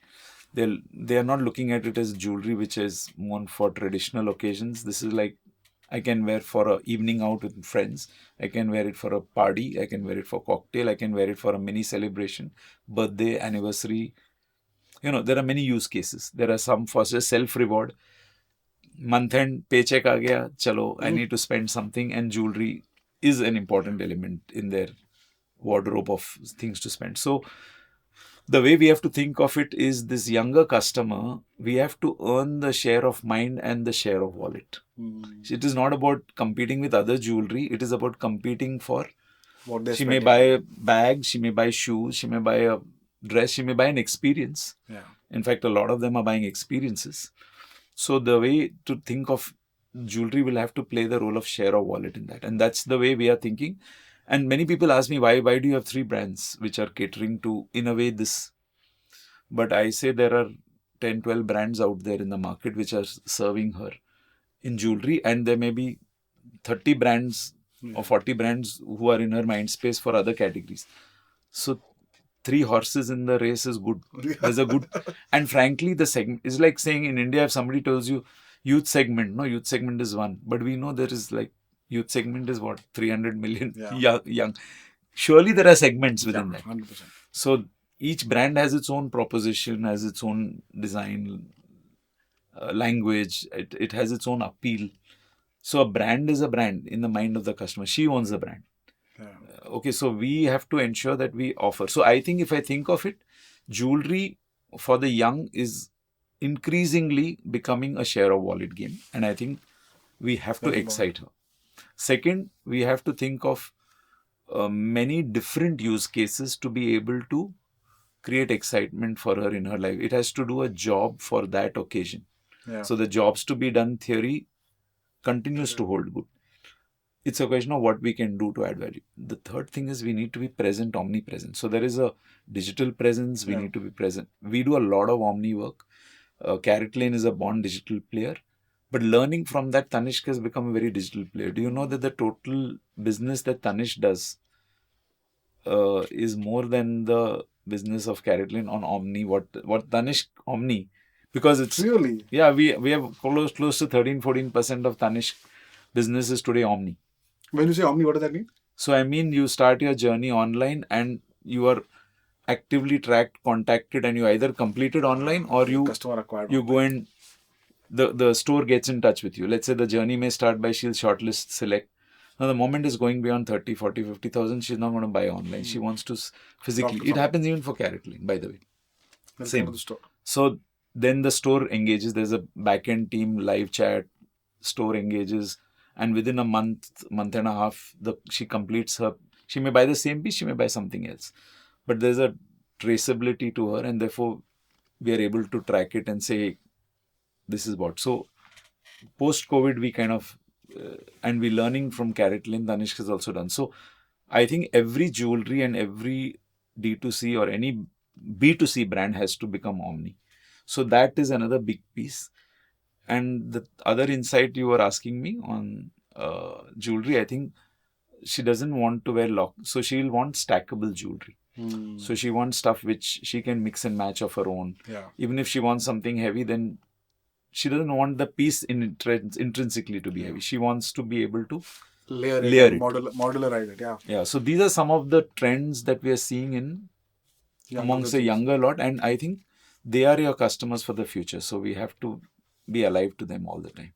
They are not looking at it as jewelry which is worn for traditional occasions. This is like I can wear for an evening out with friends. I can wear it for a party. I can wear it for cocktail. I can wear it for a mini celebration, birthday, anniversary. There are many use cases. There are some for self-reward. Month end paycheck aa gaya, chalo, I need to spend something, and jewelry is an important element in their wardrobe of things to spend. So the way we have to think of it is this younger customer, we have to earn the share of mind and the share of wallet. It is not about competing with other jewelry. It is about competing for what she may buy a bag, she may buy shoes, she may buy a dress, she may buy an experience. In fact, a lot of them are buying experiences. So the way to think of jewelry will have to play the role of share of wallet in that. And that's the way we are thinking. And many people ask me, why do you have 3 brands which are catering to, in a way, this? But I say there are 10, 12 brands out there in the market which are serving her in jewelry. And there may be 30 brands or 40 brands who are in her mind space for other categories. So 3 horses in the race is good. There's a good, and frankly, the segment is like saying in India, if somebody tells you youth segment is one, but we know there is like youth segment is what 300 million young. Surely there are segments within that. 100%. So each brand has its own proposition, has its own design, language. It has its own appeal. So a brand is a brand in the mind of the customer. She owns the brand. Okay, so we have to ensure that we offer. So I think if I think of it, jewelry for the young is increasingly becoming a share of wallet game. And I think we have to excite her. Second, we have to think of many different use cases to be able to create excitement for her in her life. It has to do a job for that occasion. So the jobs to be done theory continues to hold good. It's a question of what we can do to add value. The third thing is we need to be present, omnipresent. So there is a digital presence. We need to be present. We do a lot of omni work. Carrot Lane is a born digital player. But learning from that, Tanishq has become a very digital player. Do you know that the total business that Tanishq does is more than the business of CaratLane on Omni. What Tanishq Omni, because it's Really? yeah, we have close to 13-14% of Tanishq business is today Omni. When you say Omni, what does that mean? So I mean, you start your journey online and you are actively tracked, contacted, and you either completed online or you Customer acquired. you go and the store gets in touch with you. Let's say the journey may start by she'll shortlist, select. Now the moment is going beyond 30, 40, 50,000, she's not going to buy online. She wants to physically. It happens even for CaratLane, by the way. Then Same. go to the store. So then the store engages. There's a back-end team, live chat, store engages, and within a month and a half, she completes her. She may buy the same piece, she may buy something else, but there's a traceability to her, and therefore we are able to track it and say this is what. So post-COVID, we kind of and we learning from CaratLane, Tanishq has also done. So I think every jewelry and every D2C or any B2C brand has to become Omni. So that is another big piece. And the other insight you were asking me on jewelry, I think she doesn't want to wear lock. So she'll want stackable jewelry. So she wants stuff which she can mix and match of her own. Yeah. Even if she wants something heavy, then she doesn't want the piece intrinsically to be heavy. She wants to be able to Layer it. Modularize it. Yeah. Yeah. So these are some of the trends that we are seeing in amongst the younger lot, and I think they are your customers for the future. So we have to be alive to them all the time.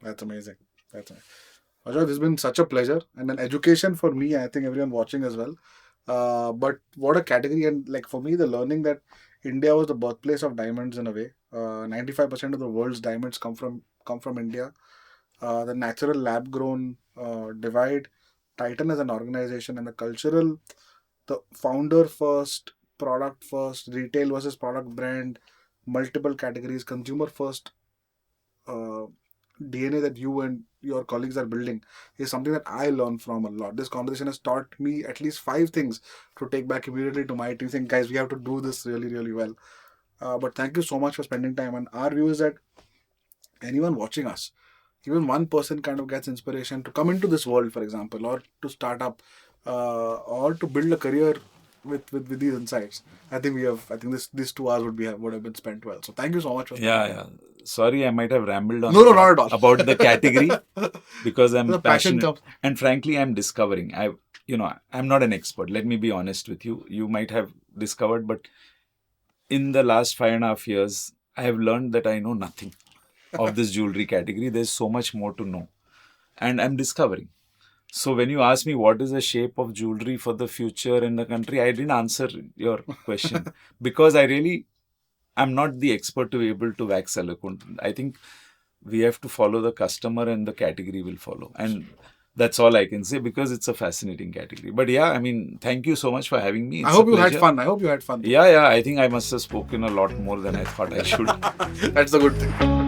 That's amazing. Ajoy, this has been such a pleasure and an education for me. I think everyone watching as well. But what a category, and like for me, the learning that India was the birthplace of diamonds in a way. 95% of the world's diamonds come from India. The natural lab grown divide, Titan as an organization, and the founder first, product first, retail versus product brand, multiple categories, consumer first DNA that you and your colleagues are building is something that I learned from a lot. This conversation has taught me at least 5 things to take back immediately to my team. Think, guys, we have to do this really, really well. But thank you so much for spending time. And our view is that anyone watching us, even one person kind of gets inspiration to come into this world, for example, or to start up, or to build a career with these insights. I think these 2 hours would have been spent well. So thank you so much for Yeah. Sorry, I might have rambled on. No, not at all. About the category because I'm passion passionate, and frankly, I'm discovering. I'm not an expert. Let me be honest with you. You might have discovered, but in the last 5.5 years, I have learned that I know nothing of this jewelry category. There's so much more to know, and I'm discovering. So when you ask me what is the shape of jewelry for the future in the country, I didn't answer your question because I'm not the expert to be able to wax eloquent. I think we have to follow the customer and the category will follow. And that's all I can say because it's a fascinating category. But yeah, I mean, thank you so much for having me. I hope you had fun. Yeah, I think I must have spoken a lot more than I thought I should. That's a good thing.